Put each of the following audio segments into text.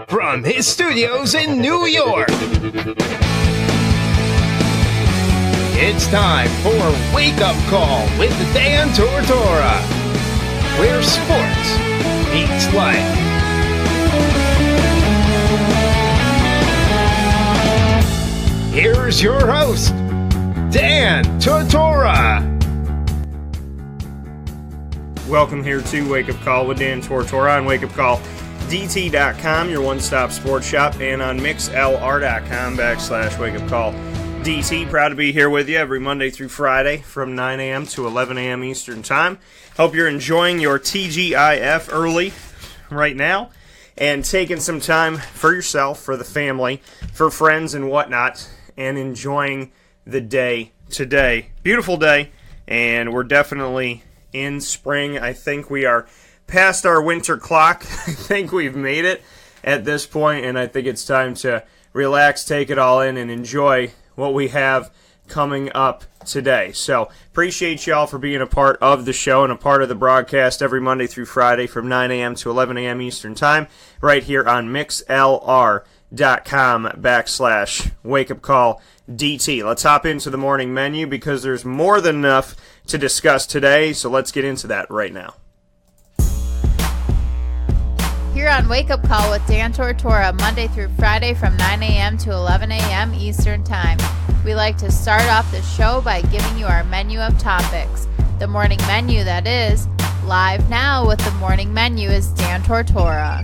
from his studios in New York, it's time for Wake Up Call with Dan Tortora, where sports meets life. Here's your host, Dan Tortora. Welcome here to Wake Up Call with Dan Tortora on WakeUpCallDT.com, your one-stop sports shop, and on MixLR.com/WakeUpCallDT. Proud to be here with you every Monday through Friday from 9 a.m. to 11 a.m. Eastern Time. Hope you're enjoying your TGIF early right now and taking some time for yourself, for the family, for friends and whatnot, and enjoying the day today. Beautiful day, and we're definitely in spring. I think we are past our winter clock. I think we've made it at this point, and I think it's time to relax, take it all in, and enjoy what we have coming up today. So appreciate y'all for being a part of the show and a part of the broadcast every Monday through Friday from 9 a.m. to 11 a.m. Eastern Time right here on MixLR.com/WakeUpCallDT. Let's hop into the morning menu because there's more than enough to discuss today, so let's get into that right now. Here on Wake Up Call with Dan Tortora, Monday through Friday from 9 a.m. to 11 a.m. Eastern Time. We like to start off the show by giving you our menu of topics. The morning menu, that is. Live now with the morning menu is Dan Tortora.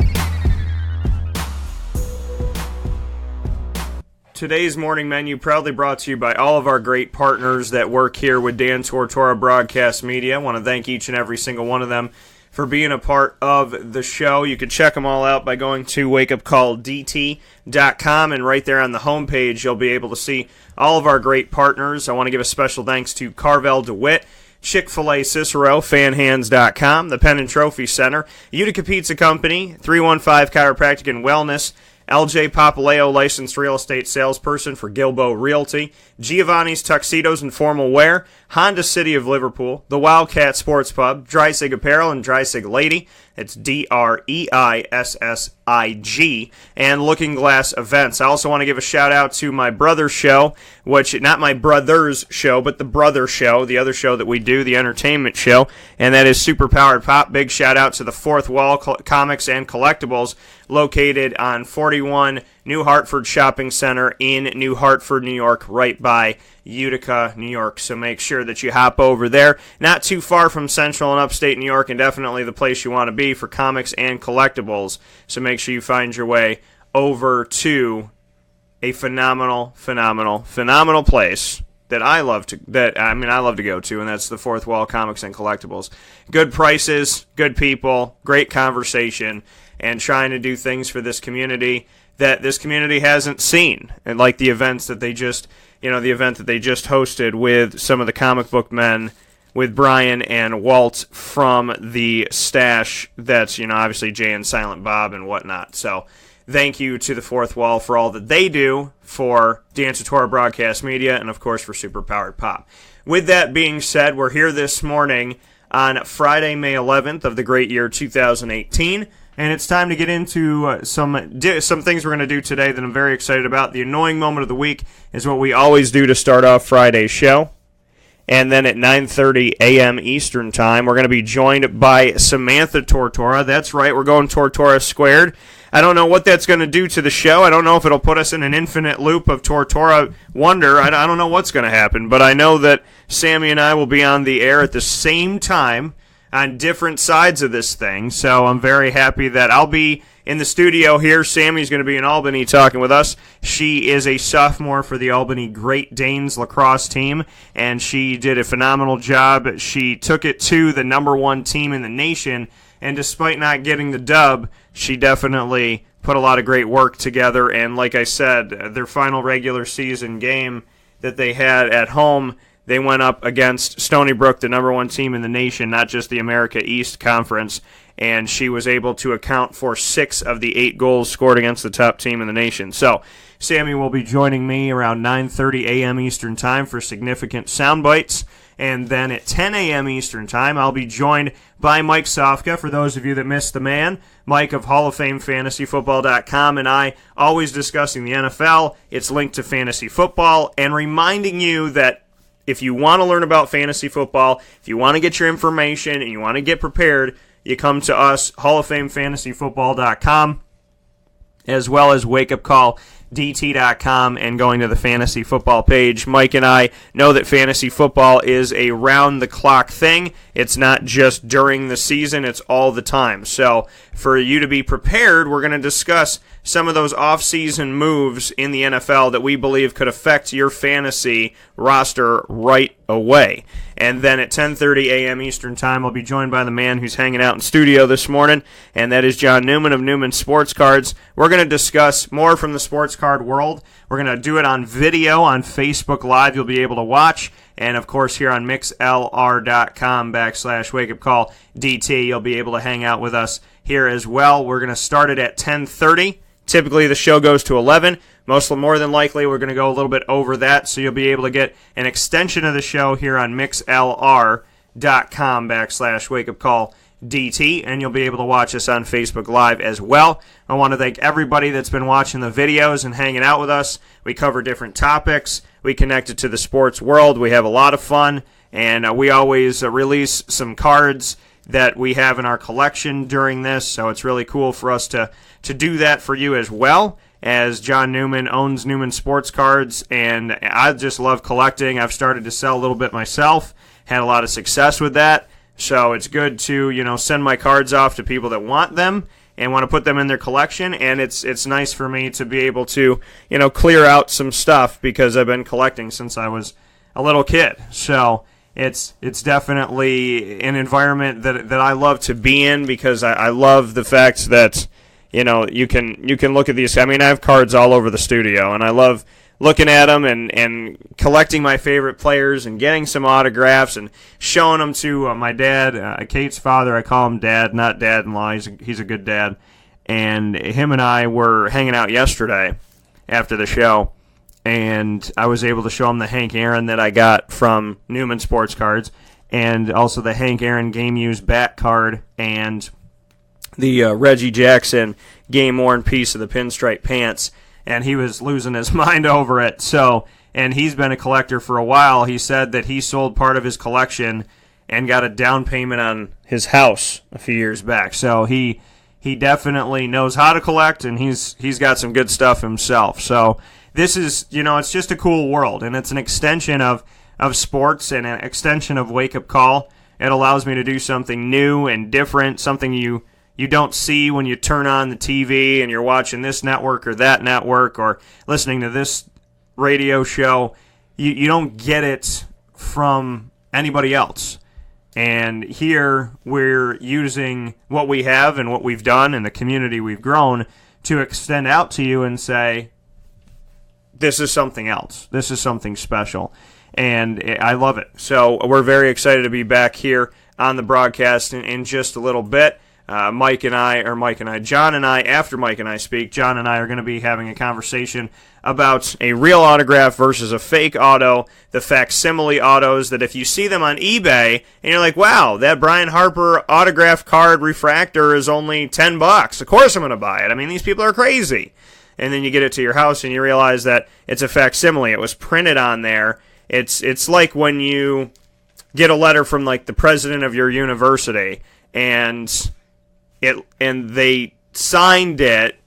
Today's morning menu proudly brought to you by all of our great partners that work here with Dan Tortora Broadcast Media. I want to thank each and every single one of them for being a part of the show. You can check them all out by going to WakeUpCallDT.com, and right there on the homepage you'll be able to see all of our great partners. I want to give a special thanks to Carvel DeWitt, Chick-fil-A Cicero, FanHands.com, the Pen and Trophy Center, Utica Pizza Company, 315 Chiropractic and Wellness, LJ Popple, licensed real estate salesperson for Gilbo Realty, Giovanni's Tuxedos and Formal Wear, Honda City of Liverpool, the Wildcat Sports Pub, Dreisig Apparel and Dreisig Lady, it's DREISSIG, and Looking Glass Events. I also want to give a shout out to my brother's show, which, not my brother's show, but the brother show, the other show that we do, the entertainment show, and that is Super Powered Pop. Big shout out to the Fourth Wall Comics and Collectibles, located on 41 New Hartford Shopping Center in New Hartford, New York, right by Utica, New York. So make sure that you hop over there. Not too far from Central and Upstate New York, and definitely the place you want to be for comics and collectibles. So make sure you find your way over to a phenomenal place that I love to go to, and that's the Fourth Wall Comics and Collectibles. Good prices, good people, great conversation, and trying to do things for this community that this community hasn't seen, and like the events that they just, the event that they just hosted with some of the comic book men, with Brian and Walt from the stash. That's, obviously Jay and Silent Bob and whatnot. So thank you to the Fourth Wall for all that they do for Dan Tortora Broadcast Media and, of course, for Super Powered Pop. With that being said, we're here this morning on Friday, May 11th of the great year 2018. And it's time to get into some things we're going to do today that I'm very excited about. The annoying moment of the week is what we always do to start off Friday's show. And then at 9:30 a.m. Eastern Time, we're going to be joined by Samantha Tortora. That's right, we're going Tortora squared. I don't know what that's going to do to the show. I don't know if it'll put us in an infinite loop of Tortora wonder. I don't know what's going to happen. But I know that Sammy and I will be on the air at the same time on different sides of this thing, so I'm very happy that I'll be in the studio here. Sammy's going to be in Albany talking with us. She is a sophomore for the Albany Great Danes lacrosse team, and she did a phenomenal job. She took it to the number one team in the nation, and despite not getting the dub, she definitely put a lot of great work together, and like I said, their final regular season game that they had at home, they went up against Stony Brook, the number one team in the nation, not just the America East Conference, and she was able to account for 6 of the 8 goals scored against the top team in the nation. So Sammy will be joining me around 9:30 a.m. Eastern Time for significant Soundbites, And then at 10 a.m. Eastern Time, I'll be joined by Mike Sofka. For those of you that missed the man, Mike of Hall of Fame FantasyFootball.com and I always discussing the NFL. It's linked to fantasy football and reminding you that if you want to learn about fantasy football, if you want to get your information and you want to get prepared, you come to us, Hall of Fame FantasyFootball.com, as well as wakeupcalldt.com and going to the fantasy football page. Mike and I know that fantasy football is a round-the-clock thing. It's not just during the season, it's all the time. So for you to be prepared, we're going to discuss some of those off-season moves in the NFL that we believe could affect your fantasy roster right away. And then at 10:30 a.m. Eastern Time, I'll be joined by the man who's hanging out in studio this morning, and that is John Newman of Newman Sportscards. We're going to discuss more from the sports card world. We're going to do it on video on Facebook Live. You'll be able to watch. And, of course, here on mixlr.com/wakeupcalldt, you'll be able to hang out with us here as well. We're going to start it at 10:30. Typically, the show goes to 11. More than likely, we're going to go a little bit over that, so you'll be able to get an extension of the show here on mixlr.com/wakeupcalldt, and you'll be able to watch us on Facebook Live as well. I want to thank everybody that's been watching the videos and hanging out with us. We cover different topics. We connect it to the sports world. We have a lot of fun, and we always release some cards that we have in our collection during this, so it's really cool for us to do that for you as well, as John Newman owns Newman Sports Cards, and I just love collecting. I've started to sell a little bit myself, had a lot of success with that, so it's good to, send my cards off to people that want them and want to put them in their collection, and it's nice for me to be able to, clear out some stuff because I've been collecting since I was a little kid, so it's definitely an environment that I love to be in because I love the fact that you can look at these. I mean, I have cards all over the studio, and I love looking at them and collecting my favorite players and getting some autographs and showing them to my dad, Kate's father. I call him Dad, not Dad-in-law. He's a good dad. And him and I were hanging out yesterday after the show, and I was able to show him the Hank Aaron that I got from Newman Sports Cards, and also the Hank Aaron Game Used Bat card, and the Reggie Jackson Game Worn piece of the pinstripe pants, and he was losing his mind over it. So, and he's been a collector for a while. He said that he sold part of his collection and got a down payment on his house a few years back. So he definitely knows how to collect, and he's got some good stuff himself. So this is, it's just a cool world, and it's an extension of sports and an extension of Wake Up Call. It allows me to do something new and different, something you don't see when you turn on the TV and you're watching this network or that network or listening to this radio show. You don't get it from anybody else. And here we're using what we have and what we've done and the community we've grown to extend out to you and say, this is something else. This is something special. And I love it. So we're very excited to be back here on the broadcast in just a little bit. John and I, after Mike and I speak, John and I are going to be having a conversation about a real autograph versus a fake auto, the facsimile autos that if you see them on eBay and you're like, wow, that Brian Harper autograph card refractor is only $10. Of course I'm going to buy it. I mean, these people are crazy. And then you get it to your house and you realize that it's a facsimile. It was printed on there. It's like when you get a letter from like the president of your university and they signed it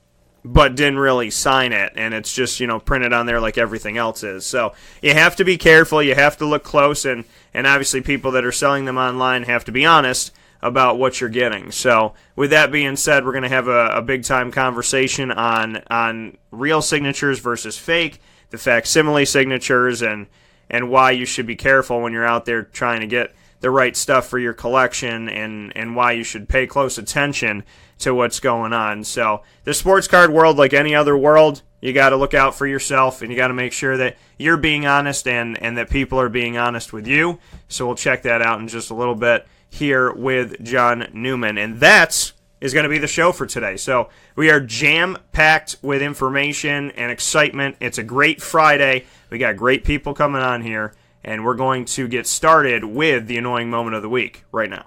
but didn't really sign it, and it's just printed on there like everything else is. So you have to be careful, you have to look close, and obviously people that are selling them online have to be honest about what you're getting. So with that being said, we're going to have a big time conversation on real signatures versus fake, the facsimile signatures, and why you should be careful when you're out there trying to get the right stuff for your collection, and why you should pay close attention to what's going on. So the sports card world, like any other world, you got to look out for yourself, and you got to make sure that you're being honest and that people are being honest with you. So we'll check that out in just a little bit here with John Newman. And that is going to be the show for today. So we are jam-packed with information and excitement. It's a great Friday. We got great people coming on here. and we're going to get started with the annoying moment of the week right now.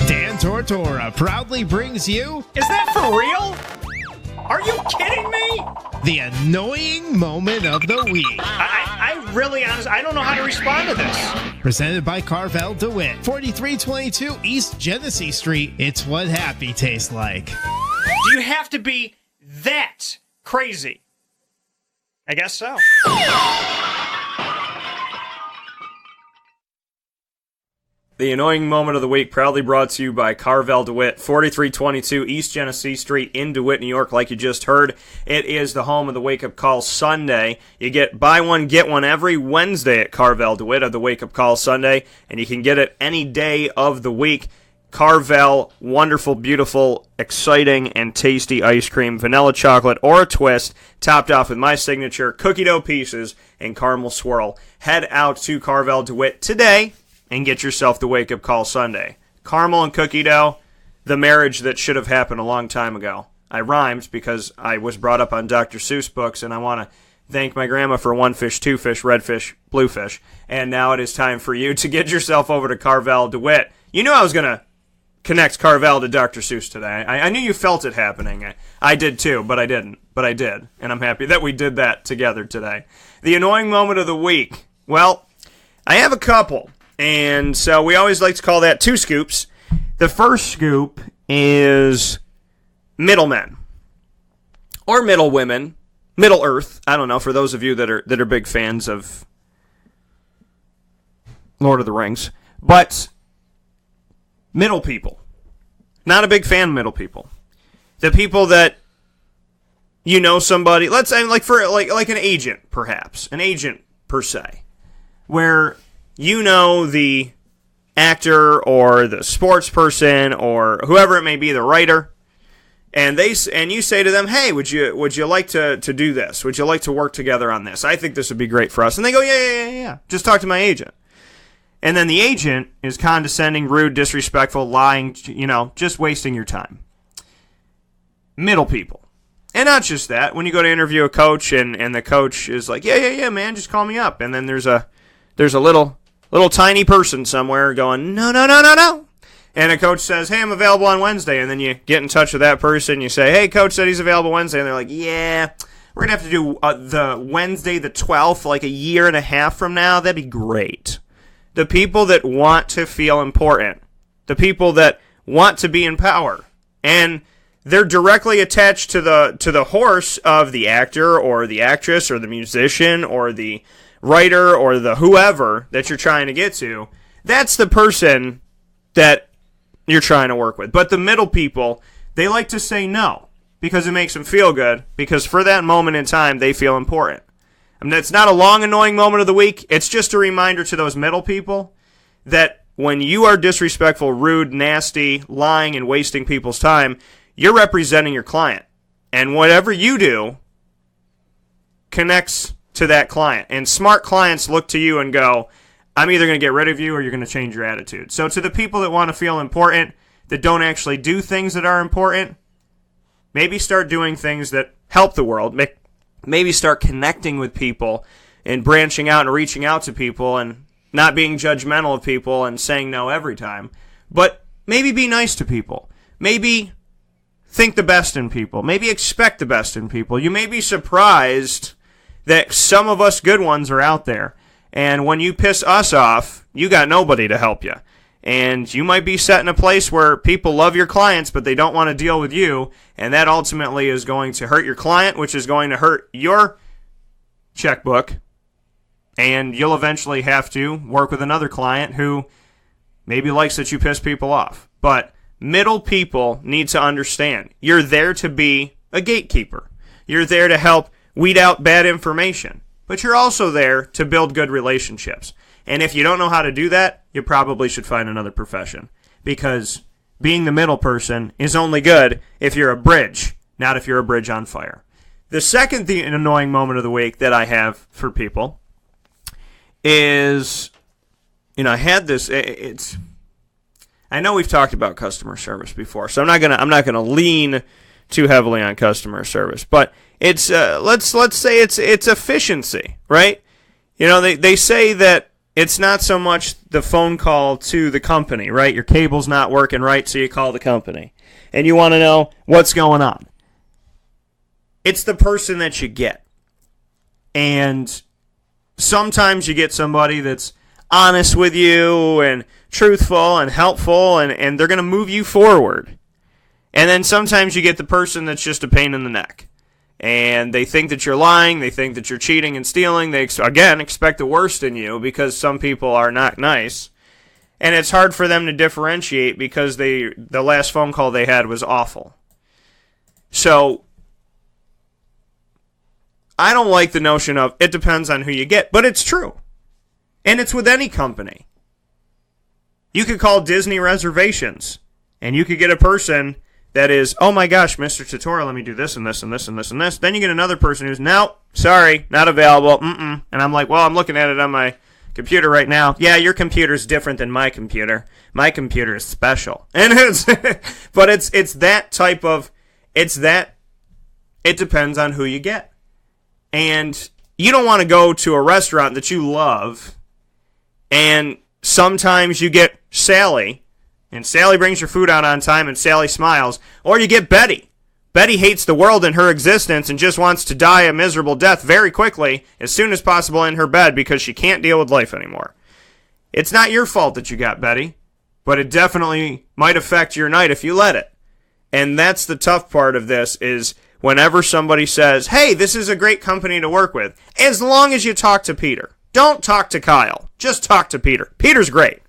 Dan Tortora proudly brings you Is that for real? Are you kidding me? the annoying moment of the week. I really, honestly, I don't know how to respond to this. Presented by Carvel DeWitt, 4322 East Genesee Street. It's what happy tastes like. Do you have to be that crazy? I guess so. The annoying moment of the week proudly brought to you by Carvel DeWitt, 4322 East Genesee Street in DeWitt, New York, like you just heard. It is the home of the Wake Up Call Sunday. You get buy one, get one every Wednesday at Carvel DeWitt of the Wake Up Call Sunday, and you can get it any day of the week. Carvel, wonderful, beautiful, exciting, and tasty ice cream, vanilla chocolate or a twist, topped off with my signature cookie dough pieces and caramel swirl. Head out to Carvel DeWitt today and get yourself the Wake Up Call Sunday. Caramel and cookie dough, the marriage that should have happened a long time ago. I rhymed because I was brought up on Dr. Seuss books, and I want to thank my grandma for one fish, two fish, red fish, blue fish. And now it is time for you to get yourself over to Carvel DeWitt. You knew I was going to connect Carvel to Dr. Seuss today. I knew you felt it happening. I did too, but I didn't. But I did, and I'm happy that we did that together today. The annoying moment of the week. Well, I have a couple. And so we always like to call that two scoops. The first scoop is middlemen. Or middle women. Middle Earth. I don't know, for those of you that are big fans of Lord of the Rings. But middle people. Not a big fan of middle people. The people that you know somebody, let's say like an agent, perhaps. An agent per se. Where you know the actor or the sports person or whoever it may be, the writer, and you say to them, "Hey, would you like to do this? Would you like to work together on this? I think this would be great for us." And they go, "Yeah. Just talk to my agent." And then the agent is condescending, rude, disrespectful, lying, just wasting your time. Middle people. And not just that. When you go to interview a coach and the coach is like, "Yeah, man, just call me up." And then there's a little tiny person somewhere going, no. And a coach says, "Hey, I'm available on Wednesday." And then you get in touch with that person. You say, "Hey, coach said he's available Wednesday." And they're like, "Yeah, we're going to have to do the Wednesday the 12th, like a year and a half from now. That'd be great." The people that want to feel important. The people that want to be in power. And they're directly attached to the horse of the actor or the actress or the musician or the writer or the whoever that you're trying to get to. That's the person that you're trying to work with. But the middle people, they like to say no because it makes them feel good, because for that moment in time they feel important. I mean, it's not a long annoying moment of the week. It's just a reminder to those middle people that when you are disrespectful, rude, nasty, lying, and wasting people's time, you're representing your client. And whatever you do connects to that client. And smart clients look to you and go, "I'm either going to get rid of you or you're going to change your attitude." So to the people that want to feel important, that don't actually do things that are important, maybe start doing things that help the world. Maybe start connecting with people and branching out and reaching out to people and not being judgmental of people and saying no every time. But maybe be nice to people. Maybe think the best in people. Maybe expect the best in people. You may be surprised that some of us good ones are out there. And when you piss us off, you got nobody to help you. And you might be set in a place where people love your clients, but they don't want to deal with you. And that ultimately is going to hurt your client, which is going to hurt your checkbook. And you'll eventually have to work with another client who maybe likes that you piss people off. But middle people need to understand, you're there to be a gatekeeper. You're there to help weed out bad information. But you're also there to build good relationships. And if you don't know how to do that, you probably should find another profession. Because being the middle person is only good if you're a bridge, not if you're a bridge on fire. The second annoying moment of the week that I have for people is, I had this, I know we've talked about customer service before, so I'm not gonna lean too heavily on customer service. But it's let's say it's efficiency, right? You know, they say that it's not so much the phone call to the company, right? Your cable's not working right, so you call the company. And you want to know what's going on. It's the person that you get. And sometimes you get somebody that's honest with you and truthful and helpful, and they're going to move you forward. And then sometimes you get the person that's just a pain in the neck. And they think that you're lying, they think that you're cheating and stealing. They, again, expect the worst in you because some people are not nice. And it's hard for them to differentiate because the last phone call they had was awful. So I don't like the notion of it depends on who you get, but it's true. And it's with any company. You could call Disney Reservations, and you could get a person that is, oh my gosh, Mr. Tortora, let me do this and this and this and this and this. Then you get another person who's, no, sorry, not available. And I'm like, well, I'm looking at it on my computer right now. Yeah, your computer's different than my computer. My computer is special. And it's, but it's that type of, it depends on who you get. And you don't want to go to a restaurant that you love, and sometimes you get Sally, and Sally brings your food out on time, and Sally smiles. Or you get Betty. Betty hates the world and her existence and just wants to die a miserable death very quickly, as soon as possible in her bed, because she can't deal with life anymore. It's not your fault that you got Betty, but it definitely might affect your night if you let it. And that's the tough part of this, is whenever somebody says, hey, this is a great company to work with, as long as you talk to Peter. Don't talk to Kyle. Just talk to Peter. Peter's great.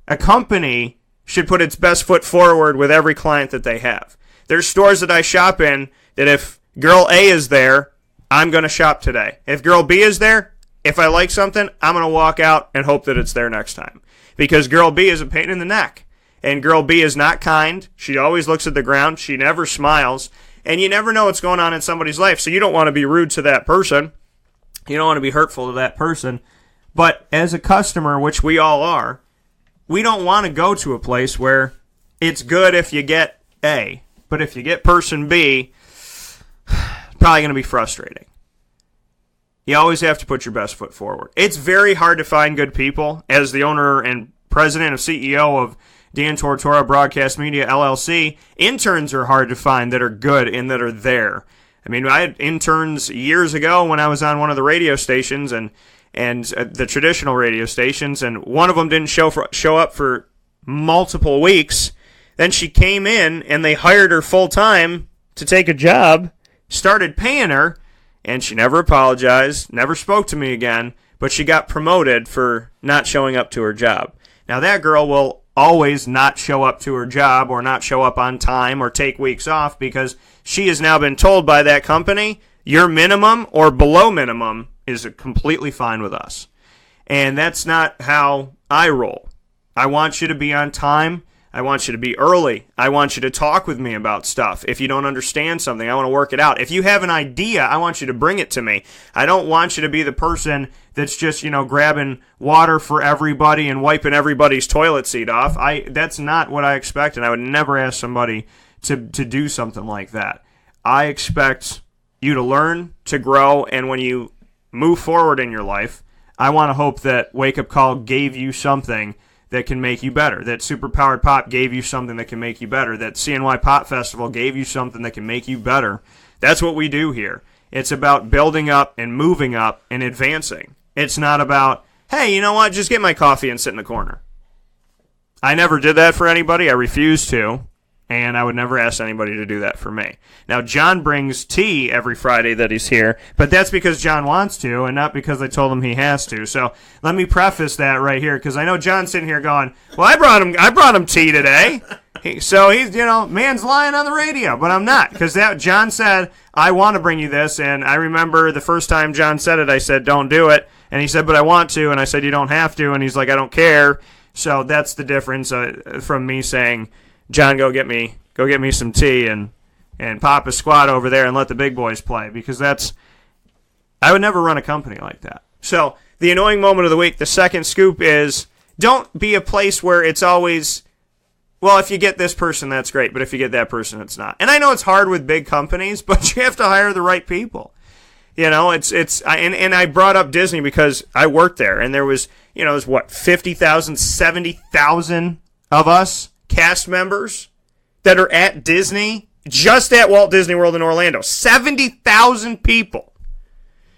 A company should put its best foot forward with every client that they have. There's stores that I shop in that if girl A is there, I'm going to shop today. If girl B is there, if I like something, I'm going to walk out and hope that it's there next time. Because girl B is a pain in the neck. And girl B is not kind. She always looks at the ground. She never smiles. And you never know what's going on in somebody's life. So you don't want to be rude to that person. You don't want to be hurtful to that person. But as a customer, which we all are, we don't want to go to a place where it's good if you get A, but if you get person B, it's probably going to be frustrating. You always have to put your best foot forward. It's very hard to find good people. As the owner and president and CEO of Dan Tortora Broadcast Media, LLC, interns are hard to find that are good and that are there. I mean, I had interns years ago when I was on one of the radio stations and the traditional radio stations, and one of them didn't show up for multiple weeks. Then she came in, and they hired her full-time to take a job, started paying her, and she never apologized, never spoke to me again, but she got promoted for not showing up to her job. Now, that girl will always not show up to her job or not show up on time or take weeks off because she has now been told by that company, your minimum or below minimum is completely fine with us. And that's not how I roll. I want you to be on time. I want you to be early. I want you to talk with me about stuff. If you don't understand something, I want to work it out. If you have an idea, I want you to bring it to me. I don't want you to be the person that's just, grabbing water for everybody and wiping everybody's toilet seat off. That's not what I expect, and I would never ask somebody to do something like that. I expect you to learn, to grow, and when you move forward in your life, I want to hope that Wake Up Call gave you something that can make you better, that Superpowered Pop gave you something that can make you better, that CNY Pop Festival gave you something that can make you better. That's what we do here. It's about building up and moving up and advancing. It's not about, hey, you know what, just get my coffee and sit in the corner. I never did that for anybody. I refuse to. And I would never ask anybody to do that for me. Now, John brings tea every Friday that he's here, but that's because John wants to and not because I told him he has to. So let me preface that right here, because I know John's sitting here going, well, I brought him tea today. So he's, man's lying on the radio, but I'm not, because John said, I want to bring you this, and I remember the first time John said it, I said, don't do it, and he said, but I want to, and I said, you don't have to, and he's like, I don't care. So that's the difference from me saying, John, go get me some tea and pop a squat over there and let the big boys play, because I would never run a company like that. So the annoying moment of the week, the second scoop is, don't be a place where it's always, well, if you get this person, that's great, but if you get that person, it's not. And I know it's hard with big companies, but you have to hire the right people. You know, and I brought up Disney because I worked there, and there was, it was 50,000, 70,000 of us cast members that are at Disney, just at Walt Disney World in Orlando. 70,000 people.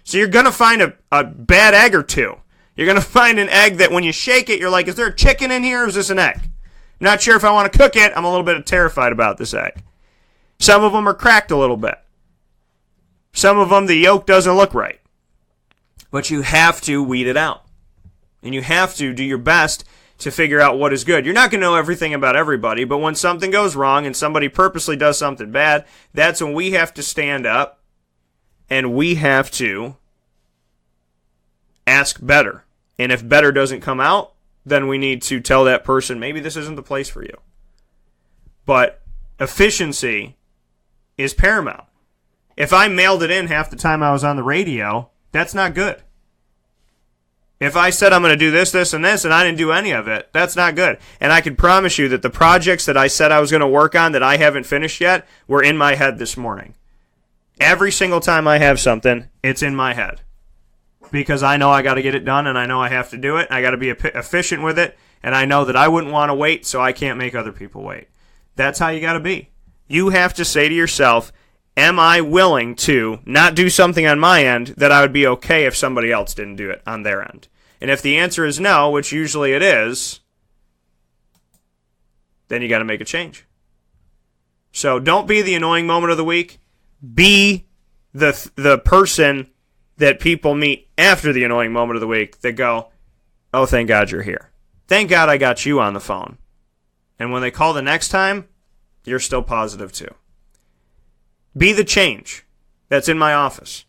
So you're going to find a bad egg or two. You're going to find an egg that when you shake it, you're like, is there a chicken in here or is this an egg? Not sure if I want to cook it. I'm a little bit terrified about this egg. Some of them are cracked a little bit. Some of them, the yolk doesn't look right. But you have to weed it out. And you have to do your best to figure out what is good. You're not going to know everything about everybody, but when something goes wrong and somebody purposely does something bad, that's when we have to stand up and we have to ask better. And if better doesn't come out, then we need to tell that person, maybe this isn't the place for you. But efficiency is paramount. If I mailed it in half the time I was on the radio, that's not good. If I said I'm going to do this, this, and this, and I didn't do any of it, that's not good. And I can promise you that the projects that I said I was going to work on that I haven't finished yet were in my head this morning. Every single time I have something, it's in my head. Because I know I got to get it done, and I know I have to do it. I got to be efficient with it, and I know that I wouldn't want to wait, so I can't make other people wait. That's how you got to be. You have to say to yourself, am I willing to not do something on my end that I would be okay if somebody else didn't do it on their end? And if the answer is no, which usually it is, then you got to make a change. So don't be the annoying moment of the week. Be the person that people meet after the annoying moment of the week that go, oh, thank God you're here. Thank God I got you on the phone. And when they call the next time, you're still positive too. Be the change that's in my office.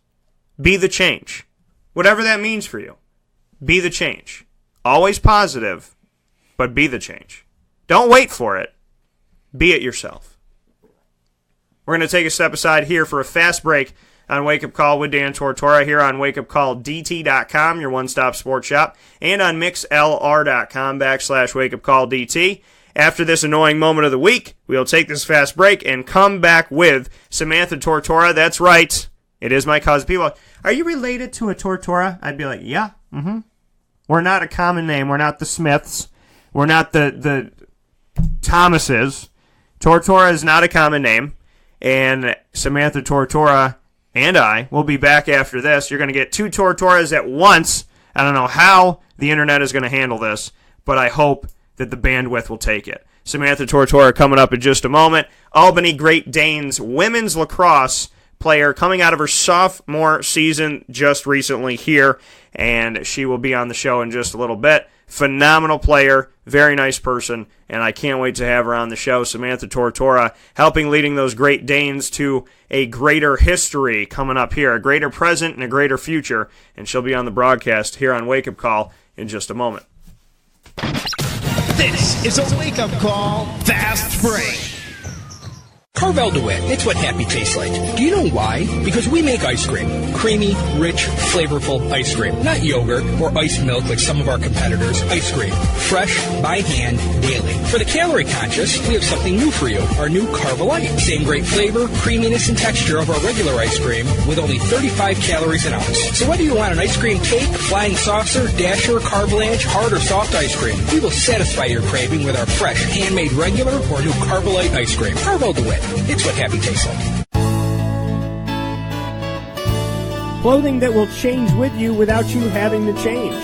Be the change. Whatever that means for you. Be the change. Always positive, but be the change. Don't wait for it. Be it yourself. We're going to take a step aside here for a fast break on Wake Up Call with Dan Tortora here on wakeupcalldt.com, your one-stop sports shop, and on mixlr.com/wakeupcalldt. After this annoying moment of the week, we'll take this fast break and come back with Samantha Tortora. That's right. It is my cousin. People, are you related to a Tortora? I'd be like, yeah. We're not a common name. We're not the Smiths. We're not the Thomases. Tortora is not a common name. And Samantha Tortora and I will be back after this. You're going to get two Tortoras at once. I don't know how the internet is going to handle this, but I hope that the bandwidth will take it. Samantha Tortora coming up in just a moment. Albany Great Danes women's lacrosse player coming out of her sophomore season just recently here, and she will be on the show in just a little bit. Phenomenal player, very nice person, and I can't wait to have her on the show. Samantha Tortora helping leading those Great Danes to a greater history coming up here, a greater present and a greater future, and she'll be on the broadcast here on Wake Up Call in just a moment. This is a Wake Up Call Fast Break. Carvel DeWitt, it's what happy tastes like. Do you know why? Because we make ice cream. Creamy, rich, flavorful ice cream. Not yogurt or iced milk like some of our competitors. Ice cream. Fresh, by hand, daily. For the calorie conscious, we have something new for you. Our new Carvelite. Same great flavor, creaminess, and texture of our regular ice cream with only 35 calories an ounce. So whether you want an ice cream cake, flying saucer, dasher, carvelange, hard or soft ice cream, we will satisfy your craving with our fresh, handmade regular or new Carvelite ice cream. Carvel DeWitt. It's what happy tastes like. Clothing that will change with you without you having to change.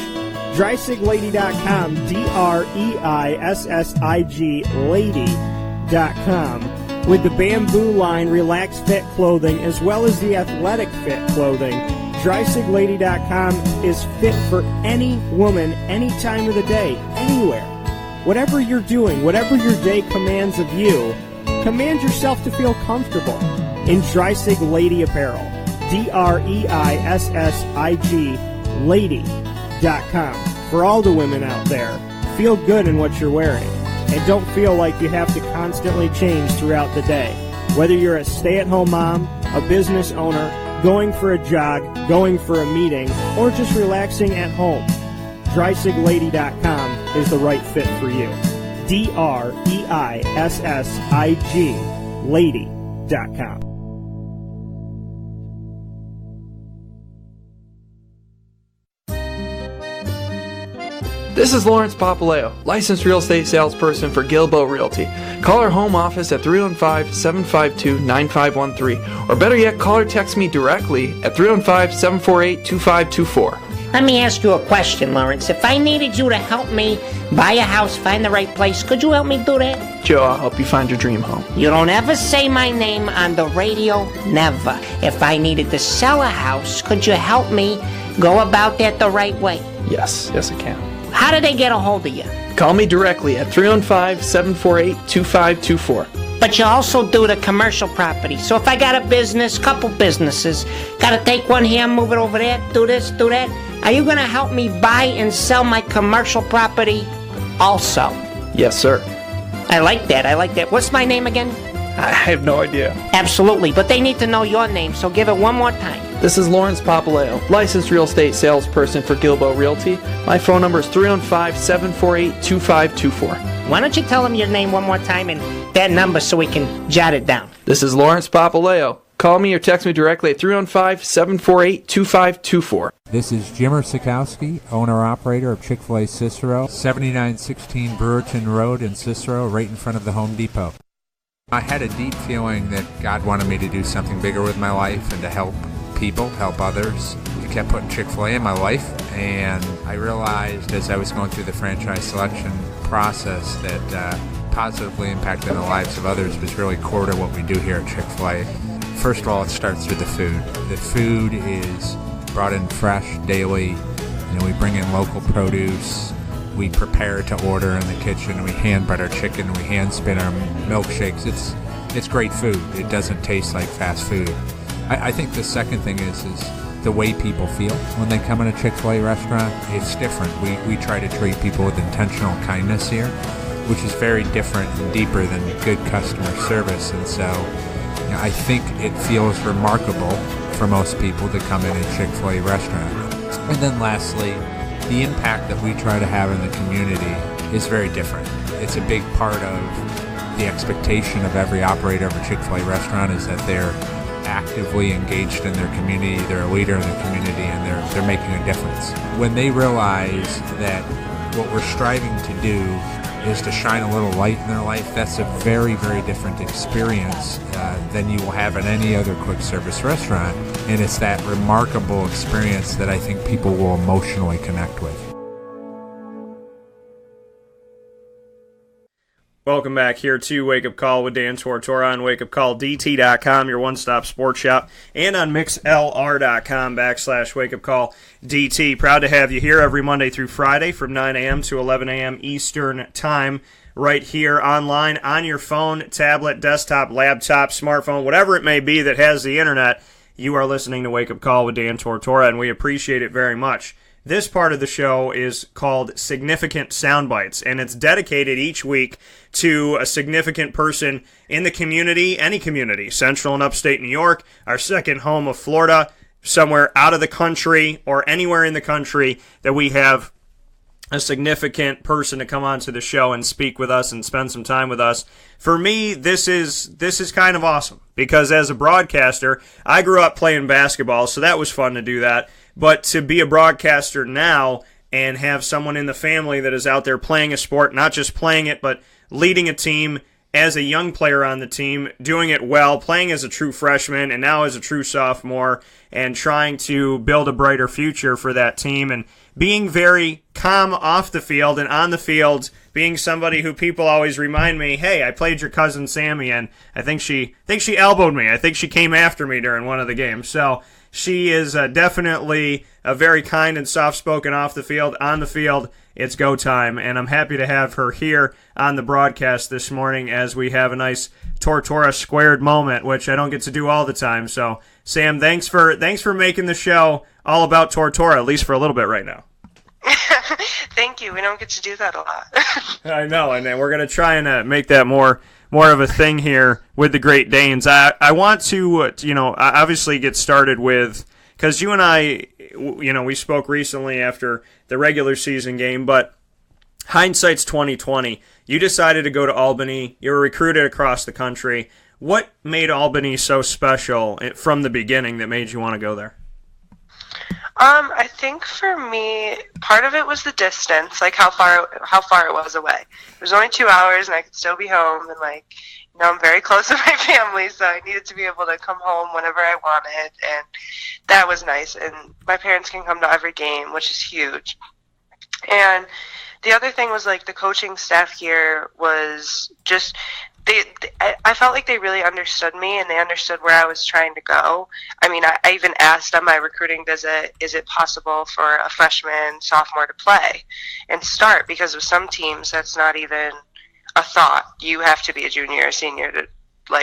DrySigLady.com, DREISSIG Lady.com. With the Bamboo line Relax Fit clothing as well as the Athletic Fit clothing, DrySigLady.com is fit for any woman, any time of the day, anywhere. Whatever you're doing, whatever your day commands of you, command yourself to feel comfortable in Drysig Lady apparel. DREISSIG Lady.com. For all the women out there, feel good in what you're wearing. And don't feel like you have to constantly change throughout the day. Whether you're a stay-at-home mom, a business owner, going for a jog, going for a meeting, or just relaxing at home, DrySigLady.com is the right fit for you. DREISSIG, lady.com. This is Lawrence Popple, licensed real estate salesperson for Gilbo Realty. Call our home office at 315-752-9513, or better yet, call or text me directly at 315-748-2524. Let me ask you a question, Lawrence. If I needed you to help me buy a house, find the right place, could you help me do that? Joe, I'll help you find your dream home. You don't ever say my name on the radio, never. If I needed to sell a house, could you help me go about that the right way? Yes, I can. How do they get a hold of you? Call me directly at 315-748-2524. But you also do the commercial property. So if I got a business, couple businesses, got to take one here, move it over there, do this, do that, are you going to help me buy and sell my commercial property also? Yes, sir. I like that. What's my name again? I have no idea. Absolutely, but they need to know your name, so give it one more time. This is Lawrence Popple, licensed real estate salesperson for Gilbo Realty. My phone number is 315-748-2524. Why don't you tell them your name one more time and that number so we can jot it down? This is Lawrence Popple. Call me or text me directly at 315-748-2524. This is Jimmer Sakowski, owner-operator of Chick-fil-A Cicero, 7916 Brewerton Road in Cicero, right in front of the Home Depot. I had a deep feeling that God wanted me to do something bigger with my life and to help people, help others. He kept putting Chick-fil-A in my life, and I realized as I was going through the franchise selection process that positively impacting the lives of others was really core to what we do here at Chick-fil-A. First of all, it starts with the food. The food is brought in fresh daily. We bring in local produce. We prepare to order in the kitchen. We hand bread our chicken. We hand spin our milkshakes. It's great food. It doesn't taste like fast food. I think the second thing is the way people feel when they come in a Chick-fil-A restaurant. It's different. We try to treat people with intentional kindness here, which is very different and deeper than good customer service. And so I think it feels remarkable for most people to come in a Chick-fil-A restaurant. And then lastly, the impact that we try to have in the community is very different. It's a big part of the expectation of every operator of a Chick-fil-A restaurant is that they're actively engaged in their community, they're a leader in the community, and they're making a difference. When they realize that what we're striving to do is to shine a little light in their life, that's a very, very different experience than you will have in any other quick service restaurant. And it's that remarkable experience that I think people will emotionally connect with. Welcome back here to Wake Up Call with Dan Tortora on wakeupcalldt.com, your one-stop sports shop, and on mixlr.com/wakeupcalldt. Proud to have you here every Monday through Friday from 9 a.m. to 11 a.m. Eastern Time, right here online on your phone, tablet, desktop, laptop, smartphone, whatever it may be that has the internet. You are listening to Wake Up Call with Dan Tortora, and we appreciate it very much. This part of the show is called Significant Soundbites, and it's dedicated each week to a significant person in the community, any community, central and upstate New York, our second home of Florida, somewhere out of the country, or anywhere in the country that we have a significant person to come onto the show and speak with us and spend some time with us. For me, this is kind of awesome, because as a broadcaster, I grew up playing basketball, so that was fun to do that. But to be a broadcaster now and have someone in the family that is out there playing a sport, not just playing it, but leading a team as a young player on the team, doing it well, playing as a true freshman and now as a true sophomore, and trying to build a brighter future for that team, and being very calm off the field and on the field, being somebody who people always remind me, hey, I played your cousin Sammy, and I think she elbowed me. I think she came after me during one of the games. So she is definitely a very kind and soft-spoken off the field. On the field, it's go time, and I'm happy to have her here on the broadcast this morning as we have a nice Tortora squared moment, which I don't get to do all the time. So, Sam, thanks for making the show all about Tortora, at least for a little bit right now. Thank you. We don't get to do that a lot. I know, and we're going to try and make that more of a thing here with the Great Danes. I want to, obviously get started with, because you and I, we spoke recently after the regular season game, but hindsight's 2020. You decided to go to Albany. You were recruited across the country. What made Albany so special from the beginning that made you want to go there? I think for me, part of it was the distance, like how far it was away. It was only 2 hours, and I could still be home, and I'm very close to my family, so I needed to be able to come home whenever I wanted, and that was nice. And my parents can come to every game, which is huge. And the other thing was the coaching staff here was just. I felt like they really understood me, and they understood where I was trying to go. I mean, I even asked on my recruiting visit, is it possible for a freshman, sophomore to play and start? Because with some teams, that's not even a thought. You have to be a junior or senior to,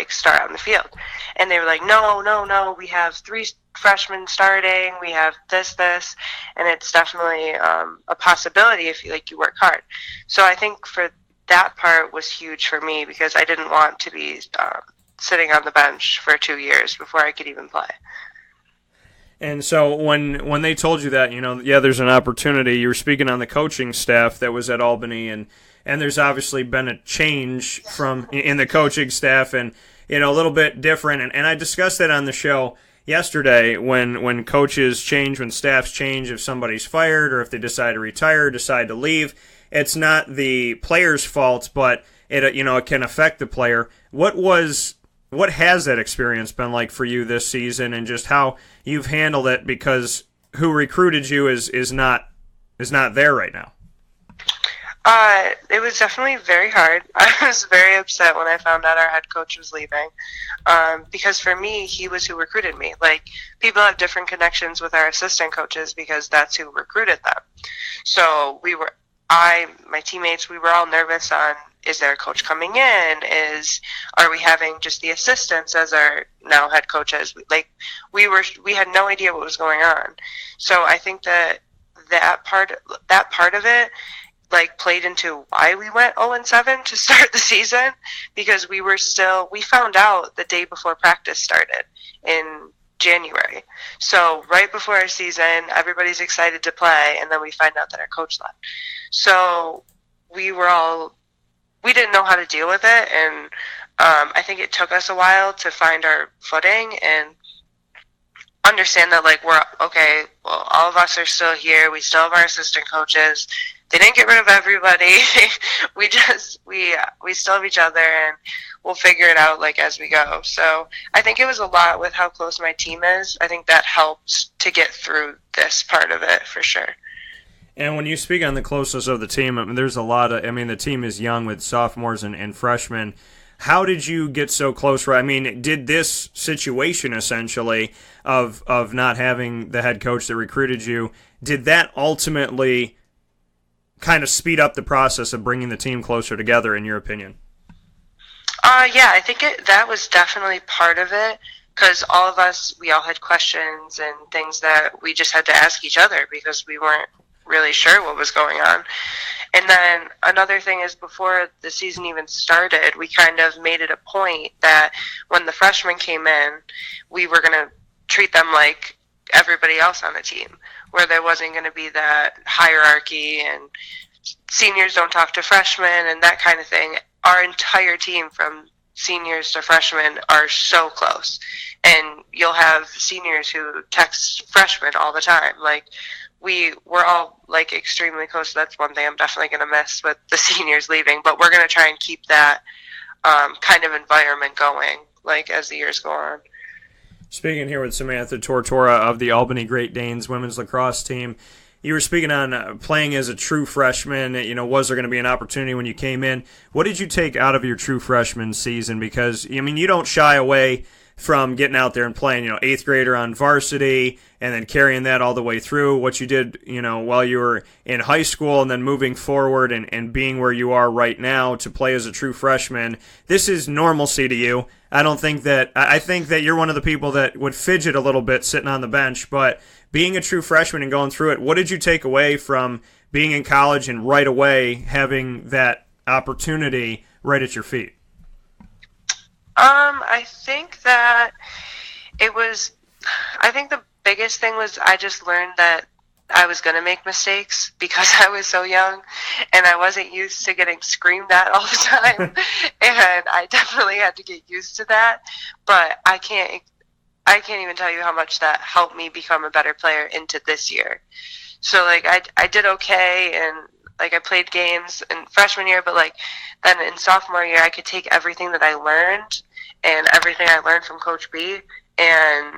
start on the field. And they were like, no, we have 3 freshmen starting. We have this, and it's definitely a possibility if you work hard. So I think for that part was huge for me because I didn't want to be sitting on the bench for 2 years before I could even play. And so when they told you that, there's an opportunity, you were speaking on the coaching staff that was at Albany, and there's obviously been a change in the coaching staff and, a little bit different. And I discussed that on the show yesterday when coaches change, when staffs change, if somebody's fired or if they decide to retire, decide to leave. It's not the player's fault, but it can affect the player. What has that experience been like for you this season, and just how you've handled it, because who recruited you is not there right now? It was definitely very hard. I was very upset when I found out our head coach was leaving, because for me, he was who recruited me. People have different connections with our assistant coaches because that's who recruited them. So my teammates, we were all nervous on, is there a coach coming in? Are we having just the assistants as our now head coaches? We had no idea what was going on. So I think that part of it played into why we went 0-7 to start the season, because we found out the day before practice started in January. So right before our season, everybody's excited to play, and then we find out that our coach left. So we didn't know how to deal with it, and I think it took us a while to find our footing and understand that we're okay. Well, all of us are still here. We still have our assistant coaches. They didn't get rid of everybody. we still have each other, and we'll figure it out as we go. So I think it was a lot with how close my team is. I think that helps to get through this part of it for sure. And when you speak on the closeness of the team, there's a lot of, the team is young with sophomores and freshmen. How did you get so close? Did this situation essentially of not having the head coach that recruited you, did that ultimately kind of speed up the process of bringing the team closer together, in your opinion? Yeah, I think that was definitely part of it, because all of us, we all had questions and things that we just had to ask each other because we weren't really sure what was going on. And then another thing is, before the season even started, we kind of made it a point that when the freshmen came in, we were going to treat them like everybody else on the team, where there wasn't going to be that hierarchy and seniors don't talk to freshmen and that kind of thing. Our entire team, from seniors to freshmen, are so close, and you'll have seniors who text freshmen all the time. We're all extremely close. That's one thing I'm definitely going to miss with the seniors leaving, but we're going to try and keep that kind of environment going as the years go on. Speaking here with Samantha Tortora of the Albany Great Danes women's lacrosse team, you were speaking on playing as a true freshman. Was there going to be an opportunity when you came in? What did you take out of your true freshman season? Because, you don't shy away from getting out there and playing, 8th grader on varsity and then carrying that all the way through. What you did, while you were in high school and then moving forward and being where you are right now to play as a true freshman. This is normalcy to you. I think that you're one of the people that would fidget a little bit sitting on the bench, but being a true freshman and going through it, what did you take away from being in college and right away having that opportunity right at your feet? I think that I think the biggest thing was I just learned that I was going to make mistakes because I was so young and I wasn't used to getting screamed at all the time. And I definitely had to get used to that. But I can't even tell you how much that helped me become a better player into this year. So, like, I did okay, and, like, I played games in freshman year, but, like, then in sophomore year, I could take everything that I learned and everything I learned from Coach B and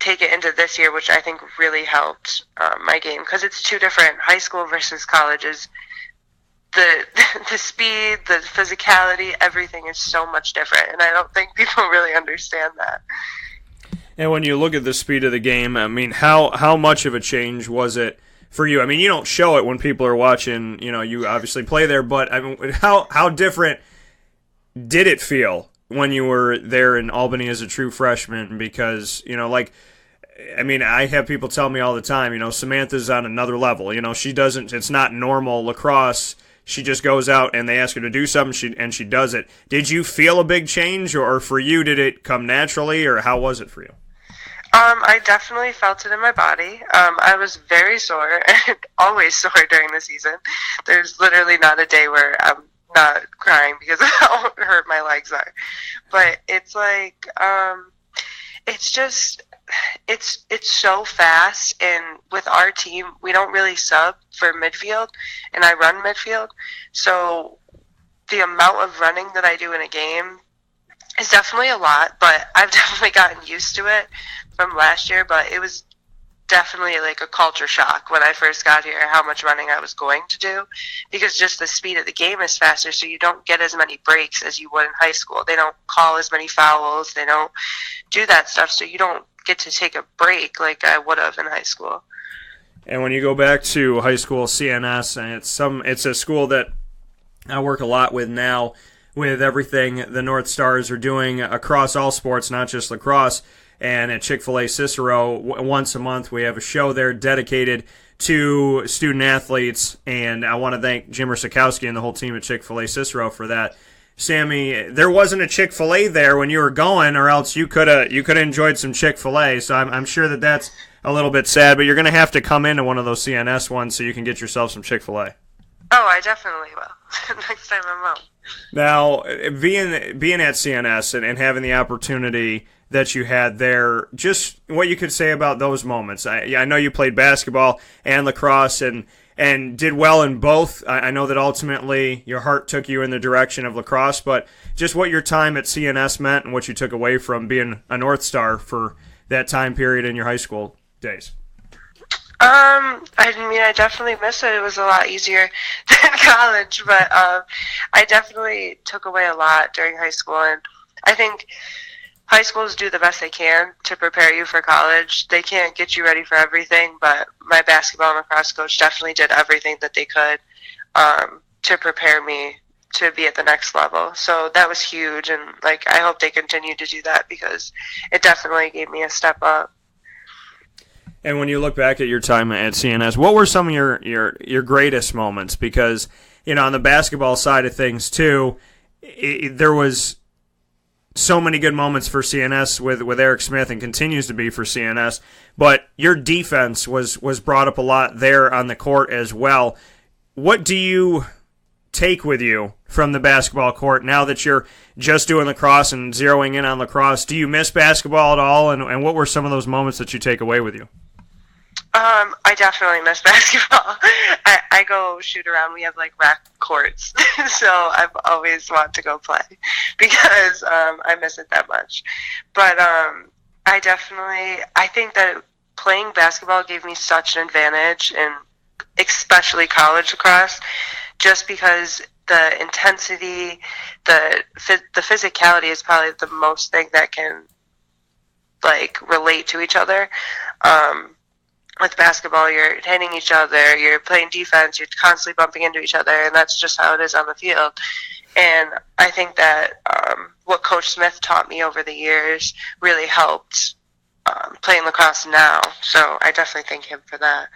take it into this year, which I think really helped my game, because it's two different. High school versus college is the speed, the physicality, everything is so much different, and I don't think people really understand that. And when you look at the speed of the game, I mean, how much of a change was it for you? I mean, you don't show it when people are watching, you know, you obviously play there, but I mean, how different did it feel when you were there in Albany as a true freshman? Because, you know, like, I mean, I have people tell me all the time, you know, Samantha's on another level. You know, it's not normal lacrosse. She just goes out and they ask her to do something, and she does it. Did you feel a big change, or for you, did it come naturally, or how was it for you? I definitely felt it in my body. I was very sore, always sore during the season. There's literally not a day where I'm not crying because of how hurt my legs are. But it's like, it's so fast, and with our team, we don't really sub for midfield, and I run midfield. So the amount of running that I do in a game is definitely a lot, but I've definitely gotten used to it from last year. But it was definitely like a culture shock when I first got here, how much running I was going to do, because just the speed of the game is faster, so you don't get as many breaks as you would in high school. They don't call as many fouls, they don't do that stuff, so you don't get to take a break like I would have in high school. And when you go back to high school CNS, and it's a school that I work a lot with now, with everything the Northstars are doing across all sports, not just lacrosse. And at Chick-fil-A Cicero, once a month, we have a show there dedicated to student athletes, and I want to thank Jimmer Sakowski and the whole team at Chick-fil-A Cicero for that. Sammy, there wasn't a Chick-fil-A there when you were going, or else you could have enjoyed some Chick-fil-A, so I'm sure that's a little bit sad, but you're going to have to come into one of those CNS ones so you can get yourself some Chick-fil-A. Oh, I definitely will. Next time I'm home. Now, being at CNS and having the opportunity that you had there, just what you could say about those moments. I know you played basketball and lacrosse and did well in both. I know that ultimately your heart took you in the direction of lacrosse, but just what your time at CNS meant and what you took away from being a North Star for that time period in your high school days. I definitely miss it. It was a lot easier than college, but I definitely took away a lot during high school, and I think high schools do the best they can to prepare you for college. They can't get you ready for everything, but my basketball and lacrosse coach definitely did everything that they could to prepare me to be at the next level. So that was huge, and like I hope they continue to do that because it definitely gave me a step up. And when you look back at your time at CNS, what were some of your greatest moments? Because, you know, on the basketball side of things too, there was so many good moments for CNS with Eric Smith, and continues to be for CNS. But your defense was brought up a lot there on the court as well. What do you take with you from the basketball court now that you're just doing lacrosse and zeroing in on lacrosse? Do you miss basketball at all? And what were some of those moments that you take away with you? I definitely miss basketball. I go shoot around. We have like rack courts, so I've always wanted to go play because I miss it that much. But I think that playing basketball gave me such an advantage, and especially college lacrosse, just because the intensity, the physicality is probably the most thing that can like relate to each other. With basketball, you're hitting each other, you're playing defense, you're constantly bumping into each other, and that's just how it is on the field. And I think that what Coach Smith taught me over the years really helped playing lacrosse now. So I definitely thank him for that.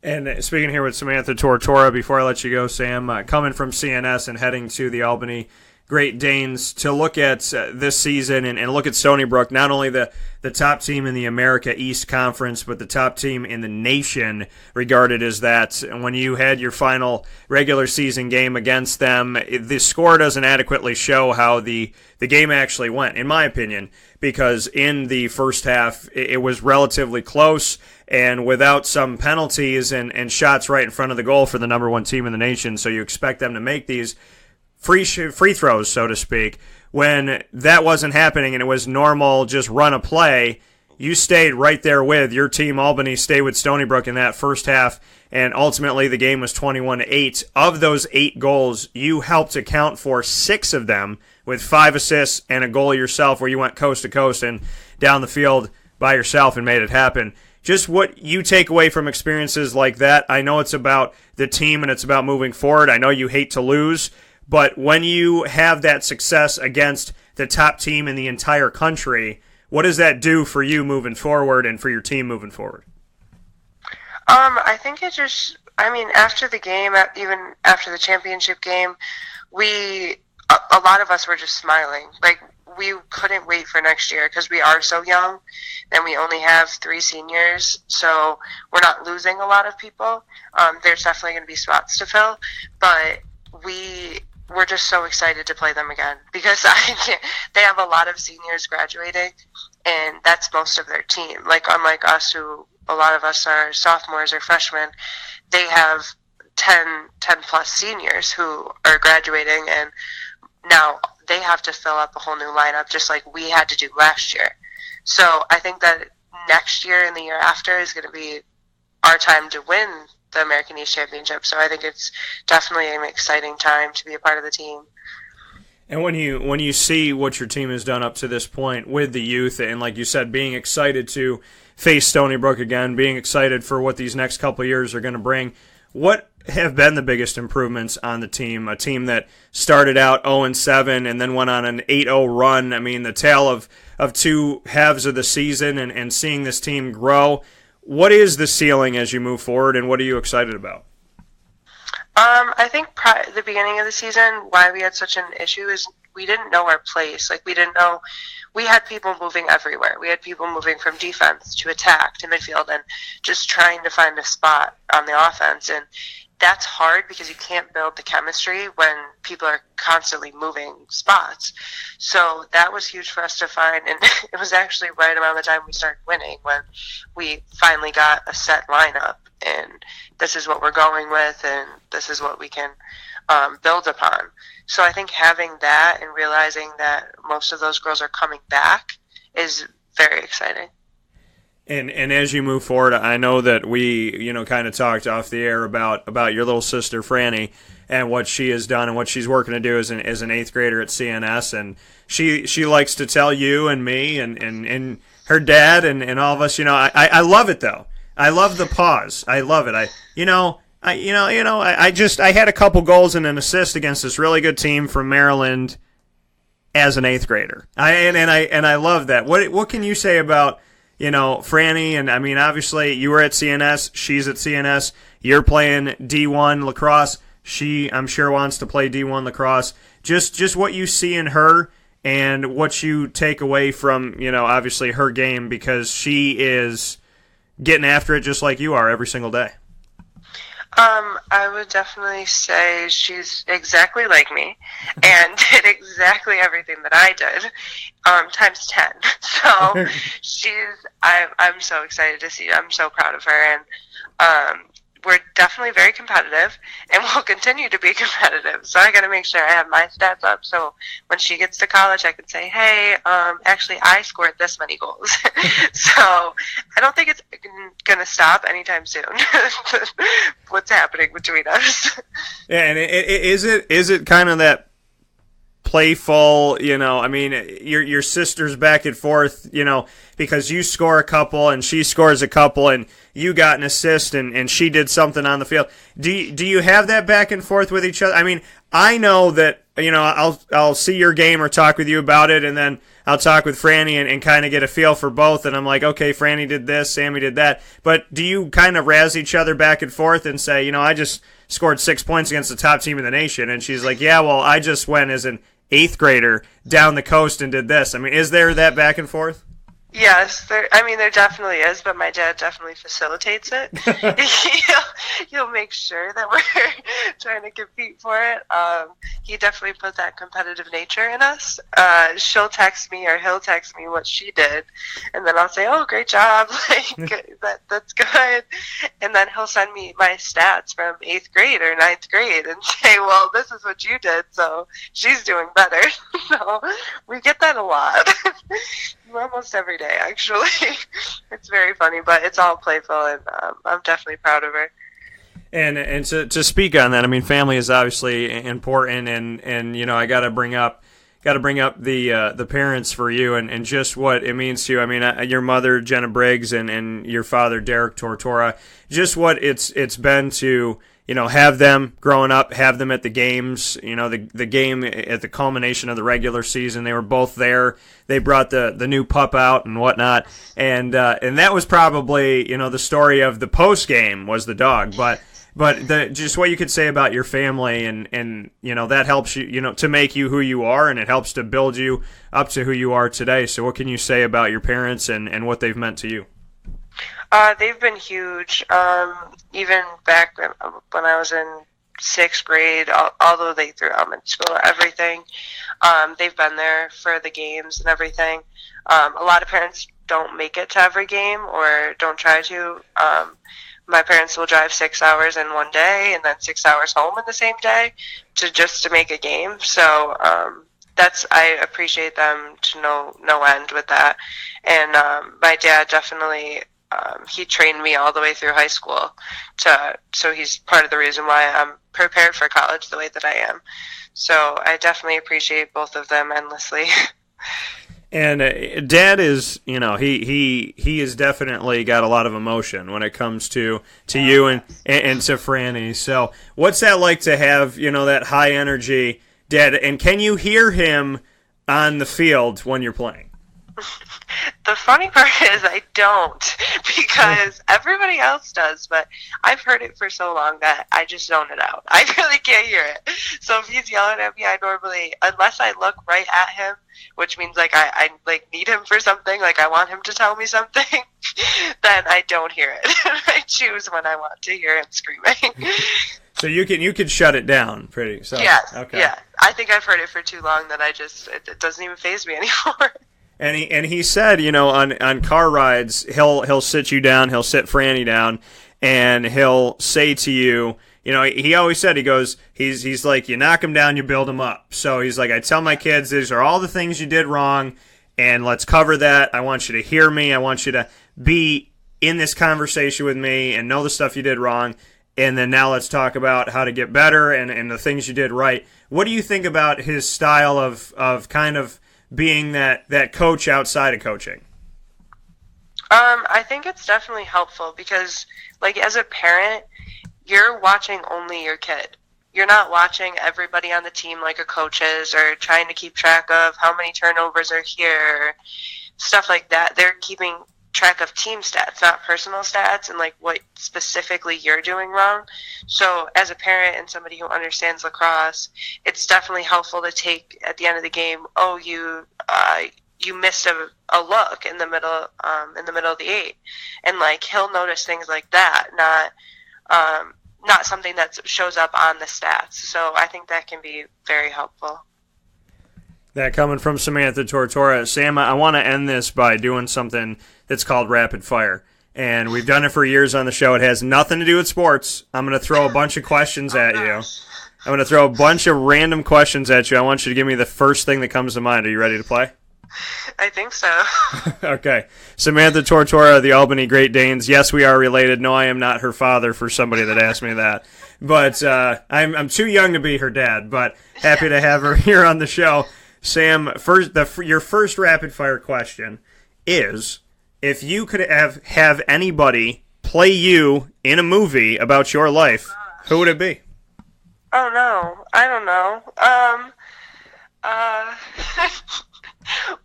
And speaking here with Samantha Tortora, before I let you go, Sam, coming from CNS and heading to the Albany Great Danes to look at this season and look at Stony Brook, not only the top team in the America East Conference, but the top team in the nation, regarded as that. And when you had your final regular season game against them, the score doesn't adequately show how the game actually went, in my opinion, because in the first half, it was relatively close, and without some penalties and shots right in front of the goal for the number one team in the nation, so you expect them to make these free throws, so to speak. When that wasn't happening and it was normal, just run a play, you stayed right there with your team. Albany stayed with Stony Brook in that first half, and ultimately the game was 21-8. Of those 8 goals, you helped account for 6 of them with 5 assists and a goal yourself, where you went coast to coast and down the field by yourself and made it happen. Just what you take away from experiences like that. I know it's about the team and it's about moving forward. I know you hate to lose, but when you have that success against the top team in the entire country, what does that do for you moving forward and for your team moving forward? I think it just, after the game, even after the championship game, a lot of us were just smiling. Like, we couldn't wait for next year because we are so young and we only have 3 seniors, so we're not losing a lot of people. There's definitely going to be spots to fill, but we're just so excited to play them again because they have a lot of seniors graduating, and that's most of their team. Like, unlike us, who a lot of us are sophomores or freshmen, they have 10 plus seniors who are graduating, and now they have to fill up a whole new lineup just like we had to do last year. So I think that next year and the year after is going to be our time to win the American East Championship. So I think it's definitely an exciting time to be a part of the team. And when you see what your team has done up to this point with the youth, and like you said, being excited to face Stony Brook again, being excited for what these next couple of years are going to bring, what have been the biggest improvements on the team? A team that started out 0-7 and then went on an 8-0 run. I mean, the tale of 2 halves of the season and seeing this team grow. What is the ceiling as you move forward, and what are you excited about? I think the beginning of the season, why we had such an issue is we didn't know our place. Like, we didn't know. We had people moving everywhere. We had people moving from defense to attack to midfield and just trying to find a spot on the offense. And that's hard because you can't build the chemistry when people are constantly moving spots. So that was huge for us to find, and it was actually right around the time we started winning when we finally got a set lineup, and this is what we're going with, and this is what we can build upon. So I think having that and realizing that most of those girls are coming back is very exciting. And as you move forward, I know that we, kind of talked off the air about your little sister, Franny, and what she has done and what she's working to do as an 8th grader at CNS. And she likes to tell you and me and her dad and all of us, I love it, though. I love the pause. I love it. I had a couple goals and an assist against this really good team from Maryland as an 8th grader. I love that. What can you say about Franny? And I mean, obviously you were at CNS, she's at CNS, you're playing D1 lacrosse. She, I'm sure, wants to play D1 lacrosse. Just what you see in her and what you take away from, obviously her game, because she is getting after it just like you are every single day. I would definitely say she's exactly like me and did exactly everything that I did, times 10. So I'm so excited to see. I'm so proud of her, and we're definitely very competitive, and we'll continue to be competitive. So I got to make sure I have my stats up, so when she gets to college, I can say, hey, actually, I scored this many goals. So I don't think it's going to stop anytime soon. What's happening between us? Yeah, and is it kind of that playful, I mean, your sister's back and forth, because you score a couple and she scores a couple and you got an assist and she did something on the field. Do you have that back and forth with each other? I mean, I know that, I'll see your game or talk with you about it, and then I'll talk with Franny and kind of get a feel for both, and I'm like, okay, Franny did this, Sammy did that. But do you kind of razz each other back and forth and say, I just scored 6 points against the top team in the nation? And she's like, yeah, well, I just went as an 8th grader down the coast and did this. I mean, is there that back and forth? Yes, there definitely is, but my dad definitely facilitates it. He'll make sure that we're trying to compete for it. He definitely put that competitive nature in us. She'll text me or he'll text me what she did, and then I'll say, "Oh, great job! Like that's good." And then he'll send me my stats from 8th grade or 9th grade and say, "Well, this is what you did, so she's doing better." So we get that a lot. Almost every day, actually. It's very funny, but it's all playful, and I'm definitely proud of her. And to speak on that, I mean, family is obviously important, and you know, I got to bring up the parents for you and just what it means to you. I mean, your mother Jenna Briggs and your father Derek Tortora, just what it's been to, you know, have them growing up, have them at the games, you know, the game at the culmination of the regular season. They were both there. They brought the new pup out and whatnot. And that was probably, you know, the story of the post game was the dog. But just what you could say about your family and, you know, that helps you, you know, to make you who you are, and it helps to build you up to who you are today. So what can you say about your parents and what they've meant to you? They've been huge. Even back when I was in 6th grade, although they threw elementary school, everything, they've been there for the games and everything. A lot of parents don't make it to every game or don't try to. My parents will drive 6 hours in one day and then 6 hours home in the same day to make a game. So I appreciate them to no end with that. And my dad definitely. He trained me all the way through high school, so he's part of the reason why I'm prepared for college the way that I am. So I definitely appreciate both of them endlessly. And Dad is, you know, he has definitely got a lot of emotion when it comes to you and to Franny. So what's that like to have, you know, that high energy Dad? And can you hear him on the field when you're playing? The funny part is I don't, because everybody else does, but I've heard it for so long that I just zone it out. I really can't hear it. So if he's yelling at me, I normally, unless I look right at him, which means like I like need him for something, like I want him to tell me something, then I don't hear it. I choose when I want to hear him screaming. So you can shut it down pretty. So yes. Okay. Yeah. I think I've heard it for too long that it doesn't even faze me anymore. And he said, you know, on car rides, he'll sit you down, he'll sit Franny down, and he'll say to you, you know, he always said, he's like, you knock him down, you build him up. So he's like, I tell my kids, these are all the things you did wrong, and let's cover that. I want you to hear me. I want you to be in this conversation with me and know the stuff you did wrong. And then now let's talk about how to get better and the things you did right. What do you think about his style of kind of being that coach outside of coaching? I think it's definitely helpful because, like, as a parent, you're watching only your kid. You're not watching everybody on the team like a coach is, or trying to keep track of how many turnovers are here, stuff like that. They're keeping track of team stats, not personal stats, and like what specifically you're doing wrong. So as a parent and somebody who understands lacrosse, it's definitely helpful to take at the end of the game, oh, you missed a look in the middle of the 8, and like he'll notice things like that, not something that shows up on the stats. So I think that can be very helpful. That coming from Samantha Tortora. Sam, I want to end this by doing something that's called rapid fire. And we've done it for years on the show. It has nothing to do with sports. I'm going to throw a bunch of questions at you. I'm going to throw a bunch of random questions at you. I want you to give me the first thing that comes to mind. Are you ready to play? I think so. Okay. Samantha Tortora, the Albany Great Danes. Yes, we are related. No, I am not her father for somebody that asked me that. But I'm too young to be her dad, but happy to have her here on the show. Sam, your first rapid-fire question is, if you could have anybody play you in a movie about your life, who would it be? Oh, no. I don't know.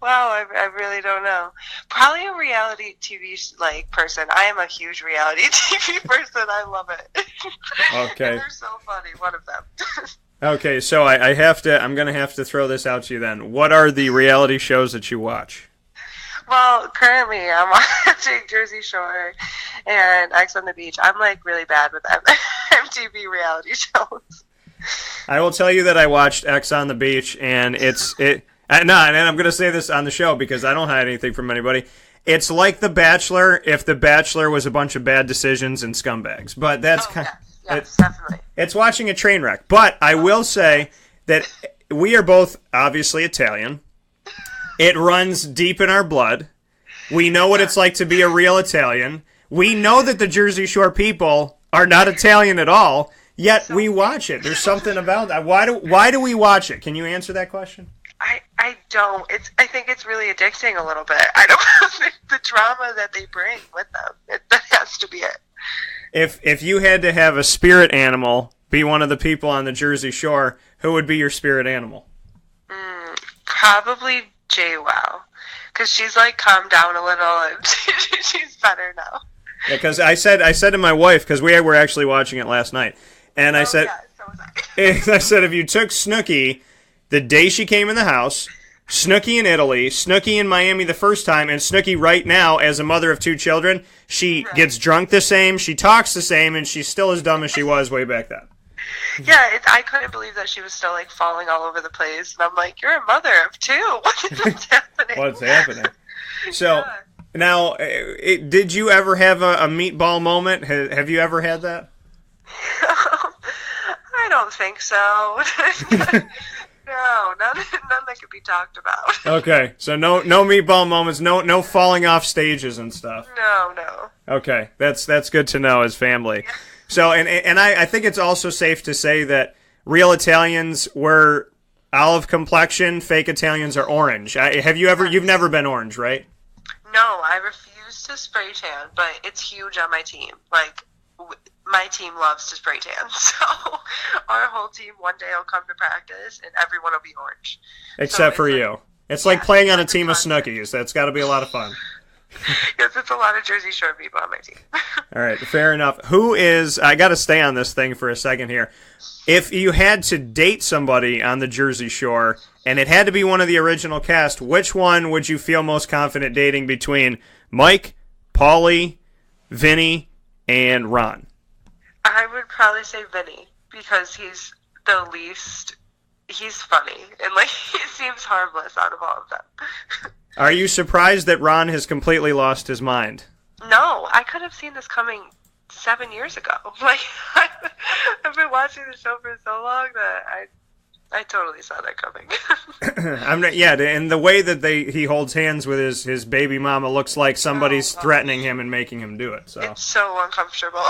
Wow, I really don't know. Probably a reality TV person. I am a huge reality TV person. I love it. Okay. And they're so funny. One of them. Okay, so I'm going to have to throw this out to you then. What are the reality shows that you watch? Well, currently I'm watching Jersey Shore and X on the Beach. I'm like really bad with MTV reality shows. I will tell you that I watched X on the Beach, and and I'm going to say this on the show because I don't hide anything from anybody. It's like The Bachelor if The Bachelor was a bunch of bad decisions and scumbags. But that's yes, definitely. It's watching a train wreck. But I will say that we are both obviously Italian. It runs deep in our blood. We know what it's like to be a real Italian. We know that the Jersey Shore people are not Italian at all, yet we watch it. There's something about that. Why do we watch it? Can you answer that question? I don't. I think it's really addicting a little bit. I don't the drama that they bring with them. That has to be it. If you had to have a spirit animal be one of the people on the Jersey Shore, who would be your spirit animal? Probably JWoww, because she's like calmed down a little and she's better now. Yeah, because I said to my wife, because we were actually watching it last night, and I said, so was I. I said if you took Snooki the day she came in the house, Snooki in Italy, Snooki in Miami the first time, and Snooki right now as a mother of 2 children, she gets drunk the same, she talks the same, and she's still as dumb as she was way back then. Yeah, I couldn't believe that she was still like falling all over the place, and I'm like, you're a mother of 2. What's happening? What's happening? So now, did you ever have a meatball moment? Have you ever had that? I don't think so. No, none that could be talked about. Okay, so no meatball moments, no falling off stages and stuff. No. Okay, that's good to know as family. So, and I think it's also safe to say that real Italians were olive complexion, fake Italians are orange. You've never been orange, right? No, I refuse to spray tan, but it's huge on my team. Like, my team loves to spray tan, so our whole team one day will come to practice and everyone will be orange. Except for you. It's like playing on a team of Snookies. That's got to be a lot of fun. Yes, it's a lot of Jersey Shore people on my team. All right, fair enough. I got to stay on this thing for a second here. If you had to date somebody on the Jersey Shore, and it had to be one of the original cast, which one would you feel most confident dating between Mike, Paulie, Vinny, and Ron? I would probably say Vinny, because he's the least, he's funny, and like he seems harmless out of all of them. Are you surprised that Ron has completely lost his mind? No, I could have seen this coming 7 years ago. Like, I've been watching the show for so long that I totally saw that coming. And the way that he holds hands with his baby mama looks like somebody's threatening him and making him do it. So it's so uncomfortable.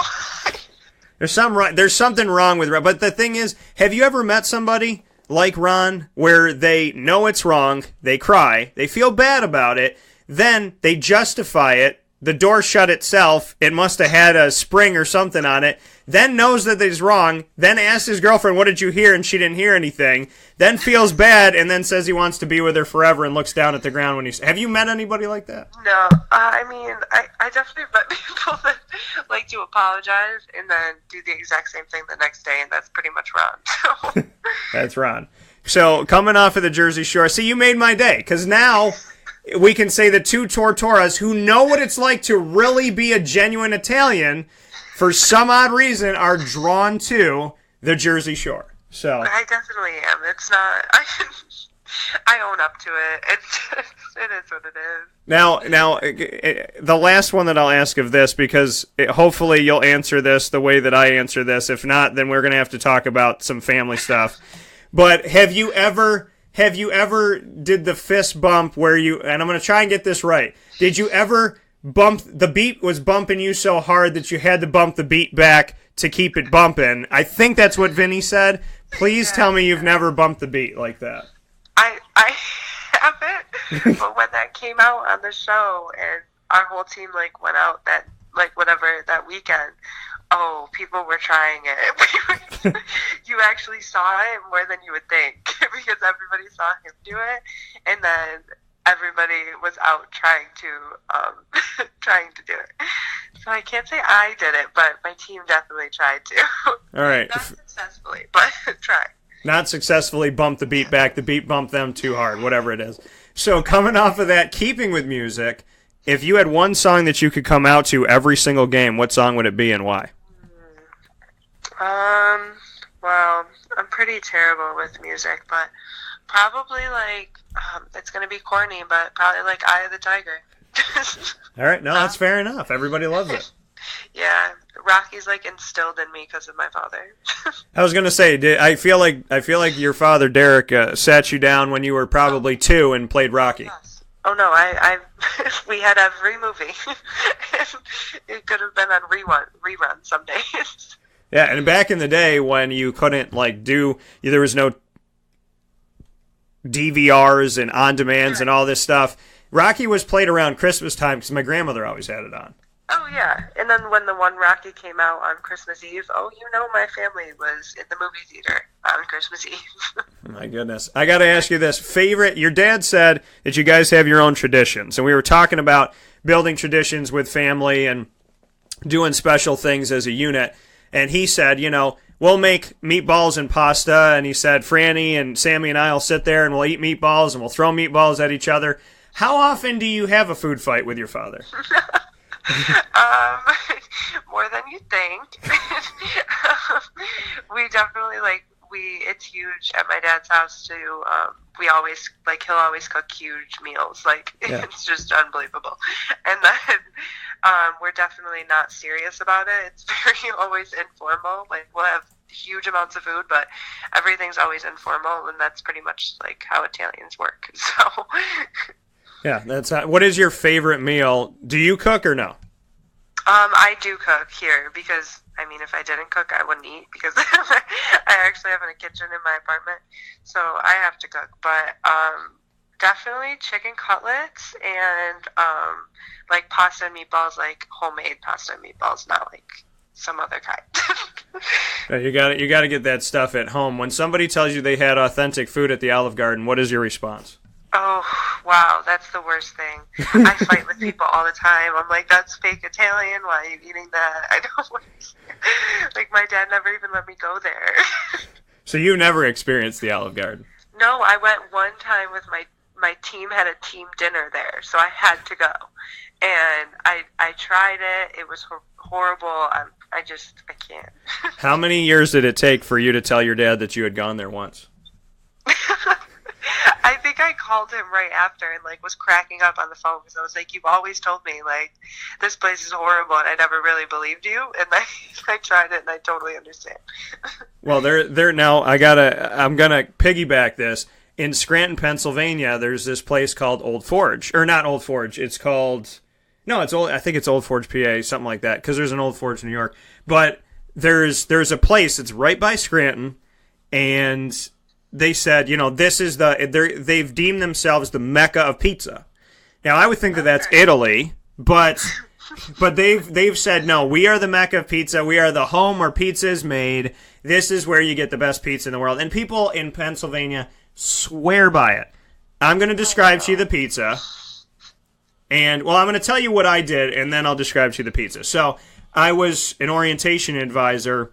There's something wrong with Ron. But the thing is, have you ever met somebody like Ron where they know it's wrong, they cry, they feel bad about it, then they justify it, the door shut itself, it must have had a spring or something on it, then knows that he's wrong, then asks his girlfriend, what did you hear? And she didn't hear anything, then feels bad, and then says he wants to be with her forever and looks down at the ground when he's... Have you met anybody like that? No. I mean, I definitely met people that like to apologize and then do the exact same thing the next day, and that's pretty much Ron. So. That's Ron. So, coming off of the Jersey Shore, see, you made my day, because now... we can say the 2 Tortoras who know what it's like to really be a genuine Italian, for some odd reason, are drawn to the Jersey Shore. So I definitely am. It's not... I own up to it. It is what it is. Now, the last one that I'll ask of this, because hopefully you'll answer this the way that I answer this. If not, then we're going to have to talk about some family stuff. But have you ever did the fist bump where you, and I'm going to try and get this right, did you ever bump, the beat was bumping you so hard that you had to bump the beat back to keep it bumping? I think that's what Vinny said. Please tell me you've never bumped the beat like that. I haven't, but when that came out on the show and our whole team like went out that weekend, oh, people were trying it. You actually saw it more than you would think, because everybody saw him do it, and then everybody was out trying to do it. So I can't say I did it, but my team definitely tried to. All right. Not successfully, but tried. not successfully bumped the beat back. The beat bumped them too hard, whatever it is. So coming off of that, keeping with music, if you had one song that you could come out to every single game, what song would it be and why? Well, I'm pretty terrible with music, but probably like, it's going to be corny, but probably like Eye of the Tiger. All right, no, that's fair enough. Everybody loves it. Yeah, Rocky's like instilled in me because of my father. I was gonna say, I feel like your father Derek sat you down when you were probably 2 and played Rocky. Yes. Oh no, I we had every movie. It could have been on rerun some days. Yeah, and back in the day when you couldn't there was no DVRs and on-demands and all this stuff, Rocky was played around Christmas time because my grandmother always had it on. Oh, yeah. And then when the one Rocky came out on Christmas Eve, my family was in the movie theater on Christmas Eve. My goodness. I got to ask you this. Your dad said that you guys have your own traditions, and we were talking about building traditions with family and doing special things as a unit, and he said, we'll make meatballs and pasta, and he said, Franny and Sammy and I will sit there and we'll eat meatballs and we'll throw meatballs at each other. How often do you have a food fight with your father? More than you think. We definitely it's huge at my dad's house too. We always he'll always cook huge meals. It's just unbelievable. And then we're definitely not serious about it. It's very always informal. We'll have huge amounts of food, but everything's always informal, and that's pretty much how Italians work. So yeah, what is your favorite meal? Do you cook or no? I do cook here because, if I didn't cook, I wouldn't eat because I actually have a kitchen in my apartment, so I have to cook. But definitely chicken cutlets and pasta and meatballs, homemade pasta and meatballs, not some other kind. You got to get that stuff at home. When somebody tells you they had authentic food at the Olive Garden, what is your response? Oh, wow, that's the worst thing. I fight with people all the time. I'm like, that's fake Italian. Why are you eating that? I don't understand. My dad never even let me go there. So you never experienced the Olive Garden? No, I went one time with my team had a team dinner there, so I had to go. And I tried it. It was horrible. I can't. How many years did it take for you to tell your dad that you had gone there once? I think I called him right after and was cracking up on the phone because I was like, you've always told me this place is horrible, and I never really believed you. And I tried it and I totally understand. Well, they're now I'm gonna piggyback this. In Scranton, Pennsylvania, there's this place called Old Forge, or not Old Forge. It's called I think it's Old Forge, PA, something like that, because there's an Old Forge, New York. But there's a place that's right by Scranton, and they said, this is they've deemed themselves the Mecca of pizza. Now, I would think that that's Italy, but they've said, no, we are the Mecca of pizza. We are the home where pizza is made. This is where you get the best pizza in the world. And people in Pennsylvania swear by it. I'm going to describe to you the pizza. And, I'm going to tell you what I did, and then I'll describe to you the pizza. So, I was an orientation advisor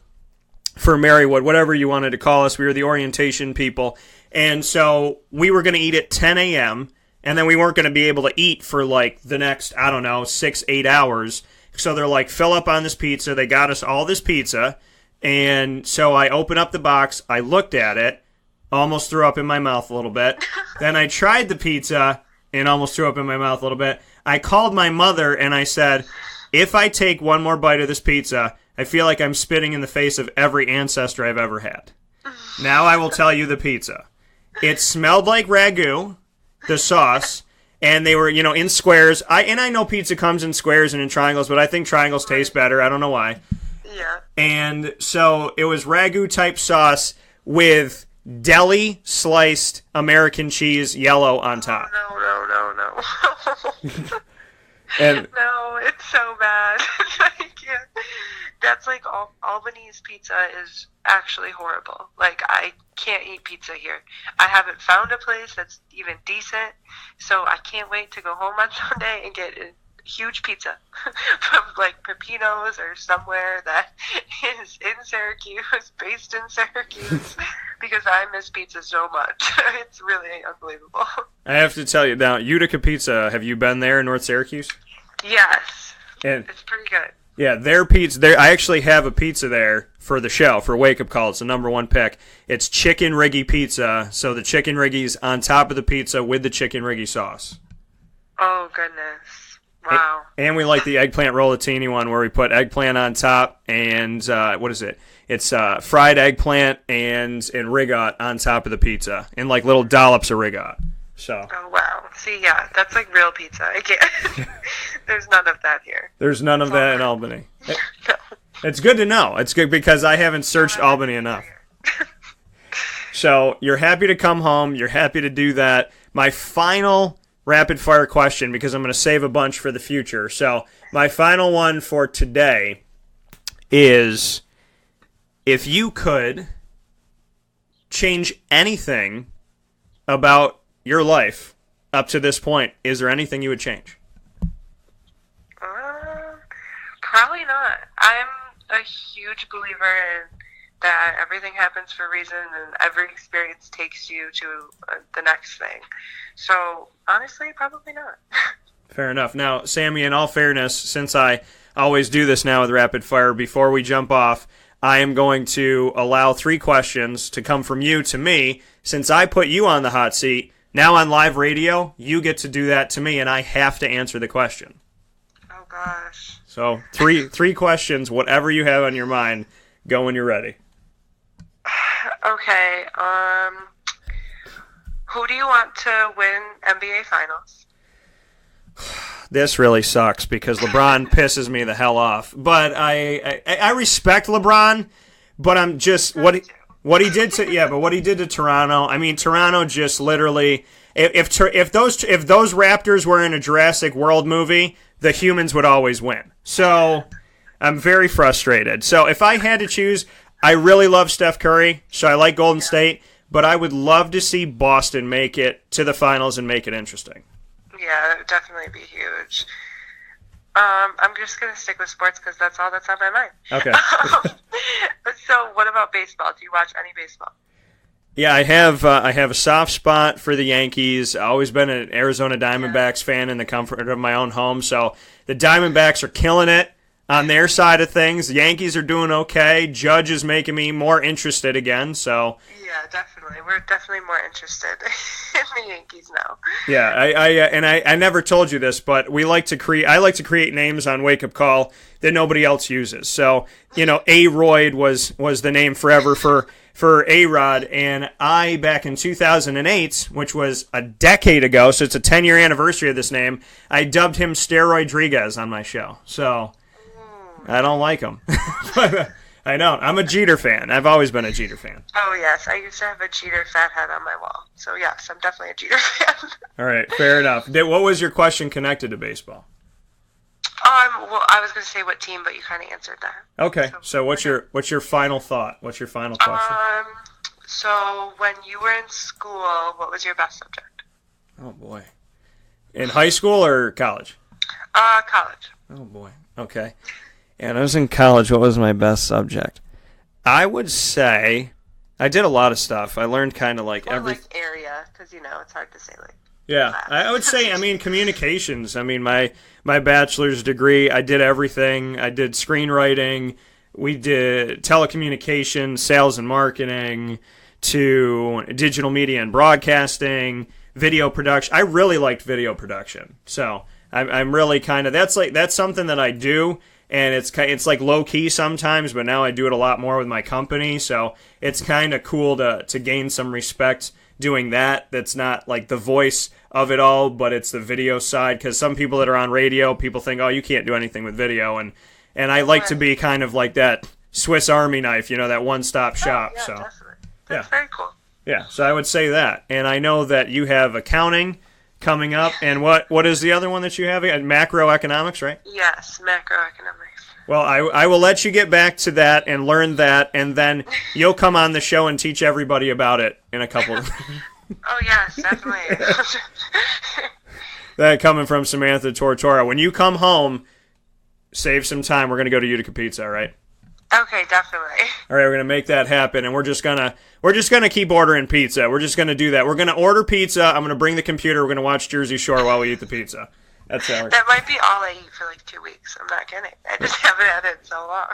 for Marywood, whatever you wanted to call us. We were the orientation people. And so we were going to eat at 10 a.m., and then we weren't going to be able to eat for the next, 6-8 hours. So they're like, fill up on this pizza. They got us all this pizza. And so I opened up the box. I looked at it, almost threw up in my mouth a little bit. Then I tried the pizza and almost threw up in my mouth a little bit. I called my mother and I said, if I take one more bite of this pizza, I feel like I'm spitting in the face of every ancestor I've ever had. Now I will tell you the pizza. It smelled like ragu, the sauce, and they were, in squares. I know pizza comes in squares and in triangles, but I think triangles taste better. I don't know why. Yeah. And so it was ragu-type sauce with deli sliced American cheese yellow on top. No. And no, it's so bad. I can't. That's Albany's pizza is actually horrible. I can't eat pizza here. I haven't found a place that's even decent, so I can't wait to go home on Sunday and get a huge pizza from Peppino's or somewhere that is in Syracuse, based in Syracuse, because I miss pizza so much. It's really unbelievable. I have to tell you now, Utica Pizza. Have you been there in North Syracuse? Yes, and it's pretty good. Yeah, their pizza. I actually have a pizza there for the show for Wake Up Call. It's the #1 pick. It's chicken riggy pizza. So the chicken riggy's on top of the pizza with the chicken riggy sauce. Oh goodness! Wow. And we like the eggplant rollatini one where we put eggplant on top and what is it? It's fried eggplant and rigot on top of the pizza and like little dollops of rigot. So. Oh wow! See, yeah, that's like real pizza. I can't. There's none of that here. There's none of that in Albany. No. It's good to know. It's good because I haven't searched Albany enough. So you're happy to come home. You're happy to do that. My final rapid fire question, because I'm going to save a bunch for the future. So my final one for today is, if you could change anything about your life up to this point, is there anything you would change? Probably not. I'm a huge believer in that everything happens for a reason and every experience takes you to the next thing. So, honestly, probably not. Fair enough. Now, Sammy, in all fairness, since I always do this now with rapid fire, before we jump off, I am going to allow 3 questions to come from you to me. Since I put you on the hot seat, now on live radio, you get to do that to me, and I have to answer the question. Oh, gosh. So, three questions, whatever you have on your mind, go when you're ready. Okay, who do you want to win NBA Finals? This really sucks because LeBron pisses me the hell off. But I respect LeBron, but I'm just what he did to Toronto. I mean, Toronto just literally if those Raptors were in a Jurassic World movie, the humans would always win. So I'm very frustrated. So if I had to choose, I really love Steph Curry, so I like Golden State, but I would love to see Boston make it to the finals and make it interesting. Yeah, that would definitely be huge. I'm just going to stick with sports because that's all that's on my mind. Okay. So what about baseball? Do you watch any baseball? Yeah, I have a soft spot for the Yankees. I've always been an Arizona Diamondbacks fan in the comfort of my own home. So the Diamondbacks are killing it on their side of things. The Yankees are doing okay. Judge is making me more interested again. So yeah, definitely. We're definitely more interested in the Yankees now. Yeah, I never told you this, but I like to create names on Wake Up Call that nobody else uses. So, A-Royd was the name forever for A-Rod, and I, back in 2008, which was a decade ago, so it's a 10-year anniversary of this name, I dubbed him Steroid Rodriguez on my show. So, I don't like him. I don't. I'm a Jeter fan. I've always been a Jeter fan. Oh, yes. I used to have a Jeter fat head on my wall. So, yes, I'm definitely a Jeter fan. All right, fair enough. What was your question connected to baseball? Well, I was going to say what team, but you kind of answered that. Okay, so what's your final thought? What's your final question? So when you were in school, what was your best subject? Oh boy, in high school or college? College. Oh boy. Okay. And I was in college. What was my best subject? I would say I did a lot of stuff. I learned kind of like every area, because it's hard to say like. Yeah, I would say, communications. My bachelor's degree, I did everything. I did screenwriting. We did telecommunications, sales and marketing, to digital media and broadcasting, video production. I really liked video production. So I'm really kind of, that's something that I do, and it's like low key sometimes, but now I do it a lot more with my company. So it's kind of cool to gain some respect doing that. That's not like the voice of it all, but it's the video side, because some people that are on radio, people think, oh, you can't do anything with video, and I like to be kind of like that Swiss Army knife, that one-stop shop. Yeah, so definitely. That's very cool. Yeah, so I would say that. And I know that you have accounting coming up, and what is the other one that you have? Macroeconomics, right? Yes, macroeconomics. Well, I will let you get back to that and learn that, and then you'll come on the show and teach everybody about it in a couple of... Oh, yes, definitely. That coming from Samantha Tortora. When you come home, save some time. We're going to go to Utica Pizza, all right? Okay, definitely. All right, we're gonna make that happen, and we're just gonna keep ordering pizza. We're just gonna do that. We're gonna order pizza. I'm gonna bring the computer. We're gonna watch Jersey Shore while we eat the pizza. That's how. That might be all I eat for like 2 weeks. I'm not kidding. I just haven't had it in so long.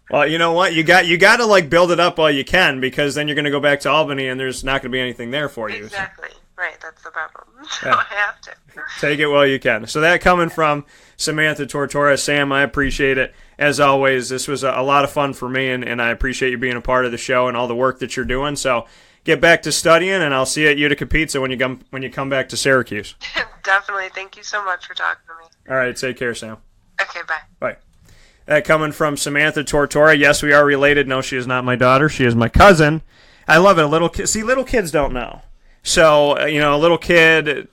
Well, you know what? You got to like build it up while you can, because then you're gonna go back to Albany and there's not gonna be anything there for you. Exactly. So. Right. That's the problem. So Yeah. I have to. Take it while you can. So that coming from Samantha Tortora. Sam, I appreciate it. As always, this was a lot of fun for me, and I appreciate you being a part of the show and all the work that you're doing. So get back to studying, and I'll see you at Utica Pizza when you come back to Syracuse. Definitely. Thank you so much for talking to me. All right, take care, Sam. Okay, bye. Bye. That coming from Samantha Tortora. Yes, we are related. No, she is not my daughter. She is my cousin. I love it. Little kids don't know. So, a little kid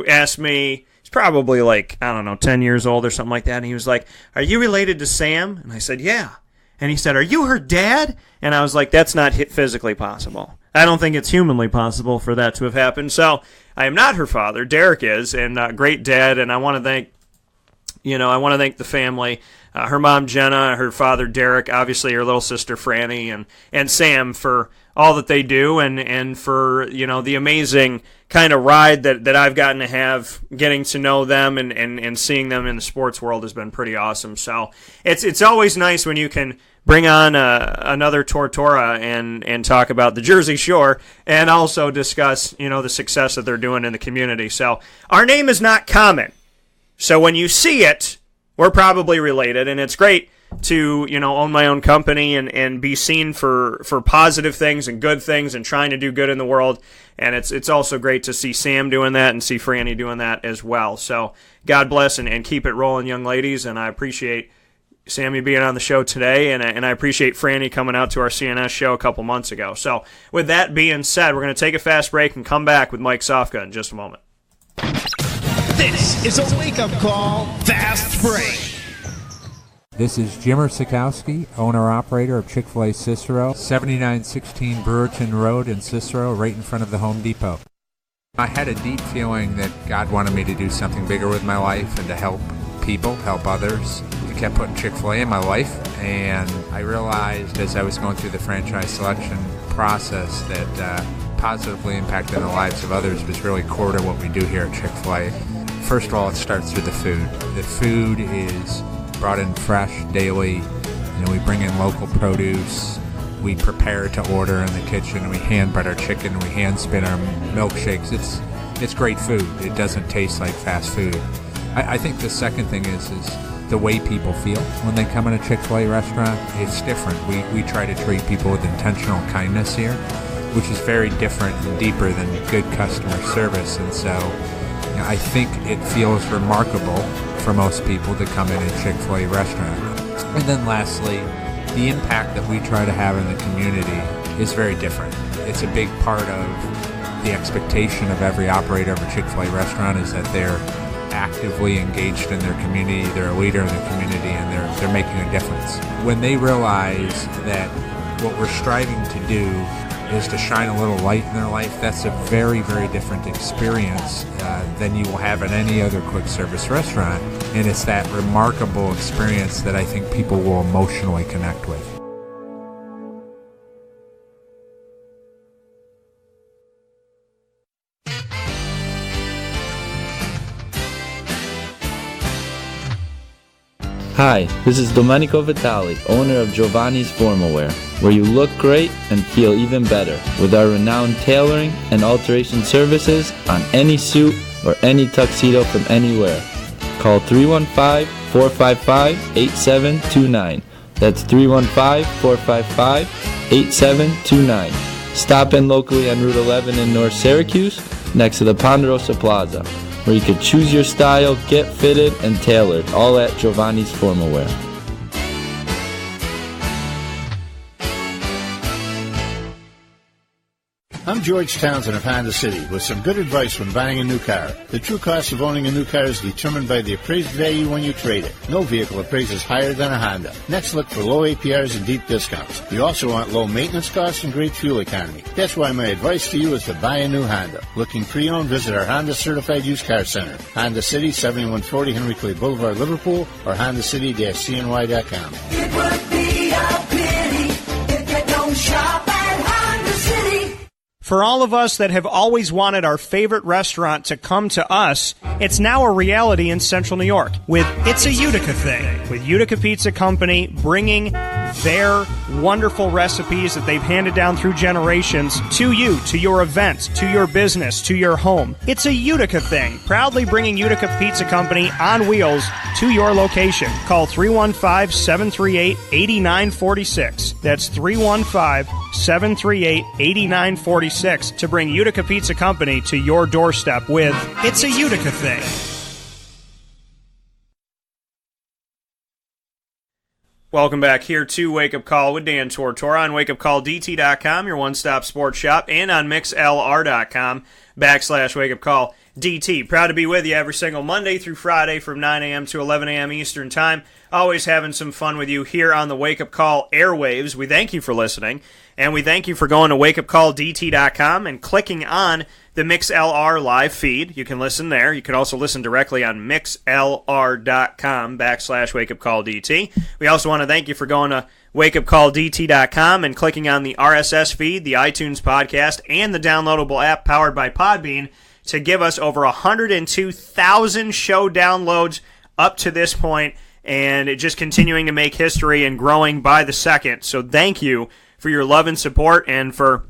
asked me, he's probably like, 10 years old or something like that, and he was like, "Are you related to Sam?" And I said, "Yeah." And he said, "Are you her dad?" And I was like, "That's not physically possible. I don't think it's humanly possible for that to have happened." So I am not her father. Derek is, and great dad, and I want to thank the family, her mom Jenna, her father Derek, obviously her little sister Franny, and Sam for all that they do, and for the amazing kind of ride that I've gotten to have, getting to know them and seeing them in the sports world has been pretty awesome. So it's always nice when you can bring on another Tortora and talk about the Jersey Shore and also discuss the success that they're doing in the community. So our name is not common. So when you see it, we're probably related, and it's great to own my own company and be seen for positive things and good things and trying to do good in the world. And it's also great to see Sam doing that and see Franny doing that as well. So God bless and keep it rolling, young ladies. And I appreciate Sammy being on the show today, and I appreciate Franny coming out to our CNS show a couple months ago. So with that being said, we're going to take a fast break and come back with Mike Sofka in just a moment. This is a wake-up call fast break. This is Jimmer Sakowski, owner-operator of Chick-fil-A Cicero, 7916 Brewerton Road in Cicero, right in front of the Home Depot. I had a deep feeling that God wanted me to do something bigger with my life and to help people, help others. I kept putting Chick-fil-A in my life, and I realized as I was going through the franchise selection process that positively impacting the lives of others was really core to what we do here at Chick-fil-A. First of all, it starts with the food. The food is brought in fresh daily. We bring in local produce. We prepare to order in the kitchen. We hand bread our chicken. We hand spin our milkshakes. It's great food. It doesn't taste like fast food. I think the second thing is the way people feel when they come in a Chick-fil-A restaurant. It's different. We try to treat people with intentional kindness here, which is very different and deeper than good customer service. And so I think it feels remarkable for most people to come in a Chick-fil-A restaurant. And then lastly, the impact that we try to have in the community is very different. It's a big part of the expectation of every operator of a Chick-fil-A restaurant is that they're actively engaged in their community, they're a leader in the community, and they're making a difference. When they realize that what we're striving to do is to shine a little light in their life, that's a very, very different experience than you will have in any other quick service restaurant. And it's that remarkable experience that I think people will emotionally connect with. Hi, this is Domenico Vitali, owner of Giovanni's Formal Wear, where you look great and feel even better with our renowned tailoring and alteration services on any suit or any tuxedo from anywhere. Call 315-455-8729. That's 315-455-8729. Stop in locally on Route 11 in North Syracuse, next to the Ponderosa Plaza, where you can choose your style, get fitted, and tailored, all at Giovanni's Formal Wear. I'm George Townsend of Honda City with some good advice when buying a new car. The true cost of owning a new car is determined by the appraised value when you trade it. No vehicle appraises higher than a Honda. Next, look for low APRs and deep discounts. You also want low maintenance costs and great fuel economy. That's why my advice to you is to buy a new Honda. Looking pre-owned, visit our Honda Certified Used Car Center. Honda City, 7140 Henry Clay Boulevard, Liverpool, or HondaCity-CNY.com. It would be a For all of us that have always wanted our favorite restaurant to come to us, it's now a reality in Central New York with It's a Utica Thing, with Utica Pizza Company bringing their wonderful recipes that they've handed down through generations to you, to your events, to your business, to your home. It's a Utica Thing, proudly bringing Utica Pizza Company on wheels to your location. Call 315-738-8946. That's 315-738-8946 to bring Utica Pizza Company to your doorstep with It's a Utica Thing. Welcome back here to Wake Up Call with Dan Tortora on wakeupcalldt.com, your one-stop sports shop, and on mixlr.com/wakeupcalldt. Proud to be with you every single Monday through Friday from 9 a.m. to 11 a.m. Eastern Time. Always having some fun with you here on the Wake Up Call airwaves. We thank you for listening, and we thank you for going to wakeupcalldt.com and clicking on the MixLR live feed. You can listen there. You can also listen directly on mixlr.com/wakeupcalldt. We also want to thank you for going to wakeupcalldt.com and clicking on the RSS feed, the iTunes podcast, and the downloadable app powered by Podbean to give us over 102,000 show downloads up to this point, and it just continuing to make history and growing by the second. So thank you for your love and support and for,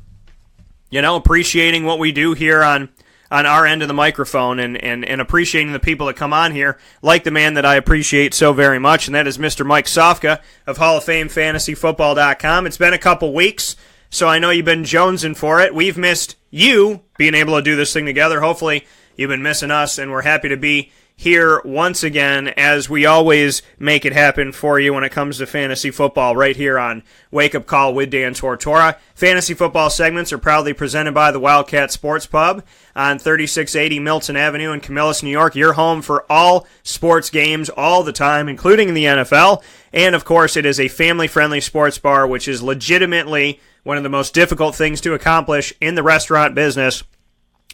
appreciating what we do here on our end of the microphone and appreciating the people that come on here, like the man that I appreciate so very much, and that is Mr. Mike Sofka of Hall of Fame FantasyFootball.com. It's been a couple weeks, so I know you've been jonesing for it. We've missed you being able to do this thing together. Hopefully you've been missing us, and we're happy to be here once again, as we always make it happen for you when it comes to fantasy football, right here on Wake Up Call with Dan Tortora. Fantasy football segments are proudly presented by the Wildcat Sports Pub on 3680 Milton Avenue in Camillus, New York. Your home for all sports games all the time, including the NFL. And, of course, it is a family-friendly sports bar, which is legitimately one of the most difficult things to accomplish in the restaurant business.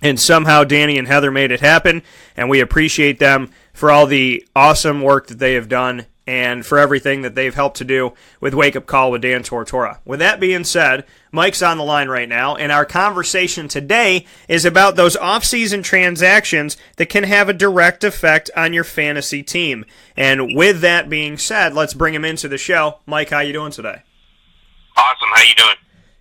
And somehow Danny and Heather made it happen, and we appreciate them for all the awesome work that they have done and for everything that they've helped to do with Wake Up Call with Dan Tortora. With that being said, Mike's on the line right now, and our conversation today is about those off-season transactions that can have a direct effect on your fantasy team. And with that being said, let's bring him into the show. Mike, how you doing today? Awesome. How you doing?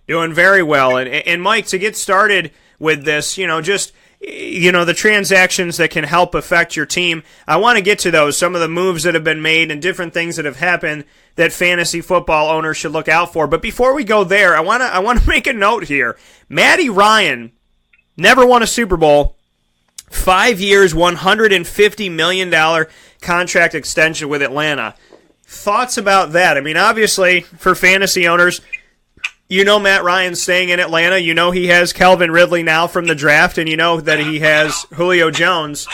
Doing very well. And Mike, to get started with this, the transactions that can help affect your team. I want to get to those, some of the moves that have been made and different things that have happened that fantasy football owners should look out for. But before we go there, I want to make a note here. Matty Ryan never won a Super Bowl. 5 years, $150 million contract extension with Atlanta. Thoughts about that? I mean, obviously, for fantasy owners, Matt Ryan's staying in Atlanta. He has Calvin Ridley now from the draft, and that he has Julio Jones.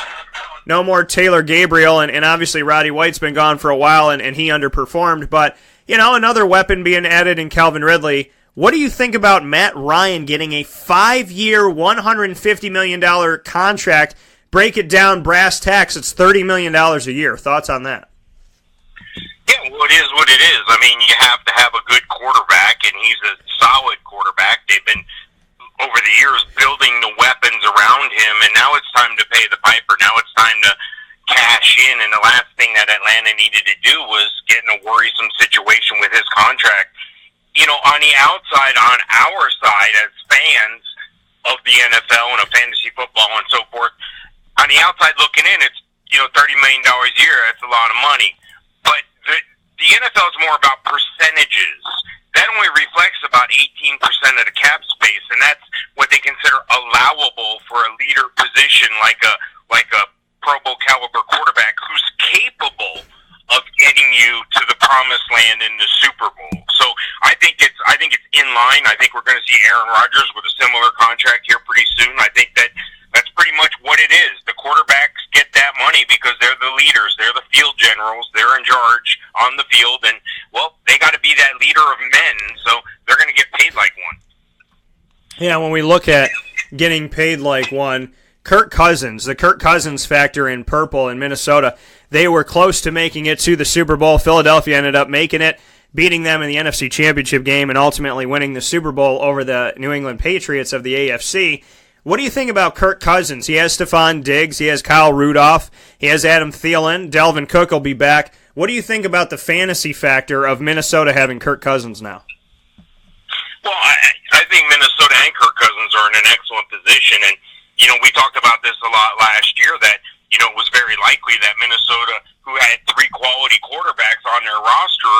No more Taylor Gabriel, and obviously Roddy White's been gone for a while, and he underperformed. But, another weapon being added in Calvin Ridley. What do you think about Matt Ryan getting a 5-year, $150 million contract? Break it down, brass tacks, it's $30 million a year. Thoughts on that? Yeah, well, it is what it is. I mean, you have to have a good quarterback, and he's a solid quarterback. They've been, over the years, building the weapons around him, and now it's time to pay the piper. Now it's time to cash in, and the last thing that Atlanta needed to do was get in a worrisome situation with his contract. On the outside, on our side, as fans of the NFL and of fantasy football and so forth, on the outside looking in, it's, $30 million a year. That's a lot of money. But the NFL is more about percentages. That only reflects about 18% of the cap space, and that's what they consider allowable for a leader position like a Pro Bowl caliber quarterback who's capable of getting you to the promised land in the Super Bowl. So I think it's in line. I think we're going to see Aaron Rodgers with a similar contract here pretty soon. I think that's pretty much what it is. The quarterbacks get that money because they're the leaders. They're the field generals. They're in charge on the field. And, they got to be that leader of men, so they're going to get paid like one. Yeah, when we look at getting paid like one, the Kirk Cousins factor in purple in Minnesota, they were close to making it to the Super Bowl. Philadelphia ended up making it. beating them in the NFC Championship game and ultimately winning the Super Bowl over the New England Patriots of the AFC. What do you think about Kirk Cousins? He has Stephon Diggs. He has Kyle Rudolph. He has Adam Thielen. Dalvin Cook will be back. What do you think about the fantasy factor of Minnesota having Kirk Cousins now? Well, I think Minnesota and Kirk Cousins are in an excellent position. And, we talked about this a lot last year that, it was very likely that Minnesota, who had 3 quality quarterbacks on their roster,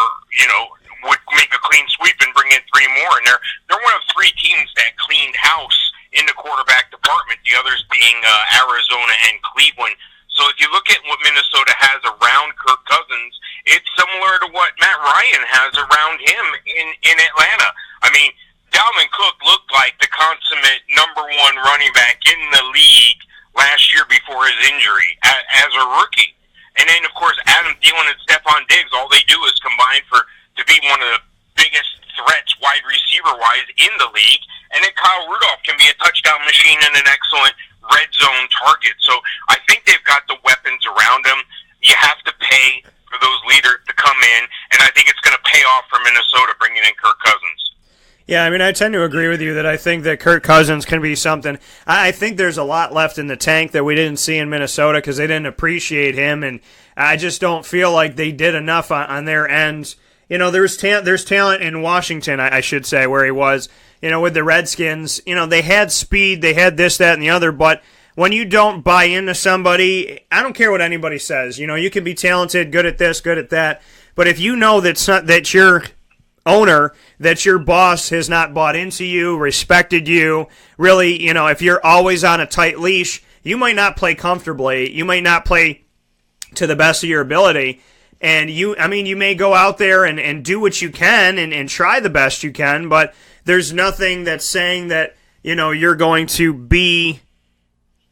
would make a clean sweep and bring in 3 more. And they're one of 3 teams that cleaned house in the quarterback department, the others being Arizona and Cleveland. So if you look at what Minnesota has around Kirk Cousins, it's similar to what Matt Ryan has around him in Atlanta. I mean, Dalvin Cook looked like the consummate number 1 running back in the league last year before his injury as a rookie. And then, of course, Adam Thielen and Stephon Diggs, all they do is combine to be one of the biggest threats wide receiver-wise in the league. And then Kyle Rudolph can be a touchdown machine and an excellent red zone target. So I think they've got the weapons around them. You have to pay for those leaders to come in, and I think it's going to pay off for Minnesota bringing in Kirk Cousins. Yeah, I mean, I tend to agree with you that I think that Kirk Cousins can be something. I think there's a lot left in the tank that we didn't see in Minnesota because they didn't appreciate him, and I just don't feel like they did enough on their ends. There's talent in Washington, I should say, where he was, with the Redskins. They had speed, they had this, that, and the other, but when you don't buy into somebody, I don't care what anybody says. You can be talented, good at this, good at that, but if you know that your owner, that your boss has not bought into you, respected you, really, if you're always on a tight leash, you might not play comfortably, you might not play to the best of your ability, and you may go out there and do what you can and try the best you can, but there's nothing that's saying that, you're going to be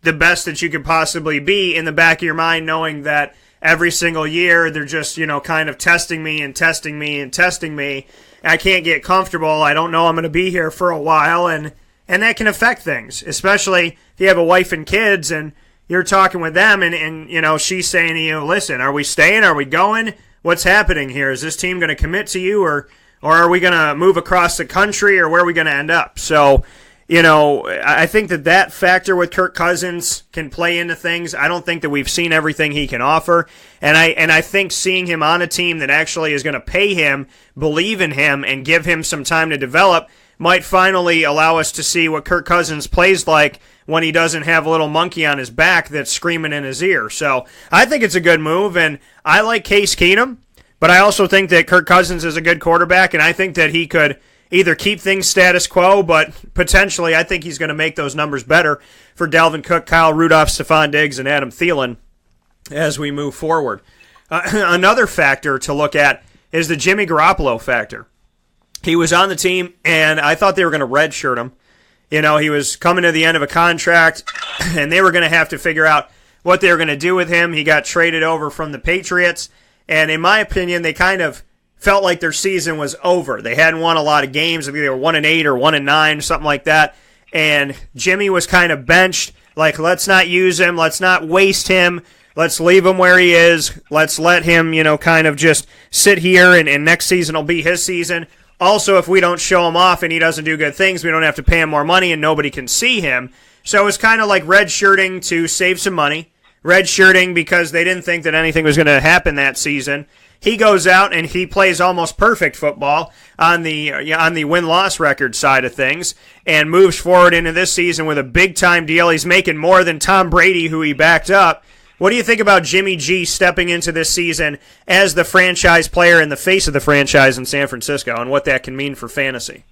the best that you could possibly be in the back of your mind, knowing that every single year they're just, kind of testing me and testing me and testing me. I can't get comfortable. I don't know I'm going to be here for a while, and that can affect things, especially if you have a wife and kids and you're talking with them and she's saying to you, listen, are we staying? Are we going? What's happening here? Is this team going to commit to you or are we going to move across the country or where are we going to end up? So, I think that factor with Kirk Cousins can play into things. I don't think that we've seen everything he can offer. And I think seeing him on a team that actually is going to pay him, believe in him, and give him some time to develop might finally allow us to see what Kirk Cousins plays like when he doesn't have a little monkey on his back that's screaming in his ear. So I think it's a good move, and I like Case Keenum, but I also think that Kirk Cousins is a good quarterback, and I think that he could either keep things status quo, but potentially I think he's going to make those numbers better for Dalvin Cook, Kyle Rudolph, Stephon Diggs, and Adam Thielen as we move forward. Another factor to look at is the Jimmy Garoppolo factor. He was on the team, and I thought they were going to redshirt him. He was coming to the end of a contract, and they were going to have to figure out what they were going to do with him. He got traded over from the Patriots, and in my opinion, they kind of felt like their season was over. They hadn't won a lot of games. I think they were 1-8 or 1-9, something like that. And Jimmy was kind of benched, like, let's not use him, let's not waste him, let's leave him where he is, let's let him, kind of just sit here, and next season will be his season. Also, if we don't show him off and he doesn't do good things, we don't have to pay him more money and nobody can see him. So it's kind of like redshirting to save some money, redshirting because they didn't think that anything was going to happen that season. He goes out and he plays almost perfect football on the win-loss record side of things and moves forward into this season with a big-time deal. He's making more than Tom Brady, who he backed up. What do you think about Jimmy G stepping into this season as the franchise player and the face of the franchise in San Francisco and what that can mean for fantasy?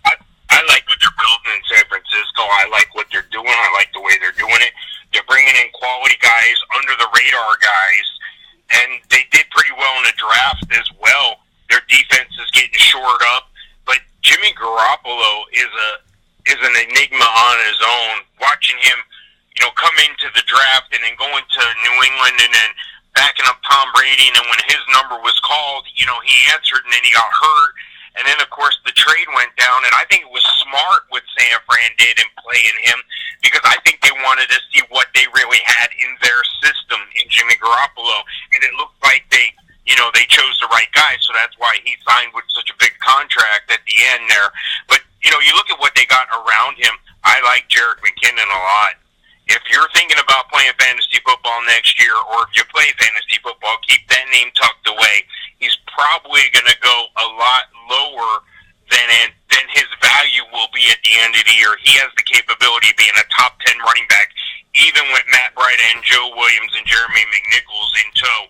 I like what they're building in San Francisco. I like what they're doing. I like the way they're doing it. They're bringing in quality guys, under-the-radar guys, and they did pretty well in the draft as well. Their defense is getting shored up, but Jimmy Garoppolo is an enigma on his own. Watching him, come into the draft and then going to New England and then backing up Tom Brady, and then when his number was called, he answered and then he got hurt. And then, of course, the trade went down, and I think it was smart what San Fran did in playing him because I think they wanted to see what they really had in their system in Jimmy Garoppolo. And it looked like they they chose the right guy, so that's why he signed with such a big contract at the end there. But, you look at what they got around him. I like Jerick McKinnon a lot. If you're thinking about playing fantasy football next year, or if you play fantasy football, keep that name tucked away. He's probably going to go a lot lower than his value will be at the end of the year. He has the capability of being a top 10 running back, even with Matt Breida and Joe Williams and Jeremy McNichols in tow.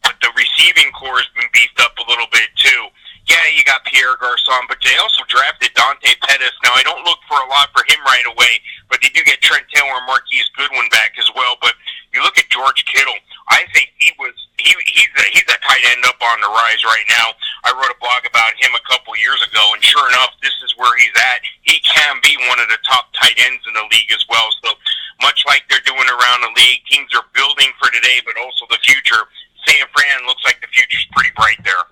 But the receiving core has been beefed up a little bit too. Yeah, you got Pierre Garçon, but they also drafted Dante Pettis. Now, I don't look for a lot for him right away, but they do get Trent Taylor and Marquise Goodwin back as well. But you look at George Kittle, I think he's a tight end up on the rise right now. I wrote a blog about him a couple years ago, and sure enough, this is where he's at. He can be one of the top tight ends in the league as well. So much like they're doing around the league, teams are building for today, but also the future. San Fran looks like the future's pretty bright there.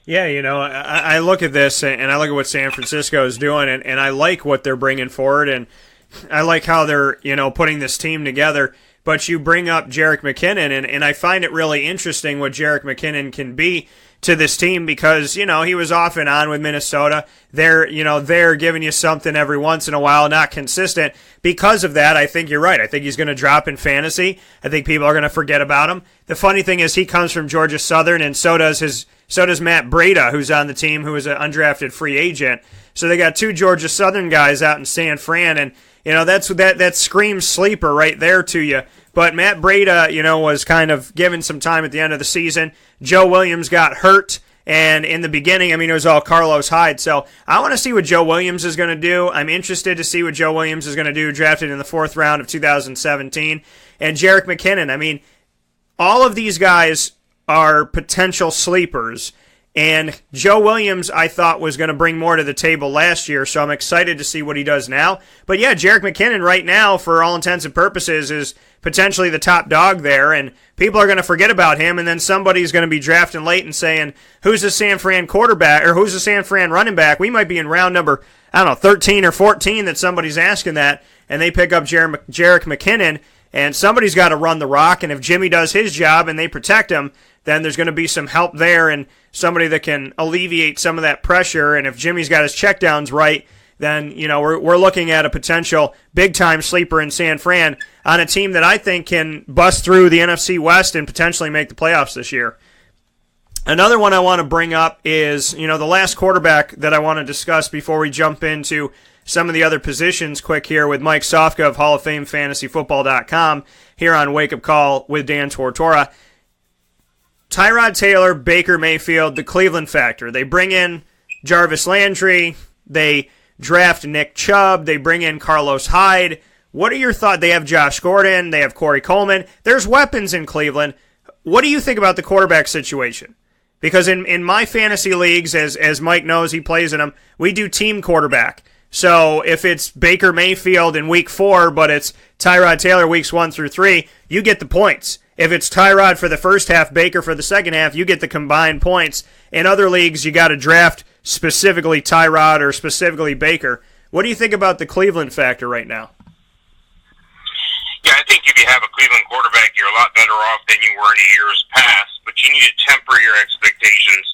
Yeah, I look at this, and I look at what San Francisco is doing, and I like what they're bringing forward, and I like how they're, putting this team together. But you bring up Jerick McKinnon, and I find it really interesting what Jerick McKinnon can be to this team because, he was off and on with Minnesota. They're giving you something every once in a while, not consistent. Because of that, I think you're right. I think he's going to drop in fantasy. I think people are going to forget about him. The funny thing is he comes from Georgia Southern, and so does Matt Breida, who's on the team, who is an undrafted free agent. So they got two Georgia Southern guys out in San Fran, and that screams sleeper right there to you. But Matt Breida, was kind of given some time at the end of the season. Joe Williams got hurt, and in the beginning, it was all Carlos Hyde. So I want to see what Joe Williams is going to do. I'm interested to see what Joe Williams is going to do, drafted in the 4th round of 2017. And Jerick McKinnon, all of these guys are potential sleepers. And Joe Williams, I thought, was going to bring more to the table last year, so I'm excited to see what he does now. But yeah, Jerick McKinnon right now, for all intents and purposes, is potentially the top dog there, and people are going to forget about him, and then somebody's going to be drafting late and saying, who's the San Fran quarterback, or who's the San Fran running back? We might be in round number, 13 or 14 that somebody's asking that, and they pick up Jerick McKinnon, and somebody's got to run the rock, and if Jimmy does his job and they protect him, then there's going to be some help there and somebody that can alleviate some of that pressure. And if Jimmy's got his checkdowns right, then we're looking at a potential big-time sleeper in San Fran on a team that I think can bust through the NFC West and potentially make the playoffs this year. Another one I want to bring up is, the last quarterback that I want to discuss before we jump into some of the other positions quick here with Mike Sofka of Hall of Fame FantasyFootball.com here on Wake Up Call with Dan Tortora. Tyrod Taylor, Baker Mayfield, the Cleveland factor. They bring in Jarvis Landry. They draft Nick Chubb. They bring in Carlos Hyde. What are your thoughts? They have Josh Gordon. They have Corey Coleman. There's weapons in Cleveland. What do you think about the quarterback situation? Because in my fantasy leagues, as Mike knows, he plays in them, we do team quarterback. So if it's Baker Mayfield in week 4, but it's Tyrod Taylor weeks 1 through 3, you get the points. If it's Tyrod for the first half, Baker for the second half, you get the combined points. In other leagues, you got to draft specifically Tyrod or specifically Baker. What do you think about the Cleveland factor right now? Yeah, I think if you have a Cleveland quarterback, you're a lot better off than you were in the years past, but you need to temper your expectations.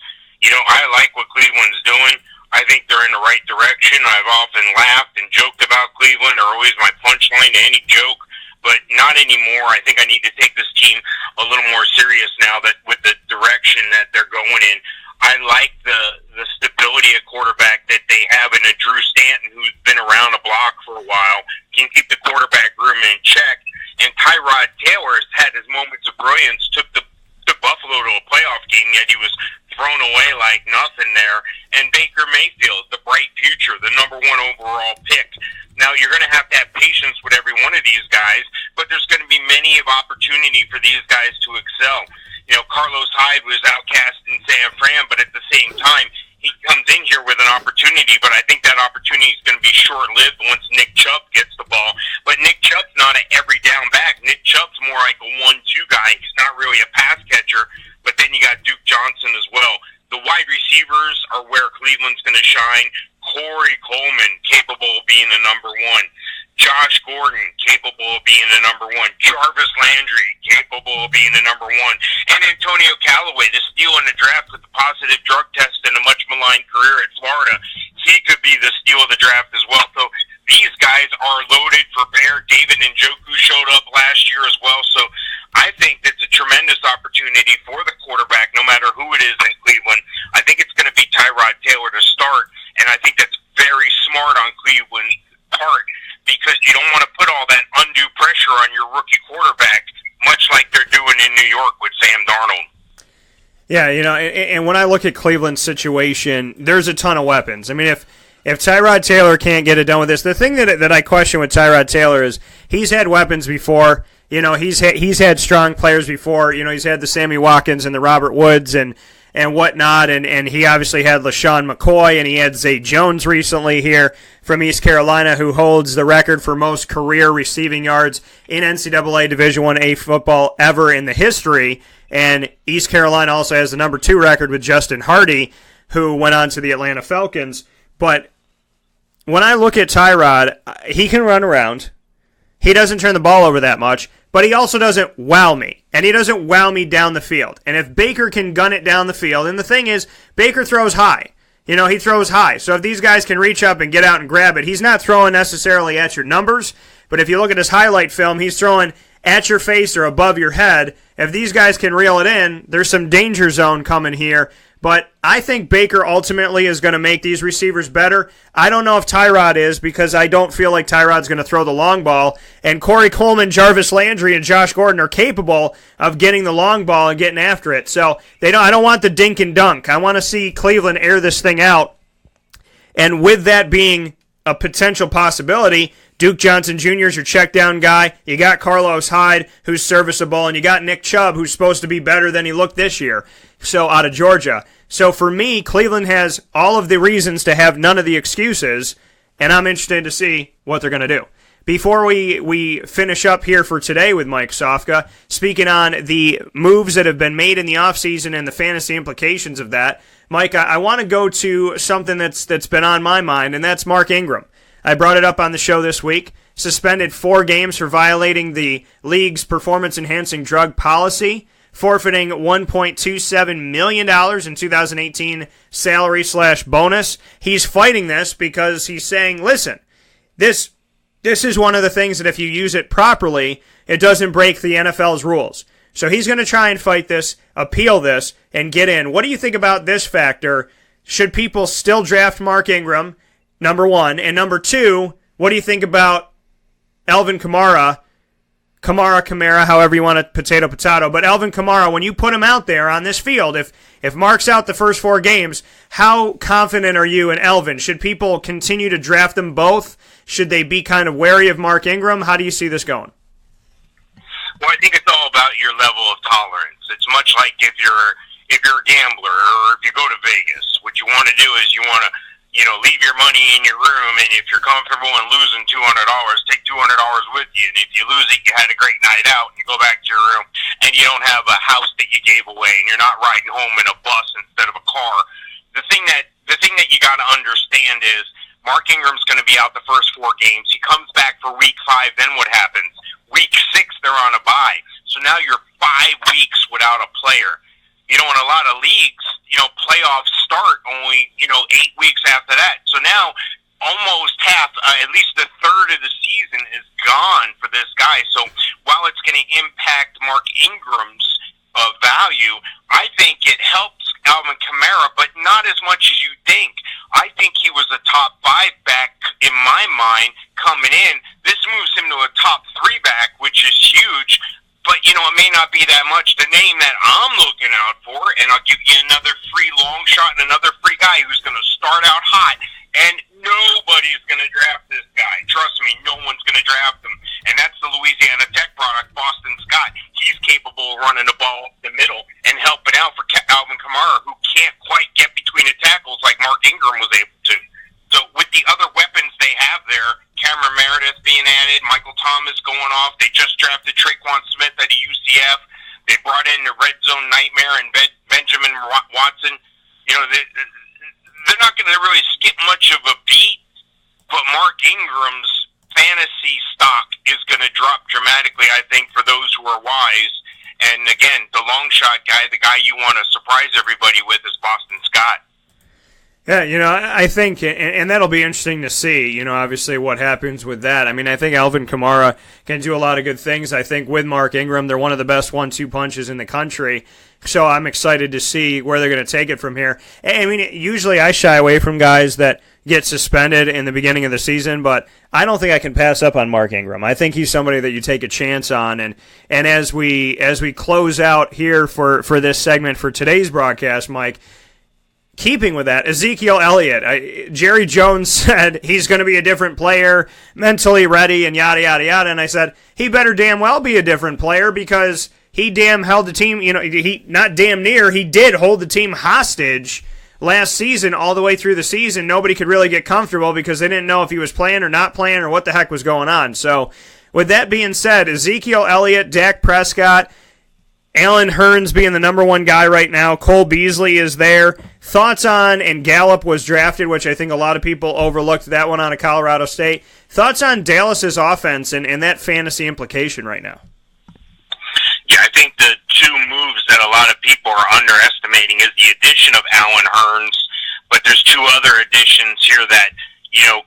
I like what Cleveland's doing. I think they're in the right direction. I've often laughed and joked about Cleveland. They're always my punchline to any joke, but not anymore. I think I need to take this team a little more serious now that with the direction that they're going in. I like the stability at quarterback that they have in a Drew Stanton who's been around the block for a while, can keep the quarterback room in check. And Tyrod Taylor has had his moments of brilliance, took Buffalo to a playoff game, yet he was thrown away like nothing there. And Baker Mayfield, the bright future, the number 1 overall pick. Now, you're going to have patience with every one of these guys, but there's going to be many of opportunity for these guys to excel. Carlos Hyde was outcast in San Fran, but at the same time, he comes in here with an opportunity, but I think that opportunity is going to be short-lived once Nick Chubb gets the ball. But Nick Chubb's not an every-down back. Nick Chubb's more like a 1-2 guy. He's not really a pass catcher, but then you got Duke Johnson as well. The wide receivers are where Cleveland's going to shine. Corey Coleman, capable of being the number 1. Josh Gordon, capable of being the number 1. Jarvis Landry, capable capable of being the number one. And Antonio Callaway, the steal in the draft with the positive drug test and a much maligned career at Florida, he could be the steal of the draft as well. So these guys are loaded for bear. David Njoku showed up last year as well. So I think that's a tremendous opportunity for the quarterback, no matter who it is in Cleveland. I think it's going to be Tyrod Taylor to start, and I think that's very smart on Cleveland's part, because you don't want to put all that undue pressure on your rookie quarterback, much like they're doing in New York with Sam Darnold. Yeah, and when I look at Cleveland's situation, there's a ton of weapons. I mean, if Tyrod Taylor can't get it done with this, the thing that I question with Tyrod Taylor is he's had weapons before. He's had strong players before. He's had the Sammy Watkins and the Robert Woods and whatnot, and he obviously had LaShawn McCoy, and he had Zay Jones recently here from East Carolina, who holds the record for most career receiving yards in NCAA Division I football ever in the history. And East Carolina also has the number 2 record with Justin Hardy, who went on to the Atlanta Falcons. But when I look at Tyrod, he can run around. He doesn't turn the ball over that much, but he also doesn't wow me. And he doesn't wow me down the field. And if Baker can gun it down the field, and the thing is, Baker throws high. He throws high. So if these guys can reach up and get out and grab it, he's not throwing necessarily at your numbers, but if you look at his highlight film, he's throwing at your face or above your head. If these guys can reel it in, there's some danger zone coming here. But I think Baker ultimately is going to make these receivers better. I don't know if Tyrod is, because I don't feel like Tyrod's going to throw the long ball. And Corey Coleman, Jarvis Landry, and Josh Gordon are capable of getting the long ball and getting after it. So I don't want the dink and dunk. I want to see Cleveland air this thing out. And with that being a potential possibility, Duke Johnson Jr. is your check-down guy. You got Carlos Hyde, who's serviceable, and you got Nick Chubb, who's supposed to be better than he looked this year, so out of Georgia. So for me, Cleveland has all of the reasons to have none of the excuses, and I'm interested to see what they're going to do. Before we finish up here for today with Mike Sofka, speaking on the moves that have been made in the offseason and the fantasy implications of that, Mike, I want to go to something that's been on my mind, and that's Mark Ingram. I brought it up on the show this week. Suspended 4 games for violating the league's performance-enhancing drug policy, forfeiting $1.27 million in 2018 salary/bonus. He's fighting this because he's saying, listen, this is one of the things that if you use it properly, it doesn't break the NFL's rules. So he's going to try and fight this, appeal this, and get in. What do you think about this factor? Should people still draft Mark Ingram? Number 1. And number 2, what do you think about Alvin Kamara, however you want to potato, but Alvin Kamara, when you put him out there on this field, if Mark's out the first 4 games, how confident are you in Alvin? Should people continue to draft them both? Should they be kind of wary of Mark Ingram? How do you see this going? Well, I think it's all about your level of tolerance. It's much like if you're a gambler or if you go to Vegas, what you want to do is you want to leave your money in your room, and if you're comfortable in losing $200, take $200 with you. And if you lose it, you had a great night out, and you go back to your room, and you don't have a house that you gave away, and you're not riding home in a bus instead of a car. The thing that you got to understand is Mark Ingram's going to be out the first 4 games. He comes back for week 5. Then what happens? Week 6, they're on a bye. So now you're 5 weeks without a player. In a lot of leagues, playoffs start only, 8 weeks after that. So now almost half, at least a third of the season is gone for this guy. So while it's going to impact Mark Ingram's value, I think it helps Alvin Kamara, but not as much as you think. I think he was a top 5 back in my mind coming in. This moves him to a top 3 back, which is huge. But, it may not be that much. The name that I'm looking out for, and I'll give you another free long shot and another free guy who's going to start out hot, and nobody's going to draft this guy. Trust me, no one's going to draft him. And that's the Louisiana Tech product, Boston Scott. He's capable of running the ball up the middle and helping out for Alvin Kamara, who can't quite get between the tackles like Mark Ingram was able to. So with the other weapons they have there, Cameron Meredith being added, Michael Thomas going off. They just drafted Traquan Smith at UCF. They brought in the red zone nightmare and Benjamin Watson. They're not going to really skip much of a beat, but Mark Ingram's fantasy stock is going to drop dramatically, I think, for those who are wise. And again, the long shot guy, the guy you want to surprise everybody with, is Boston Scott. Yeah, I think, and that'll be interesting to see, obviously what happens with that. I mean, I think Alvin Kamara can do a lot of good things. I think with Mark Ingram, they're one of the best 1-2 punches in the country. So I'm excited to see where they're going to take it from here. I mean, usually I shy away from guys that get suspended in the beginning of the season, but I don't think I can pass up on Mark Ingram. I think he's somebody that you take a chance on. And as we close out here for this segment for today's broadcast, Mike, keeping with that, Ezekiel Elliott, Jerry Jones said he's going to be a different player, mentally ready, and yada, yada, yada. And I said, he better damn well be a different player because he damn held the team, he not damn near, he did hold the team hostage last season all the way through the season. Nobody could really get comfortable because they didn't know if he was playing or not playing or what the heck was going on. So with that being said, Ezekiel Elliott, Dak Prescott, Allen Hurns being the number one guy right now. Cole Beasley is there. Thoughts on, and Gallup was drafted, which I think a lot of people overlooked that one out of Colorado State. Thoughts on Dallas's offense and that fantasy implication right now? Yeah, I think the two moves that a lot of people are underestimating is the addition of Allen Hurns, but there's two other additions here that,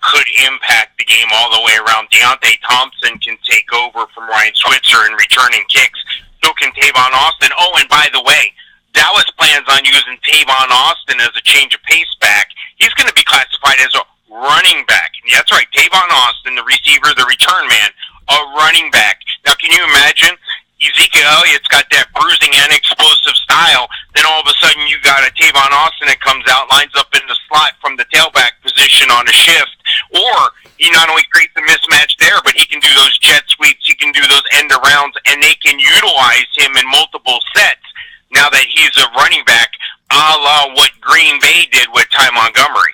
could impact the game all the way around. Deontay Thompson can take over from Ryan Switzer in returning kicks. So can Tavon Austin. Oh, and by the way, Dallas plans on using Tavon Austin as a change of pace back. He's going to be classified as a running back. Yeah, that's right, Tavon Austin, the receiver, the return man, a running back. Now, can you imagine? Ezekiel Elliott's got that bruising and explosive style. Then all of a sudden you got a Tavon Austin that comes out, lines up in the slot from the tailback position on a shift. Or he not only creates a mismatch there, but he can do those jet sweeps, he can do those end arounds, and they can utilize him in multiple sets now that he's a running back, a la what Green Bay did with Ty Montgomery.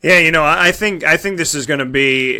Yeah, I think this is going to be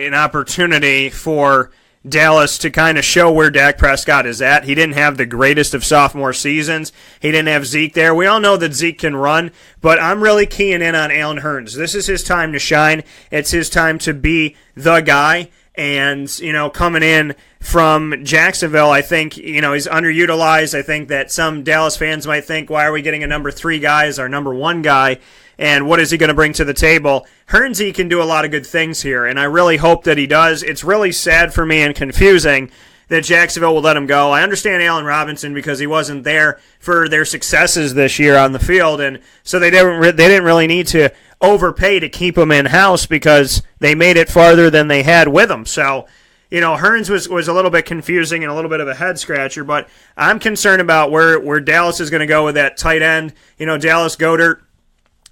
an opportunity for Dallas to kind of show where Dak Prescott is at. He didn't have the greatest of sophomore seasons. He didn't have Zeke there. We all know that Zeke can run, but I'm really keying in on Allen Hurns. This is his time to shine. It's his time to be the guy. And, coming in from Jacksonville, I think, he's underutilized. I think that some Dallas fans might think, why are we getting a number 3 guy as our number 1 guy? And what is he going to bring to the table? Hurnsy can do a lot of good things here, and I really hope that he does. It's really sad for me and confusing that Jacksonville will let him go. I understand Allen Robinson because he wasn't there for their successes this year on the field, and so they didn't really need to overpay to keep him in-house because they made it farther than they had with him. So, Hurns was a little bit confusing and a little bit of a head-scratcher, but I'm concerned about where Dallas is going to go with that tight end. Dallas Goedert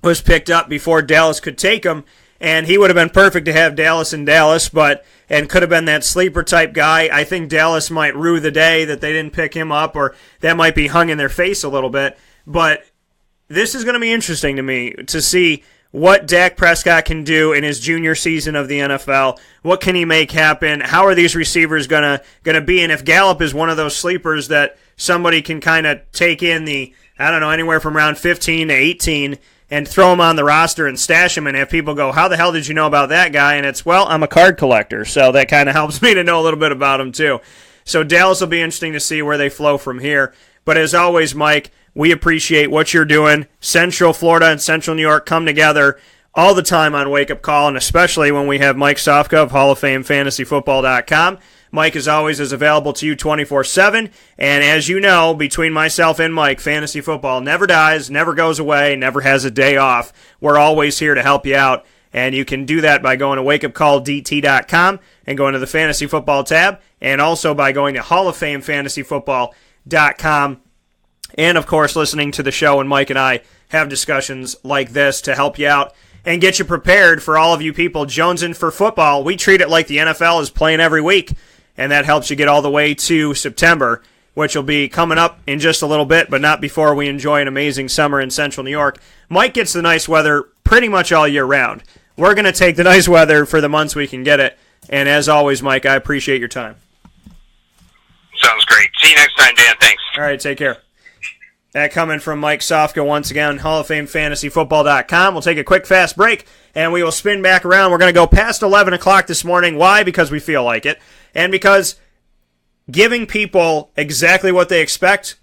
was picked up before Dallas could take him, and he would have been perfect to have Dallas in Dallas, and could have been that sleeper type guy. I think Dallas might rue the day that they didn't pick him up, or that might be hung in their face a little bit. But this is going to be interesting to me to see what Dak Prescott can do in his junior season of the NFL. What can he make happen? How are these receivers gonna be? And if Gallup is one of those sleepers that somebody can kind of take in anywhere from round 15 to 18 and throw him on the roster and stash him and have people go, how the hell did you know about that guy? And it's, well, I'm a card collector, so that kind of helps me to know a little bit about him too. So Dallas will be interesting to see where they flow from here. But as always, Mike, we appreciate what you're doing. Central Florida and Central New York come together all the time on Wake Up Call, and especially when we have Mike Sofka of Hall of Fame FantasyFootball.com. Mike, as always, is available to you 24/7. And as you know, between myself and Mike, fantasy football never dies, never goes away, never has a day off. We're always here to help you out. And you can do that by going to wakeupcalldt.com and going to the fantasy football tab, and also by going to Hall of Fame FantasyFootball.com. And, of course, listening to the show when Mike and I have discussions like this to help you out and get you prepared for all of you people jonesing for football. We treat it like the NFL is playing every week, and that helps you get all the way to September, which will be coming up in just a little bit, but not before we enjoy an amazing summer in Central New York. Mike gets the nice weather pretty much all year round. We're going to take the nice weather for the months we can get it. And as always, Mike, I appreciate your time. Sounds great. See you next time, Dan. Thanks. All right, take care. That coming from Mike Sofka once again, Hall of Fame FantasyFootball.com. We'll take a quick, fast break, and we will spin back around. We're going to go past 11 o'clock this morning. Why? Because we feel like it. And because giving people exactly what they expect,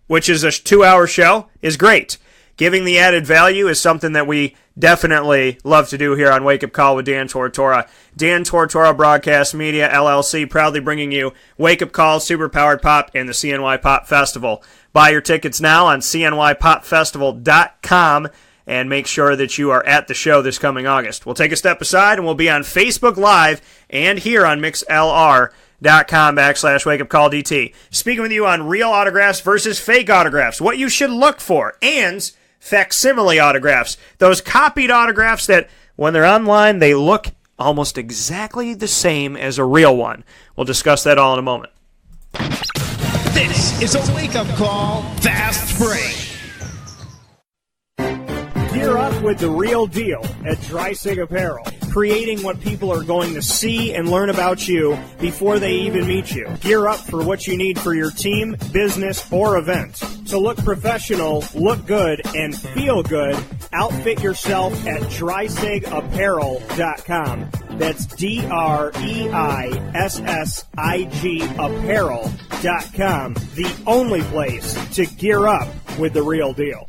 which is a 2-hour show, is great. Giving the added value is something that we definitely love to do here on Wake Up Call with Dan Tortora. Dan Tortora Broadcast Media, LLC, proudly bringing you Wake Up Call, Superpowered Pop, and the CNY Pop Festival. Buy your tickets now on cnypopfestival.com and make sure that you are at the show this coming August. We'll take a step aside and we'll be on Facebook Live and here on mixlr.com/wakeupcalldt. Speaking with you on real autographs versus fake autographs, what you should look for, and facsimile autographs, those copied autographs that when they're online they look almost exactly the same as a real one. We'll discuss that all in a moment. This is a wake-up call fast break. Gear up with the real deal at Dreisig Apparel, creating what people are going to see and learn about you before they even meet you. Gear up for what you need for your team, business, or event. To look professional, look good, and feel good, outfit yourself at DreisigApparel.com. That's DREISSIG Apparel.com. The only place to gear up with the real deal.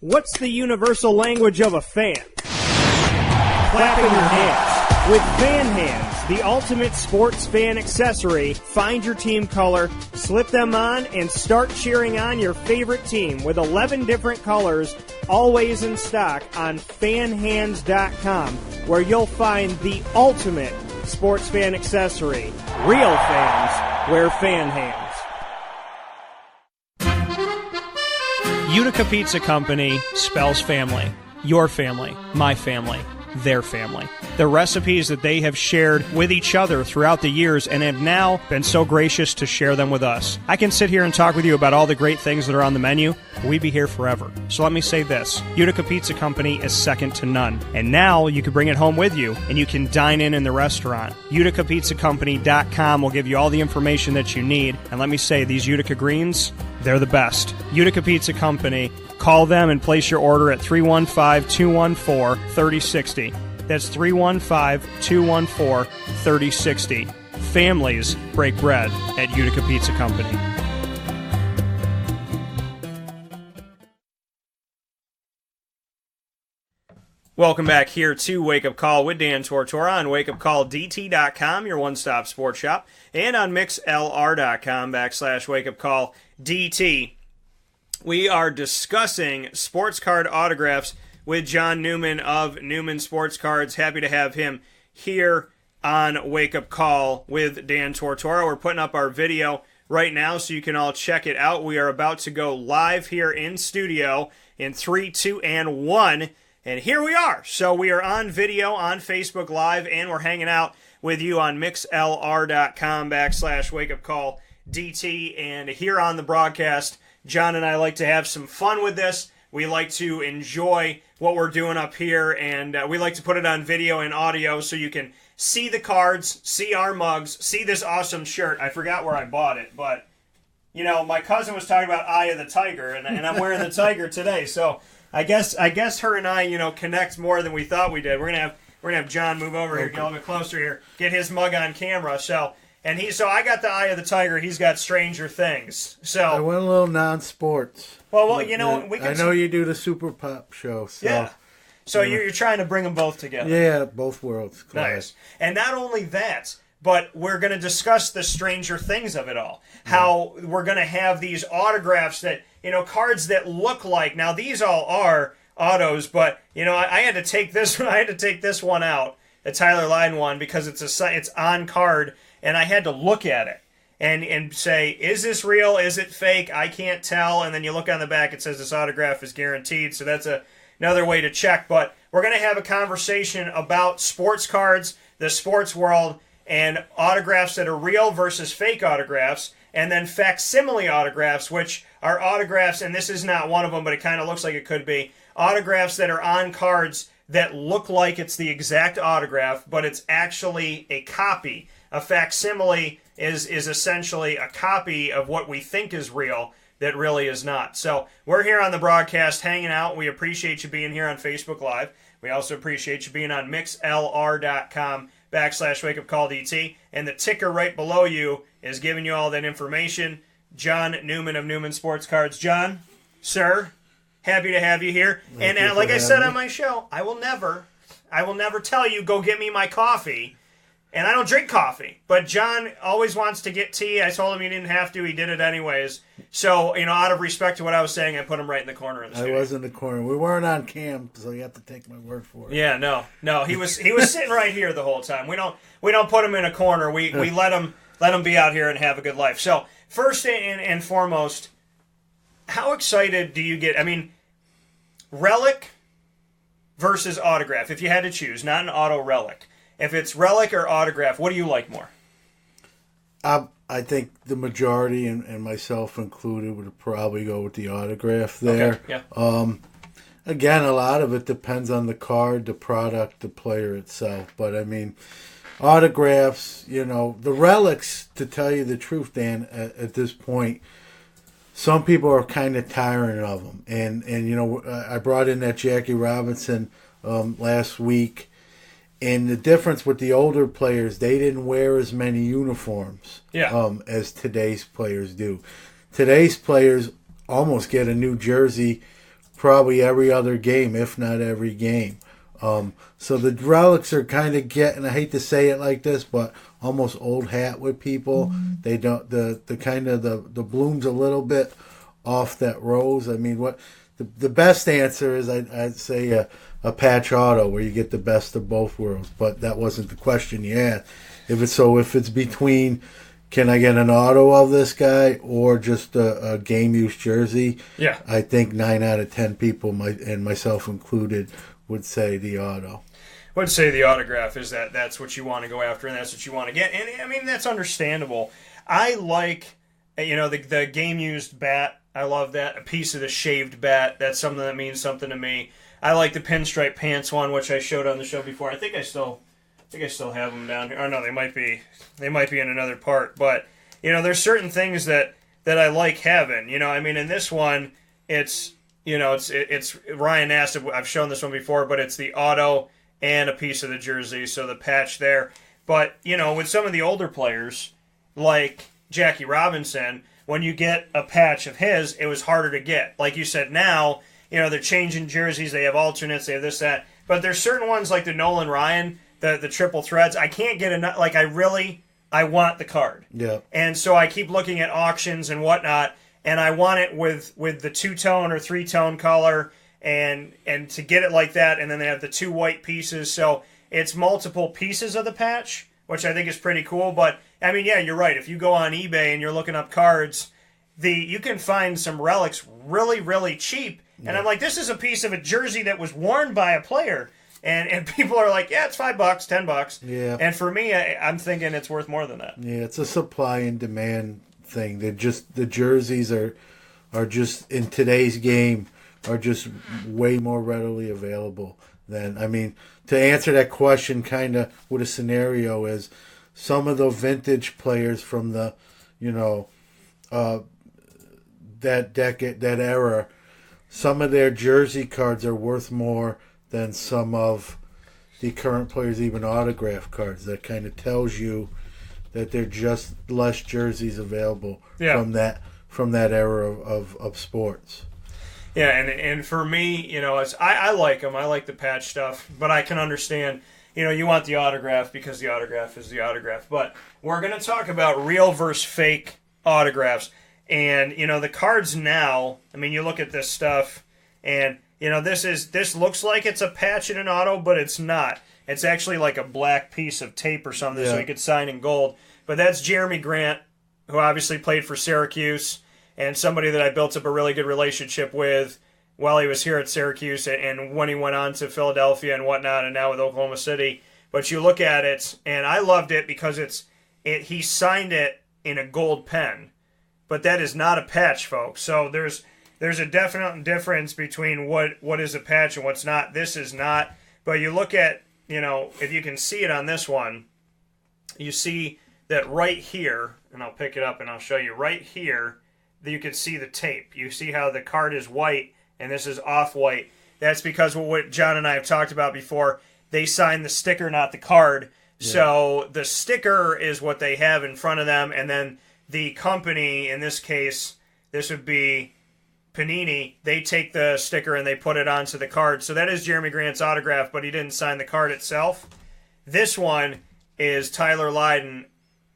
What's the universal language of a fan? Clapping your hands. With Fan Hands, the ultimate sports fan accessory, find your team color, slip them on, and start cheering on your favorite team with 11 different colors, always in stock on fanhands.com, where you'll find the ultimate sports fan accessory. Real fans wear Fan Hands. Utica Pizza Company spells family. Your family, my family, their family. The recipes that they have shared with each other throughout the years and have now been so gracious to share them with us. I can sit here and talk with you about all the great things that are on the menu. We'd be here forever. So let me say this. Utica Pizza Company is second to none. And now you can bring it home with you and you can dine in the restaurant. UticaPizzaCompany.com will give you all the information that you need. And let me say, these Utica greens, they're the best. Utica Pizza Company. Call them and place your order at 315-214-3060. That's 315-214-3060. Families break bread at Utica Pizza Company. Welcome back here to Wake Up Call with Dan Tortora on wakeupcalldt.com, your one-stop sports shop, and on mixlr.com/wakeupcalldt. We are discussing sports card autographs with John Newman of Newman Sports Cards. Happy to have him here on Wake Up Call with Dan Tortora. We're putting up our video right now so you can all check it out. We are about to go live here in studio in 3, 2, and 1. And here we are. So we are on video on Facebook Live, and we're hanging out with you on mixlr.com/wakeupcalldt. And here on the broadcast, John and I like to have some fun with this. We like to enjoy what we're doing up here, and we like to put it on video and audio so you can see the cards, see our mugs, see this awesome shirt. I forgot where I bought it, but, you know, my cousin was talking about Eye of the Tiger, and I'm wearing the Tiger today, so I guess her and I, you know, connect more than we thought we did. We're gonna have John move over here, get a little bit closer here, get his mug on camera, so I got the Eye of the Tiger. He's got Stranger Things. So I went a little non-sports. Well, you know, I know you do the Super Pop show. So, yeah. So you're trying to bring them both together. Yeah, both worlds. Nice. And not only that, but we're going to discuss the Stranger Things of it all. How we're going to have these autographs that, you know, cards that look like. Now these all are autos, but you know, I had to take this. I had to take this one out, the Tyler Lydon one, because it's on card. And I had to look at it and say, is this real? Is it fake? I can't tell. And then you look on the back, it says this autograph is guaranteed. So that's another way to check. But we're going to have a conversation about sports cards, the sports world, and autographs that are real versus fake autographs. And then facsimile autographs, which are autographs, and this is not one of them, but it kind of looks like it could be, autographs that are on cards that look like it's the exact autograph, but it's actually a copy. A facsimile is essentially a copy of what we think is real that really is not. So we're here on the broadcast hanging out. We appreciate you being here on Facebook Live. We also appreciate you being on mixlr.com /WakeUpCallDT. And the ticker right below you is giving you all that information. John Newman of Newman Sports Cards. John, sir, happy to have you here. And like I said on my show, I will never tell you, go get me my coffee. And I don't drink coffee. But John always wants to get tea. I told him he didn't have to. He did it anyways. So, out of respect to what I was saying, I put him right in the corner of the studio. I was in the corner. We weren't on cam, so you have to take my word for it. Yeah, no. He was sitting right here the whole time. We don't put him in a corner. We let him be out here and have a good life. So, first and foremost, how excited do you get? I mean, relic versus autograph. If you had to choose, not an auto relic. If it's relic or autograph, what do you like more? I think the majority, and myself included, would probably go with the autograph there. Okay, yeah. Again, a lot of it depends on the card, the product, the player itself. But, I mean, autographs, the relics, to tell you the truth, Dan, at this point, some people are kind of tiring of them. And I brought in that Jackie Robinson last week. And the difference with the older players, they didn't wear as many uniforms as today's players do. Today's players almost get a new jersey probably every other game, if not every game. So the relics are kind of getting, I hate to say it like this, but almost old hat with people. Mm-hmm. They don't, the kind of the bloom's a little bit off that rose. I mean, what the best answer is, I'd say a patch auto where you get the best of both worlds, but that wasn't the question you asked. If it's between, can I get an auto of this guy or just a game use jersey? Yeah, I think 9 out of 10 people, and myself included, would say the auto. Would say the autograph is that's what you want to go after and that's what you want to get, and I mean that's understandable. I like the game used bat. I love that. A piece of the shaved bat. That's something that means something to me. I like the pinstripe pants one, which I showed on the show before. I think I still have them down here. Oh no, they might be in another part. But there's certain things that I like having. I mean, in this one, it's Ryan asked if I've shown this one before, but it's the auto and a piece of the jersey, so the patch there. But with some of the older players like Jackie Robinson, when you get a patch of his, it was harder to get. Like you said, now. They're changing jerseys. They have alternates. They have this, that. But there's certain ones like the Nolan Ryan, the triple threads. I can't get enough. Like, I want the card. Yeah. And so I keep looking at auctions and whatnot, and I want it with the 2-tone or 3-tone color, and to get it like that. And then they have the 2 white pieces. So it's multiple pieces of the patch, which I think is pretty cool. But, I mean, yeah, you're right. If you go on eBay and you're looking up cards, you can find some relics really, really cheap. And I'm like, this is a piece of a jersey that was worn by a player. And people are like, yeah, it's $5, $10. Yeah. And for me, I'm thinking it's worth more than that. Yeah, it's a supply and demand thing. The jerseys are just, in today's game, are just way more readily available than, I mean, to answer that question kind of with a scenario is some of the vintage players from the, that decade, that era, some of their jersey cards are worth more than some of the current players, even autograph cards. That kind of tells you that there are just less jerseys available from that era of sports. Yeah, and for me, I like them. I like the patch stuff, but I can understand, you want the autograph because the autograph is the autograph. But we're going to talk about real versus fake autographs. And, the cards now, I mean, you look at this stuff, and, this looks like it's a patch in an auto, but it's not. It's actually like a black piece of tape or something, so you could sign in gold. But that's Jeremy Grant, who obviously played for Syracuse, and somebody that I built up a really good relationship with while he was here at Syracuse, and when he went on to Philadelphia and whatnot, and now with Oklahoma City. But you look at it, and I loved it because he signed it in a gold pen. But that is not a patch, folks. So there's a definite difference between what is a patch and what's not. This is not. But you look at, if you can see it on this one, you see that right here, and I'll pick it up and I'll show you right here, that you can see the tape. You see how the card is white and this is off-white. That's because what John and I have talked about before, they signed the sticker, not the card. So the sticker is what they have in front of them, and then the company, in this case, this would be Panini, they take the sticker and they put it onto the card. So that is Jeremy Grant's autograph, but he didn't sign the card itself. This one is Tyler Lydon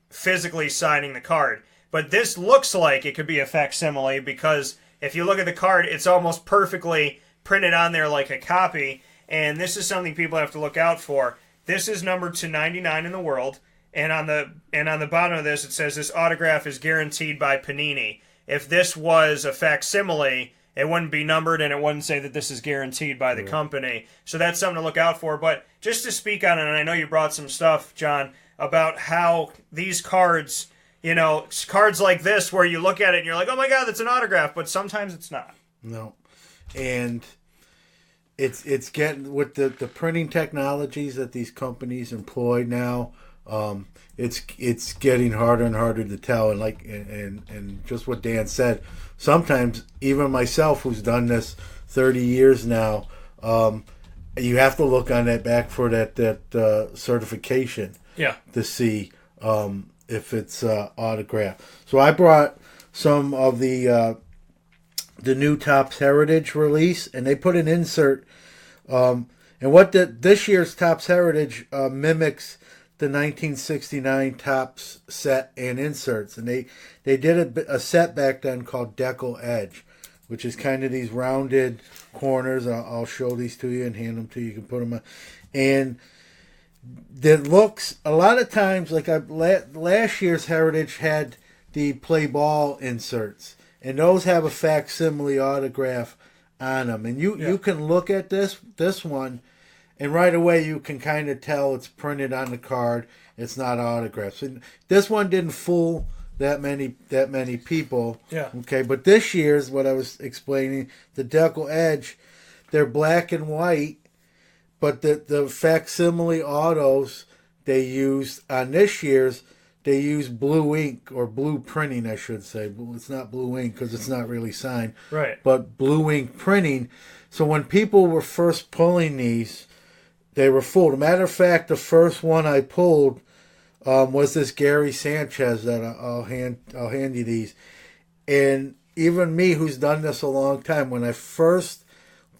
physically signing the card. But this looks like it could be a facsimile because if you look at the card, it's almost perfectly printed on there like a copy. And this is something people have to look out for. This is numbered to 99 in the world. And on the bottom of this, it says this autograph is guaranteed by Panini. If this was a facsimile, it wouldn't be numbered and it wouldn't say that this is guaranteed by the company. So that's something to look out for. But just to speak on it, and I know you brought some stuff, John, about how these cards, you know, cards like this where you look at it and you're like, oh my God, that's an autograph, but sometimes it's not. No. And it's getting, with the printing technologies that these companies employ now, it's getting harder and harder to tell, and just what Dan said, sometimes even myself, who's done this 30 years now, you have to look on that back for that certification, to see if it's autographed. So I brought some of the new Topps Heritage release, and they put an insert, and what this year's Topps Heritage mimics the 1969 Topps set and inserts, and they did a set back then called Decal Edge, which is kind of these rounded corners. I'll show these to you and hand them to you. You can put them on, and that looks a lot of times like last year's Heritage had the play ball inserts, and those have a facsimile autograph on them, and you can look at this one. And right away, you can kind of tell it's printed on the card. It's not autographed. So this one didn't fool that many people. Yeah. Okay, but this year's, what I was explaining, the Decal Edge, they're black and white, but the facsimile autos they used on this year's, they used blue ink, or blue printing, I should say. It's not blue ink because it's not really signed. Right. But blue ink printing. So when people were first pulling these, they were fooled. Matter of fact, the first one I pulled was this Gary Sanchez that I'll hand you these. And even me, who's done this a long time, when I first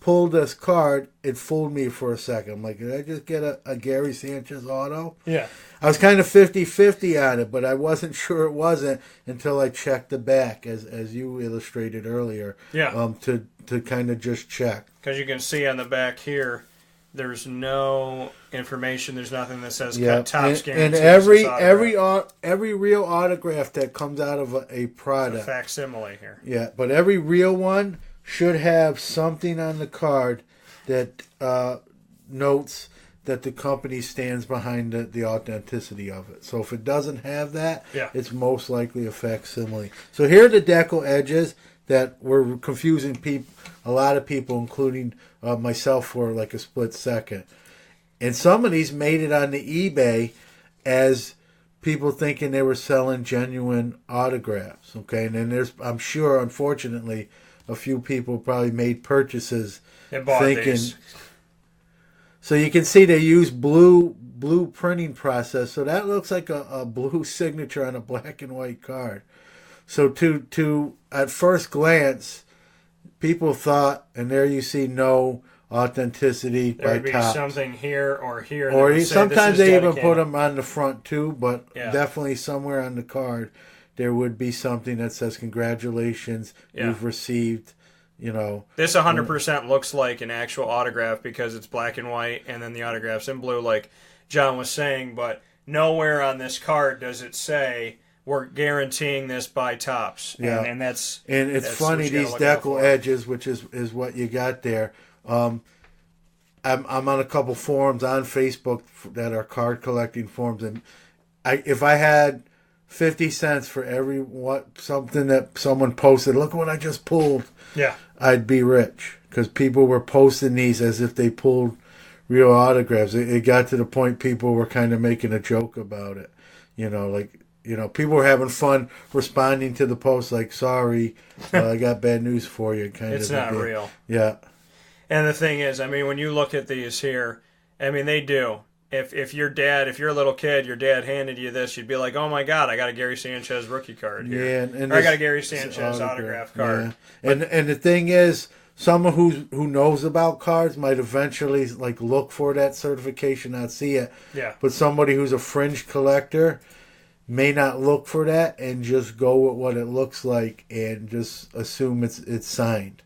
pulled this card, it fooled me for a second. I'm like, did I just get a Gary Sanchez auto? Yeah. I was kind of 50-50 on it, but I wasn't sure it wasn't until I checked the back, as you illustrated earlier. Yeah. To kind of just check. Because you can see on the back here, there's no information. There's nothing that says Topps guarantee. And every real autograph that comes out of a product, a facsimile here. Yeah, but every real one should have something on the card that notes that the company stands behind the authenticity of it. So if it doesn't have that, it's most likely a facsimile. So here are the Decal Edges that were confusing a lot of people, including myself, for like a split second. And some of these made it on the eBay as people thinking they were selling genuine autographs. Okay, and then there's, I'm sure, unfortunately, a few people probably made purchases thinking. These. So you can see they use blue printing process. So that looks like a blue signature on a black and white card. So to at first glance, people thought, and there you see no authenticity by There would be Topps. something here or here. Or sometimes they even put them on the front too, but definitely somewhere on the card there would be something that says congratulations, you've received, This 100% looks like an actual autograph because it's black and white, and then the autograph's in blue, like John was saying, but nowhere on this card does it say we're guaranteeing this by Topps. Yeah, and it's funny, these Decal Edges, which is what you got there. I'm on a couple forums on Facebook that are card collecting forums, and if I had 50 cents for something that someone posted, look what I just pulled, I'd be rich, because people were posting these as if they pulled real autographs. It got to the point people were kind of making a joke about it, people were having fun responding to the post like, sorry, I got bad news for you. It's not real. Yeah. And the thing is, when you look at these here, they do. if your dad, if you're a little kid, your dad handed you this, you'd be like, oh my God, I got a Gary Sanchez rookie card here. Yeah, and or I got a Gary Sanchez autograph card. Yeah. And the thing is, someone who knows about cards might eventually like look for that certification, not see it. Yeah. But somebody who's a fringe collector may not look for that and just go with what it looks like and just assume it's signed.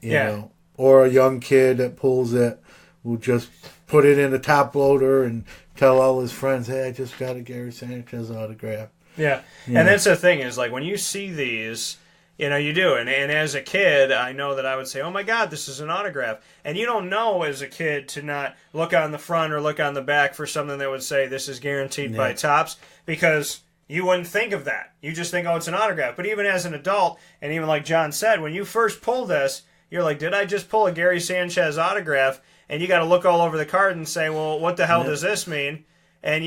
You know? Or a young kid that pulls it will just put it in a top loader and tell all his friends, hey, I just got a Gary Sanchez autograph. Yeah. And that's the thing is, like, when you see these, you do. And as a kid, I know that I would say, oh my God, this is an autograph. And you don't know as a kid to not look on the front or look on the back for something that would say this is guaranteed by Topps, because you wouldn't think of that. You just think, oh, it's an autograph. But even as an adult, and even like John said, when you first pull this, you're like, did I just pull a Gary Sanchez autograph? And you got to look all over the card and say, well, what the hell does this mean? And,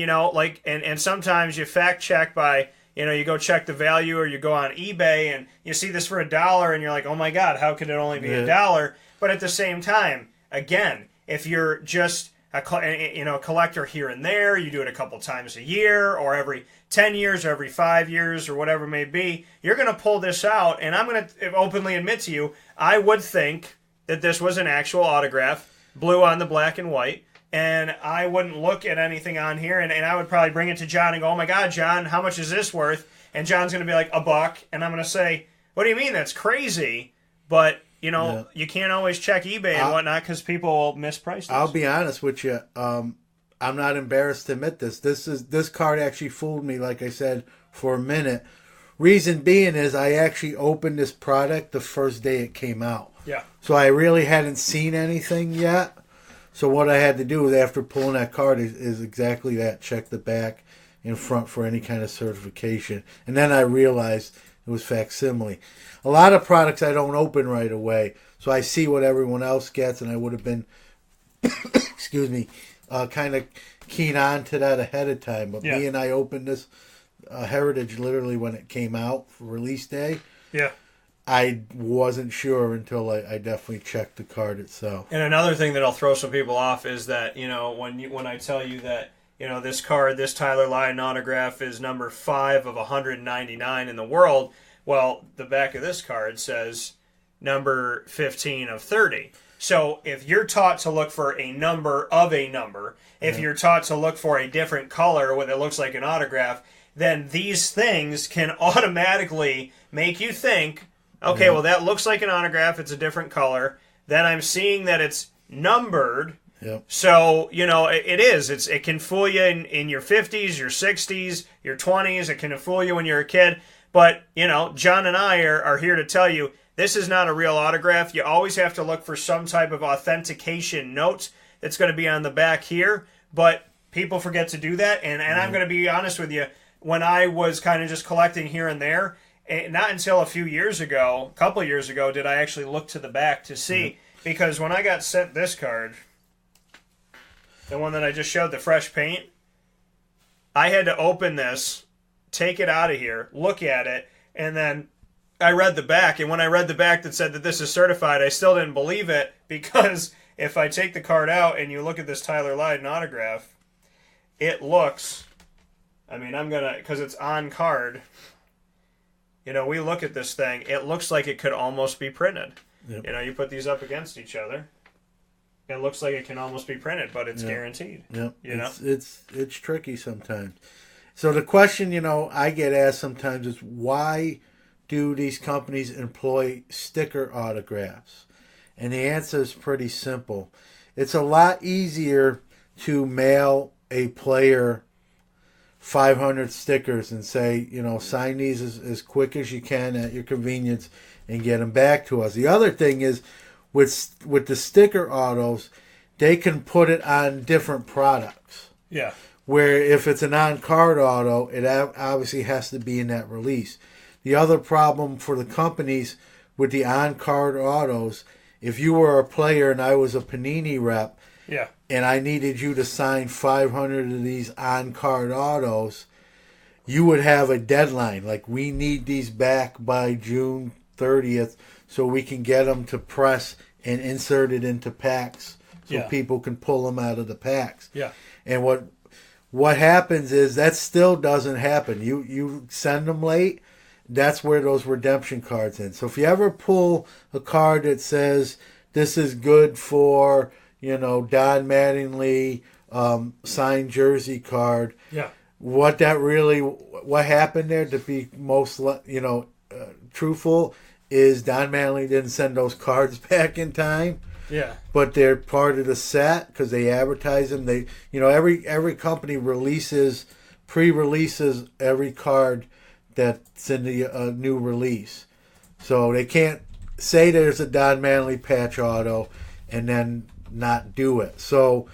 and sometimes you fact check by, you go check the value, or you go on eBay and you see this for $1 and you're like, oh my God, how could it only be $1? But at the same time, again, if you're just a collector here and there, you do it a couple times a year or every 10 years or every 5 years or whatever it may be, you're going to pull this out. And I'm going to openly admit to you, I would think that this was an actual autograph, blue on the black and white. And I wouldn't look at anything on here, and I would probably bring it to John and go, oh my God, John, how much is this worth? And John's going to be like, $1. And I'm going to say, what do you mean? That's crazy. But, you can't always check eBay and whatnot because people will misprice this. I'll be honest with you. I'm not embarrassed to admit this. This card actually fooled me, like I said, for a minute. Reason being is I actually opened this product the first day it came out. Yeah. So I really hadn't seen anything yet. So what I had to do after pulling that card is exactly that. Check the back and front for any kind of certification. And then I realized it was facsimile. A lot of products I don't open right away. So I see what everyone else gets, and I would have been, excuse me, kind of keen on to that ahead of time. But me and I opened this Heritage literally when it came out for release day. Yeah. I wasn't sure until I definitely checked the card itself. And another thing that'll throw some people off is that, when I tell you that, this card, this Tyler Lydon autograph is number 5 of 199 in the world, well, the back of this card says number 15 of 30. So if you're taught to look for a number of a number, if you're taught to look for a different color when it looks like an autograph, then these things can automatically make you think, okay, well, that looks like an autograph. It's a different color. Then I'm seeing that it's numbered. Yep. So, it is. It can fool you in your 50s, your 60s, your 20s. It can fool you when you're a kid. But, John and I are here to tell you, this is not a real autograph. You always have to look for some type of authentication note that's going to be on the back here. But people forget to do that. And I'm going to be honest with you. When I was kind of just collecting here and there, not until a couple of years ago, did I actually look to the back to see. Because when I got sent this card, the one that I just showed, the fresh paint, I had to open this, take it out of here, look at it, and then I read the back. And when I read the back that said that this is certified, I still didn't believe it, because if I take the card out and you look at this Tyler Lydon autograph, it looks, because it's on card. We look at this thing, it looks like it could almost be printed. Yep. You put these up against each other, it looks like it can almost be printed, but it's guaranteed. Yep. It's tricky sometimes. So the question, I get asked sometimes is, why do these companies employ sticker autographs? And the answer is pretty simple. It's a lot easier to mail a player 500 stickers and say, sign these as quick as you can at your convenience and get them back to us. The other thing is, with the sticker autos, they can put it on different products. Yeah. Where if it's an on-card auto, it obviously has to be in that release. The other problem for the companies with the on-card autos, if you were a player and I was a Panini rep, and I needed you to sign 500 of these on-card autos, you would have a deadline. Like, we need these back by June 30th so we can get them to press and insert it into packs so Yeah. people can pull them out of the packs. Yeah. And what happens is that still doesn't happen. You send them late, that's where those redemption cards in. So if you ever pull a card that says this is good for, Don Mattingly signed jersey card, Yeah. what happened there, to be most truthful, is Don Mattingly didn't send those cards back in time. Yeah. But they're part of the set because they advertise them. They, every company pre-releases every card that's in the new release. So they can't say there's a Don Mattingly patch auto and then not do it. So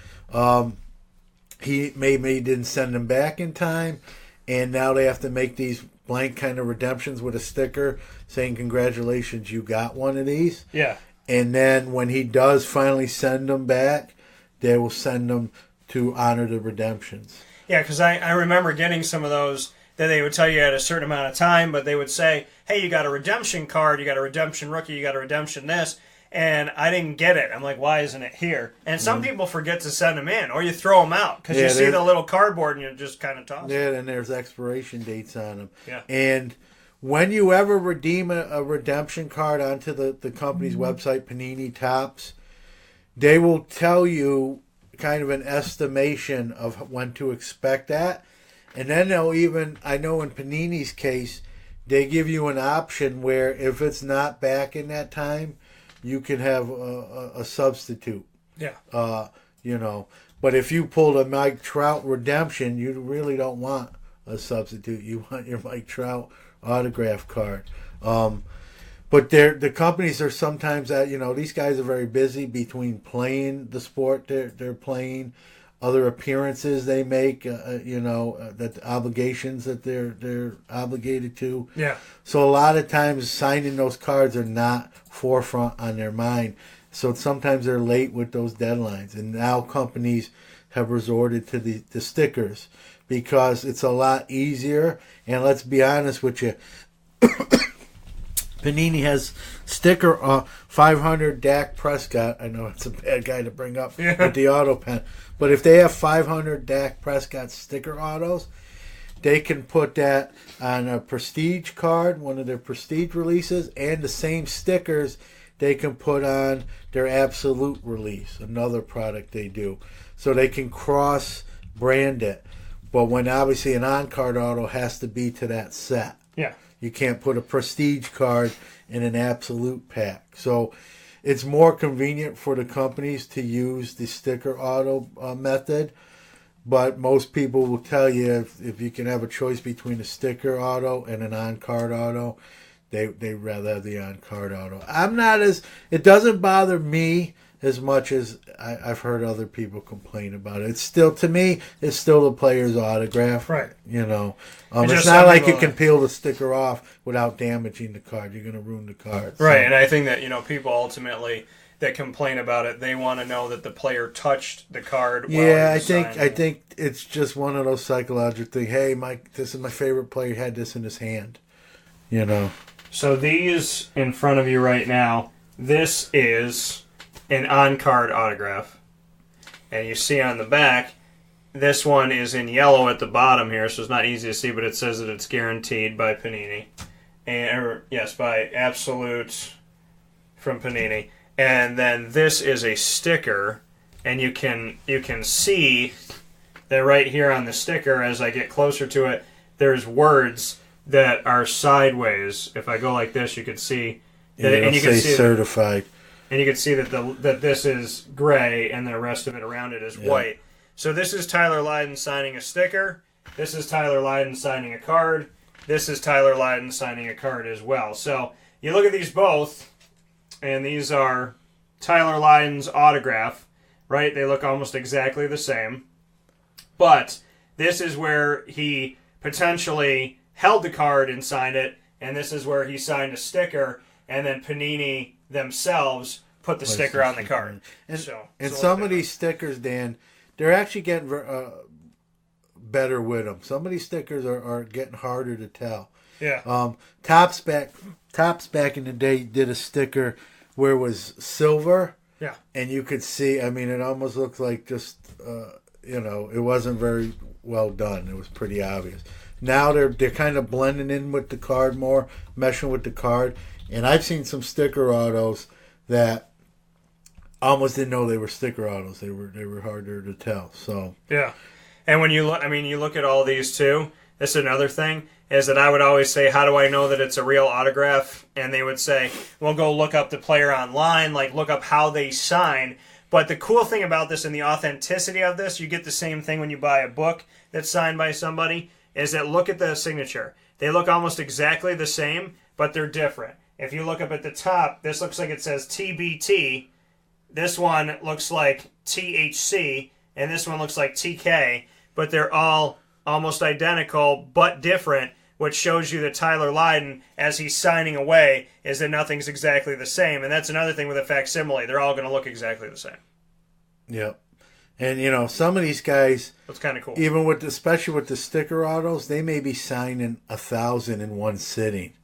he didn't send them back in time, and now they have to make these blank kind of redemptions with a sticker saying congratulations, you got one of these. Yeah. And then when he does finally send them back, they will send them to honor the redemptions. Yeah, because I remember getting some of those that they would tell you at a certain amount of time, but they would say, hey, you got a redemption card, you got a redemption rookie, you got a redemption this, and I didn't get it. I'm like, why isn't it here? And some people forget to send them in, or you throw them out, because you see the little cardboard and you just kind of toss them. Yeah, and there's expiration dates on them. Yeah. And when you ever redeem a redemption card onto the company's website, Panini Tops, they will tell you kind of an estimation of when to expect that. And then they'll even, I know in Panini's case, they give you an option where if it's not back in that time, you can have a substitute. Yeah. But if you pulled a Mike Trout redemption, you really don't want a substitute. You want your Mike Trout autograph card. But the companies are sometimes these guys are very busy between playing the sport they're playing, other appearances they make, that obligations that they're obligated to. Yeah. So a lot of times signing those cards are not forefront on their mind. So sometimes they're late with those deadlines. And now companies have resorted to the stickers because it's a lot easier. And let's be honest with you, Panini has sticker 500 Dak Prescott. I know it's a bad guy to bring up with the auto pen. But if they have 500 Dak Prescott sticker autos, they can put that on a prestige card, one of their prestige releases, and the same stickers they can put on their absolute release, another product they do. So they can cross-brand it. But when obviously an on-card auto has to be to that set. Yeah. You can't put a prestige card in an absolute pack. So it's more convenient for the companies to use the sticker auto method. But most people will tell you if you can have a choice between a sticker auto and an on-card auto, they'd rather have the on-card auto. It doesn't bother me as much as I've heard other people complain about it. It's still, to me, it's still the player's autograph. Right. It's not like you can peel the sticker off without damaging the card. You're going to ruin the card. Right, So. and I think that, people ultimately that complain about it, they want to know that the player touched the card while Yeah, he was signing. I think it's just one of those psychological things. Hey, Mike, this is my favorite player. He had this in his hand. So these in front of you right now, this is an on-card autograph. And you see on the back, this one is in yellow at the bottom here, so it's not easy to see, but it says that it's guaranteed by Panini. By Absolute from Panini. And then this is a sticker, and you can see that right here on the sticker, as I get closer to it, there's words that are sideways. If I go like this, you can see that, and you can see certified. And you can see that this is gray, and the rest of it around it is white. So this is Tyler Lydon signing a sticker. This is Tyler Lydon signing a card. This is Tyler Lydon signing a card as well. So you look at these both, and these are Tyler Lydon's autograph, right? They look almost exactly the same. But this is where he potentially held the card and signed it, and this is where he signed a sticker, and then Panini themselves put the sticker on the card. And some of these stickers, Dan, they're actually getting better with them. Some of these stickers are getting harder to tell. Yeah. Tops back in the day did a sticker where it was silver, Yeah. And you could see, I mean, it almost looked like just, it wasn't very well done. It was pretty obvious. Now they're kind of blending in with the card more, meshing with the card. And I've seen some sticker autos that I almost didn't know they were sticker autos. They were harder to tell. So yeah. And when you look, you look at all these too. This is another thing, is that I would always say, how do I know that it's a real autograph? And they would say, well, go look up the player online, like look up how they sign. But the cool thing about this and the authenticity of this, you get the same thing when you buy a book that's signed by somebody, is that look at the signature. They look almost exactly the same, but they're different. If you look up at the top, this looks like it says TBT. This one looks like THC, and this one looks like TK, but they're all almost identical but different, which shows you that Tyler Lydon, as he's signing away, is that nothing's exactly the same. And that's another thing with a facsimile. They're all going to look exactly the same. Yep. And, some of these guys, that's kind of cool. Even especially with the sticker autos, they may be signing 1,000 in one sitting.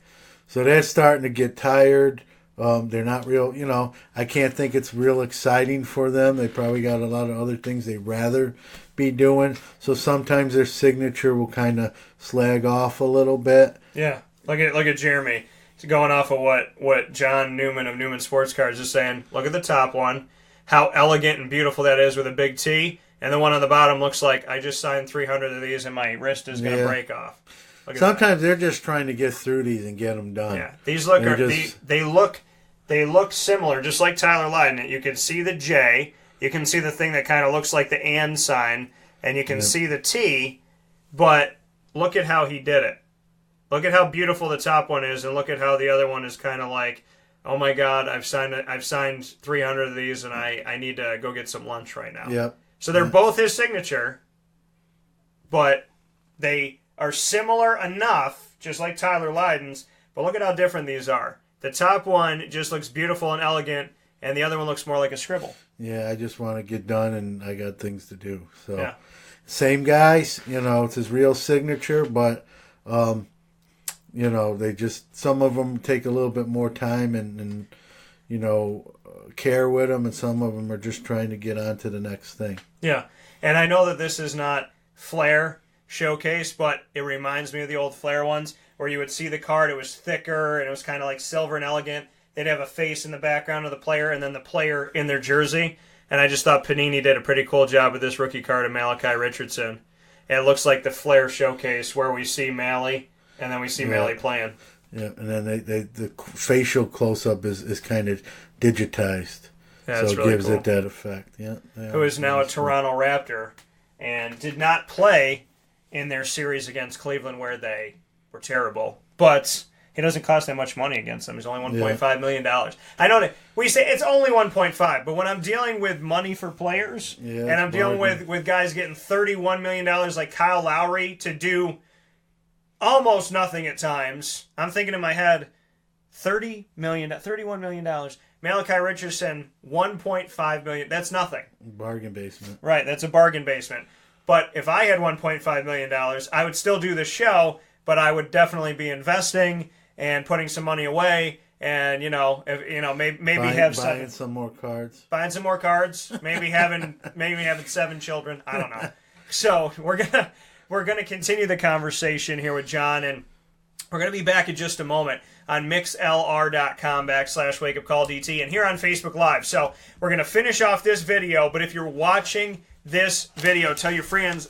So they're starting to get tired. They're not real, I can't think it's real exciting for them. They probably got a lot of other things they'd rather be doing. So sometimes their signature will kind of slag off a little bit. Yeah, look at Jeremy. It's going off of what John Newman of Newman Sportscards is saying. Look at the top one, how elegant and beautiful that is with a big T. And the one on the bottom looks like I just signed 300 of these and my wrist is going to break off. Sometimes they're just trying to get through these and get them done. Yeah, these they look similar, just like Tyler Lydon. You can see the J, you can see the thing that kind of looks like the and sign, and you can see the T. But look at how he did it. Look at how beautiful the top one is, and look at how the other one is kind of like, oh my God, I've signed 300 of these, and I need to go get some lunch right now. Yep. So they're both his signature, but they are similar enough, just like Tyler Lydon's, but look at how different these are. The top one just looks beautiful and elegant, and the other one looks more like a scribble. Yeah, I just want to get done, and I got things to do. So, yeah. Same guys, it's his real signature, but, they just, some of them take a little bit more time and care with them, and some of them are just trying to get on to the next thing. Yeah, and I know that this is not Flair Showcase, but it reminds me of the old Flair ones, where you would see the card, it was thicker, and it was kind of like silver and elegant. They'd have a face in the background of the player, and then the player in their jersey. And I just thought Panini did a pretty cool job with this rookie card of Malachi Richardson. And it looks like the Flair Showcase, where we see Mally, and then we see Mally playing. Yeah, and then the facial close-up is kind of digitized. Yeah, so it really gives cool. it that effect. Yeah, Who is now a Toronto Raptor, and did not play in their series against Cleveland, where they were terrible. But he doesn't cost that much money against them. He's only $1.5 million. I know that we say it's only 1.5, but when I'm dealing with money for players, and I'm dealing with guys getting $31 million like Kyle Lowry to do almost nothing at times, I'm thinking in my head, $31 million. Malachi Richardson, $1.5 million. That's nothing. Bargain basement. Right, that's a bargain basement. But if I had $1.5 million, I would still do the show, but I would definitely be investing and putting some money away, and buying some more cards, maybe having 7 children. I don't know. So we're gonna continue the conversation here with John, and we're gonna be back in just a moment on mixlr.com/wakeupcalldt and here on Facebook Live. So we're gonna finish off this video, but if you're watching this video, tell your friends,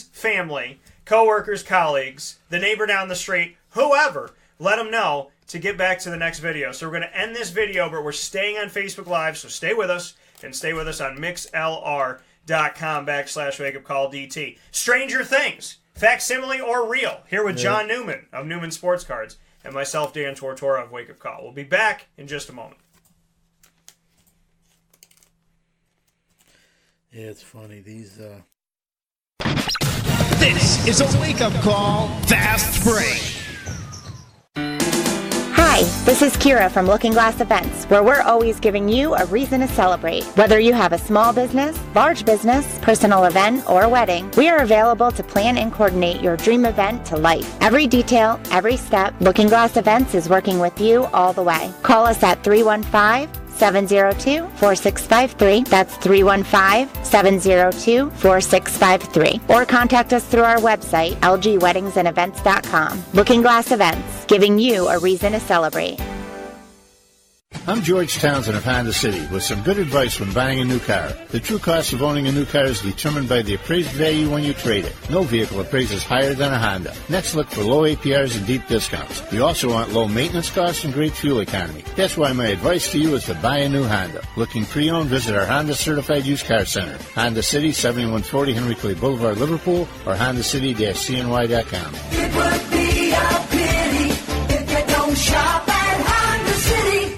family, co-workers, colleagues, the neighbor down the street, whoever, let them know to get back to the next video. So we're going to end this video, but we're staying on Facebook Live, so stay with us, and stay with us on mixlr.com/wakeupcalldt. Stranger Things, facsimile or real, here with John Newman of Newman Sportscards, and myself, Dan Tortora of Wake Up Call. We'll be back in just a moment. Yeah, it's funny. These, This is a wake-up call fast break. Hi, this This is Kira from Looking Glass Events, where we're always giving you a reason to celebrate. Whether you have a small business, large business, personal event, or wedding, we are available to plan and coordinate your dream event to life. Every detail, every step, Looking Glass Events is working with you all the way. Call us at 315-702-4653. That's 315-702-4653. Or contact us through our website, lgweddingsandevents.com. Looking Glass Events, giving you a reason to celebrate. I'm George Townsend of Honda City with some good advice when buying a new car. The true cost of owning a new car is determined by the appraised value when you trade it. No vehicle appraises higher than a Honda. Next, look for low APRs and deep discounts. You also want low maintenance costs and great fuel economy. That's why my advice to you is to buy a new Honda. Looking pre-owned, visit our Honda Certified Used Car Center. Honda City, 7140 Henry Clay Boulevard, Liverpool, or HondaCity-CNY.com. It would be a pity if you don't shop at Honda City.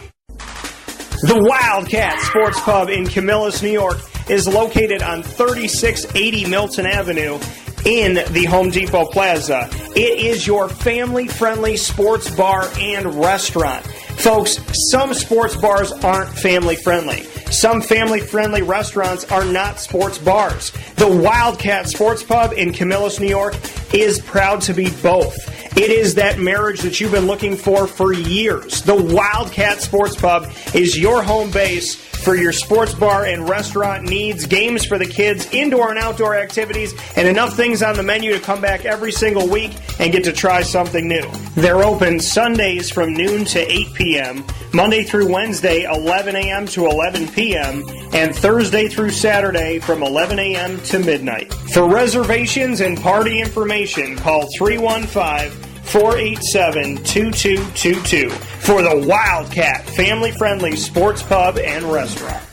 The Wildcat Sports Pub in Camillus, New York is located on 3680 Milton Avenue in the Home Depot Plaza. It is your family-friendly sports bar and restaurant. Folks, some sports bars aren't family-friendly. Some family-friendly restaurants are not sports bars. The Wildcat Sports Pub in Camillus, New York is proud to be both. It is that marriage that you've been looking for years. The Wildcat Sports Pub is your home base for your sports bar and restaurant needs, games for the kids, indoor and outdoor activities, and enough things on the menu to come back every single week and get to try something new. They're open Sundays from noon to 8 p.m., Monday through Wednesday, 11 a.m. to 11 p.m., and Thursday through Saturday from 11 a.m. to midnight. For reservations and party information, call 315-487-2222 for the Wildcat family-friendly sports pub and restaurant.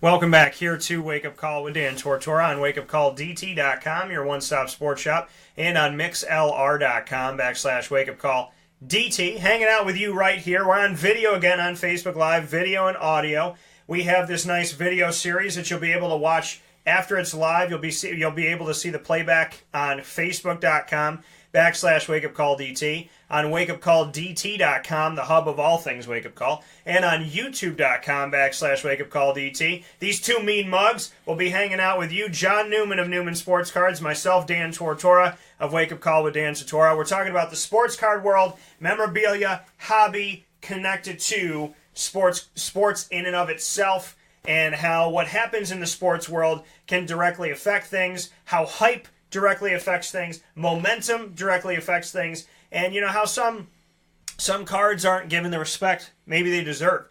Welcome back here to Wake Up Call with Dan Tortora on wakeupcalldt.com, your one-stop sports shop, and on mixlr.com/wakeupcalldt. Hanging out with you right here. We're on video again on Facebook Live, video and audio. We have this nice video series that you'll be able to watch after it's live. You'll be able to see the playback on Facebook.com/wakeupcalldt, on wakeupcalldt.com, the hub of all things Wake Up Call, and on youtube.com/wakeupcalldt. These two mean mugs will be hanging out with you, John Newman of Newman Sportscards, myself, Dan Tortora of Wake Up Call with Dan Tortora. We're talking about the sports card world, memorabilia, hobby connected to sports in and of itself, and how what happens in the sports world can directly affect things, how hype directly affects things, momentum directly affects things, and how some cards aren't given the respect maybe they deserve.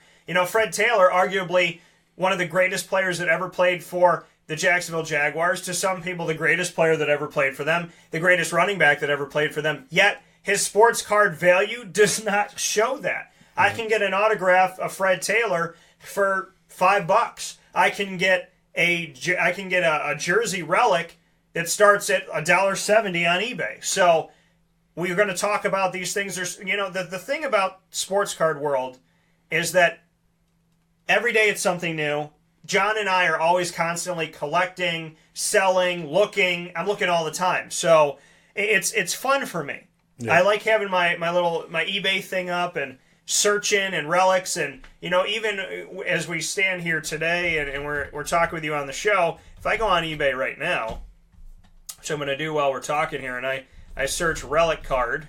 Fred Taylor, arguably one of the greatest players that ever played for the Jacksonville Jaguars, to some people the greatest player that ever played for them, the greatest running back that ever played for them, yet his sports card value does not show that. I can get an autograph of Fred Taylor for $5. I can get a jersey relic that starts at $1.70 on eBay. So we're going to talk about these things. There's, the thing about sports card world is that every day it's something new. John and I are always constantly collecting, selling, looking. I'm looking all the time. So it's fun for me. Yeah. I like having my eBay thing up and searching and relics, and even as we stand here today and we're talking with you on the show, if I go on eBay right now, which I'm going to do while we're talking here, and I search relic card,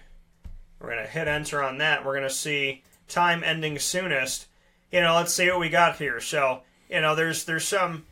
we're going to hit enter on that. We're going to see time ending soonest. Let's see what we got here. So there's some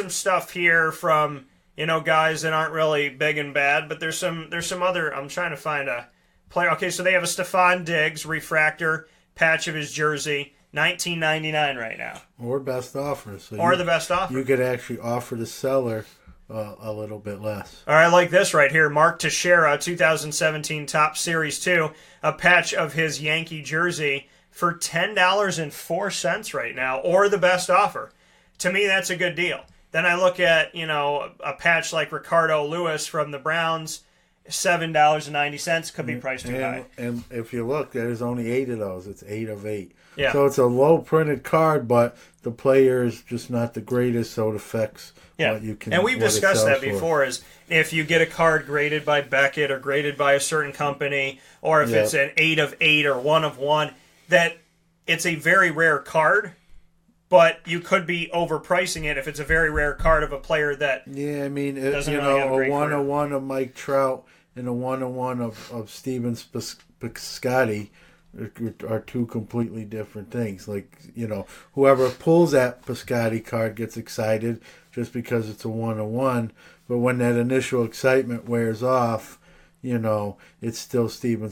stuff here from guys that aren't really big and bad, but there's some other. I'm trying to find a player. Okay, so they have a Stephon Diggs refractor patch of his jersey, $19.99 right now. Or best offer. So the best offer. You could actually offer the seller a little bit less. All right, I like this right here. Mark Teixeira, 2017 Top Series 2, a patch of his Yankee jersey for $10.04 right now, or the best offer. To me, that's a good deal. Then I look at, a patch like Ricardo Lewis from the Browns, $7.90 could be priced too high. And if you look, there's only 8 of those. It's 8 of 8. Yeah. So it's a low printed card, but the player is just not the greatest, so it affects what you can. And we've what it discussed sells that before. Is if you get a card graded by Beckett or graded by a certain company, or if it's an 8 of 8 or 1 of 1, that it's a very rare card. But you could be overpricing it if it's a very rare card of a player that Yeah, I mean, doesn't you really have a know, great a 1 career. of 1 of Mike Trout and a 1 of 1 of Steven Piscotty are two completely different things. Like, you know, whoever pulls that Piscotty card gets excited just because it's a 1 of 1. But when that initial excitement wears off, you know, it's still Steven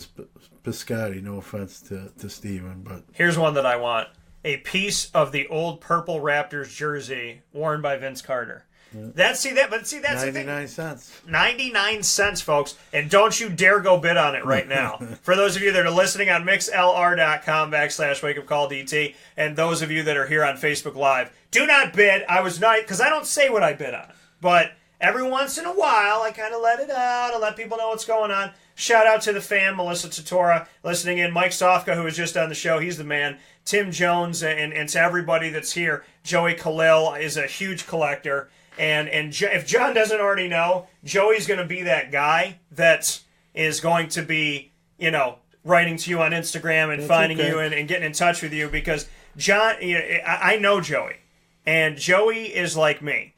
Piscotty. No offense to Steven, but Here's one that I want. A piece of the old purple Raptors jersey worn by Vince Carter. That's the thing. 99 cents. 99 cents, folks. And don't you dare go bid on it right now. For those of you that are listening on mixlr.com/wakeupcalldt, and those of you that are here on Facebook Live, do not bid. I was not, because I don't say what I bid on. But every once in a while, I kind of let it out and let people know what's going on. Shout out to the fan, Melissa Tortora, listening in. Mike Sofka, who was just on the show, he's the man. Tim Jones, and to everybody that's here. Joey Khalil is a huge collector. And if John doesn't already know, Joey's going to be that guy that is going to be, you know, writing to you on Instagram and finding you and getting in touch with you, because John, I know Joey, and Joey is like me.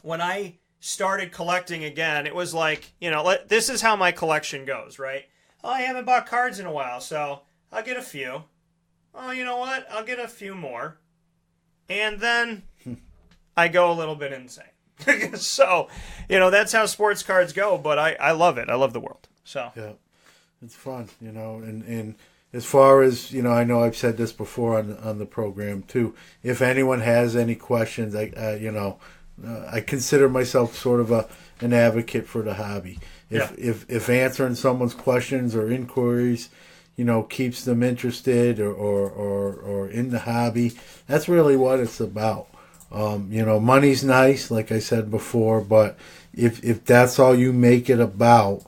When I started collecting again, it was like, you know, this is how my collection goes, right? Oh, I haven't bought cards in a while, so I'll get a few. Oh, you know what? I'll get a few more. And then I go a little bit insane. So, you know, that's how sports cards go, but I love it. I love the world. So yeah, it's fun, you know, and as far as, you know, I know I've said this before on the program too. If anyone has any questions, I consider myself sort of an advocate for the hobby. If answering someone's questions or inquiries, you know, keeps them interested or in the hobby, that's really what it's about. You know, money's nice, like I said before, but if that's all you make it about,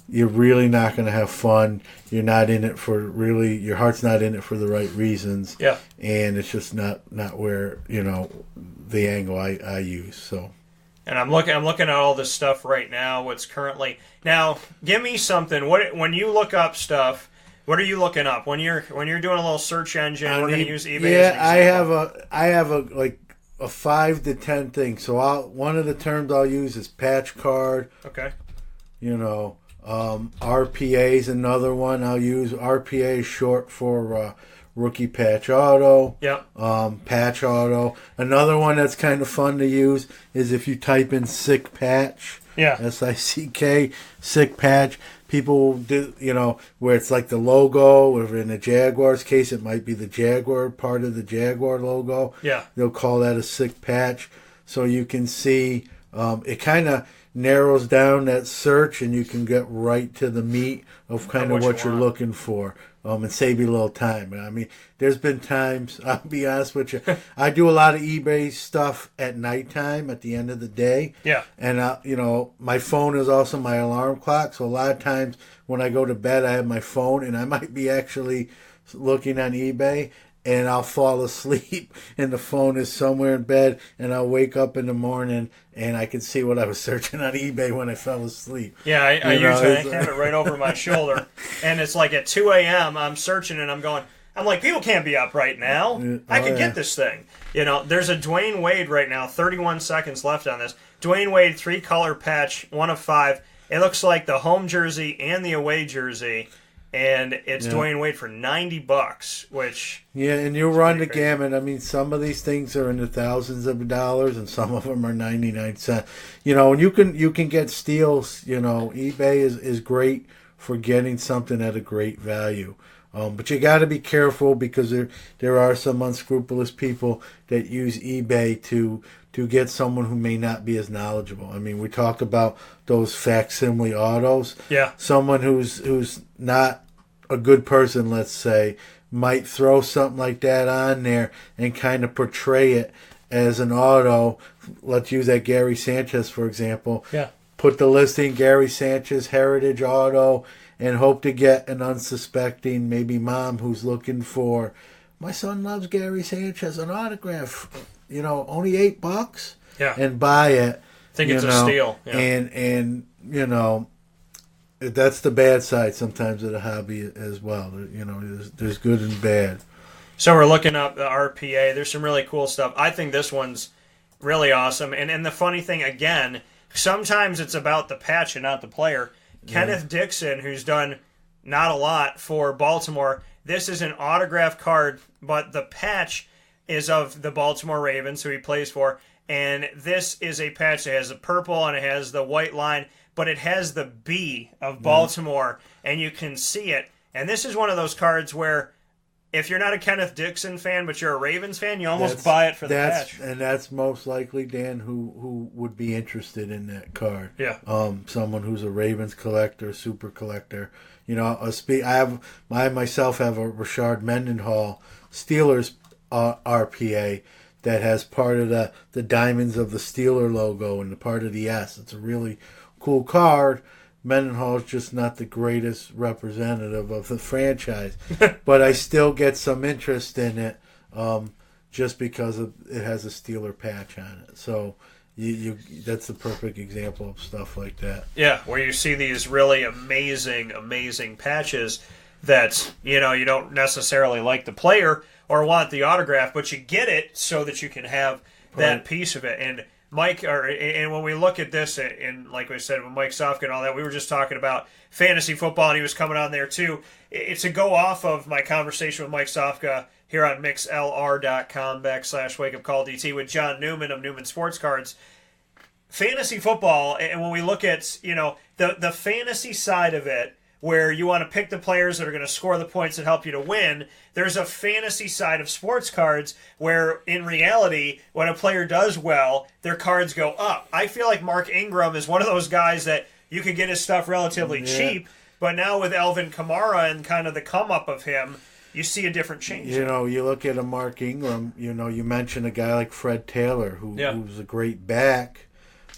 you're really not going to have fun. You're not in it for really, your heart's not in it for the right reasons. Yeah. And it's just not where, you know, the angle I use. So. And I'm looking at all this stuff right now. What's currently now? Give me something. When you look up stuff, what are you looking up? When you're doing a little search engine, we're going to use eBay. Yeah, I have a 5 to 10 things. So one of the terms I'll use is patch card. Okay. You know, RPA is another one I'll use. RPA is short for Rookie Patch Auto. Yep. Patch Auto. Another one that's kind of fun to use is if you type in Sick Patch. Yeah. SICK, Sick Patch. People do, you know, where it's like the logo, or in the Jaguars case, it might be the Jaguar, part of the Jaguar logo. Yeah. They'll call that a Sick Patch. So you can see, it kind of narrows down that search, and you can get right to the meat of kind of what you're looking for, and save you a little time. I mean, there's been times, I'll be honest with you, I do a lot of eBay stuff at nighttime at the end of the day. Yeah. And, you know, my phone is also my alarm clock, so a lot of times when I go to bed, I have my phone, and I might be actually looking on eBay, and I'll fall asleep, and the phone is somewhere in bed, and I'll wake up in the morning, and I can see what I was searching on eBay when I fell asleep. Yeah, I usually have it right over my shoulder, and it's like at 2 a.m. I'm searching, and I'm like, people can't be up right now. I could get this thing. You know, there's a Dwayne Wade right now, 31 seconds left on this. Dwayne Wade, 3-color patch, 1 of 5. It looks like the home jersey and the away jersey. And it's Dwayne Wade for $90, which... Yeah, and you run the gamut. I mean, some of these things are in the thousands of dollars, and some of them are 99 cents. You know, and you can get steals. You know, eBay is great for getting something at a great value. But you got to be careful, because there are some unscrupulous people that use eBay to get someone who may not be as knowledgeable. I mean, we talk about those facsimile autos. Yeah. Someone who's not a good person, let's say, might throw something like that on there and kind of portray it as an auto. Let's use that Gary Sanchez, for example. Yeah. put the listing Gary Sanchez Heritage Auto and hope to get an unsuspecting maybe mom who's looking for, my son loves Gary Sanchez, an autograph, only $8, and buy it. I think it's a steal. Yeah. And that's the bad side sometimes of the hobby as well. There's good and bad. So we're looking up the RPA. There's some really cool stuff. I think this one's really awesome. And the funny thing, again, sometimes it's about the patch and not the player. Kenneth Dixon, who's done not a lot for Baltimore, this is an autograph card, but the patch is of the Baltimore Ravens, who he plays for. And this is a patch that has the purple and it has the white line, but it has the B of Baltimore, and you can see it. And this is one of those cards where if you're not a Kenneth Dixon fan, but you're a Ravens fan, you almost buy it for the patch. And that's most likely, Dan, who would be interested in that card. Yeah. Someone who's a Ravens collector, super collector. I myself have a Rashard Mendenhall Steelers RPA that has part of the diamonds of the Steeler logo and the part of the S. It's a really cool card. Mendenhall is just not the greatest representative of the franchise, but I still get some interest in it just because it has a Steeler patch on it. So that's the perfect example of stuff like that. Yeah, where you see these really amazing patches that you don't necessarily like the player or want the autograph, but you get it so that you can have that piece of it. And Mike, and when we look at this, and like we said, with Mike Sofka and all that, we were just talking about fantasy football, and he was coming on there too. It's a go off of my conversation with Mike Sofka here on mixlr.com/wakeupcalldt with John Newman of Newman Sportscards. Fantasy football, and when we look at the fantasy side of it, where you want to pick the players that are going to score the points that help you to win, there's a fantasy side of sports cards where, in reality, when a player does well, their cards go up. I feel like Mark Ingram is one of those guys that you can get his stuff relatively cheap, but now with Alvin Kamara and kind of the come-up of him, you see a different change. You look at a Mark Ingram, you mentioned a guy like Fred Taylor, who's a great back,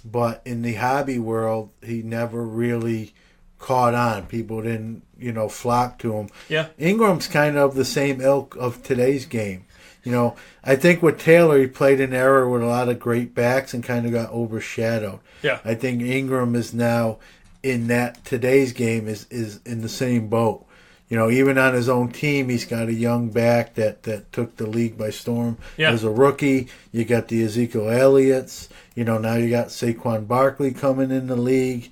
but in the hobby world, he never really caught on. People didn't, flock to him. Yeah. Ingram's kind of the same ilk of today's game. I think with Taylor, he played an era with a lot of great backs and kind of got overshadowed. Yeah. I think Ingram is now in that today's game is in the same boat. Even on his own team, he's got a young back that took the league by storm as a rookie. You got the Ezekiel Elliott's. Now you got Saquon Barkley coming in the league.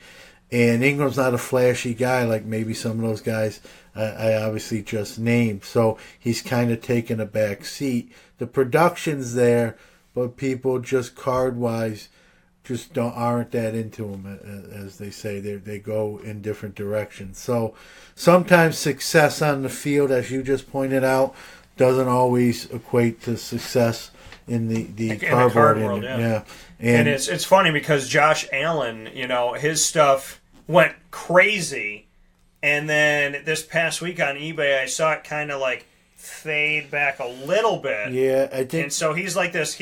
And Ingram's not a flashy guy like maybe some of those guys I obviously just named. So he's kind of taken a back seat. The production's there, but people just card-wise just aren't that into him, as they say. They go in different directions. So sometimes success on the field, as you just pointed out, doesn't always equate to success in the card world. Yeah. And it's funny because Josh Allen, his stuff went crazy, and then this past week on eBay I saw it kind of like fade back a little bit. Yeah, I think. And so he's like this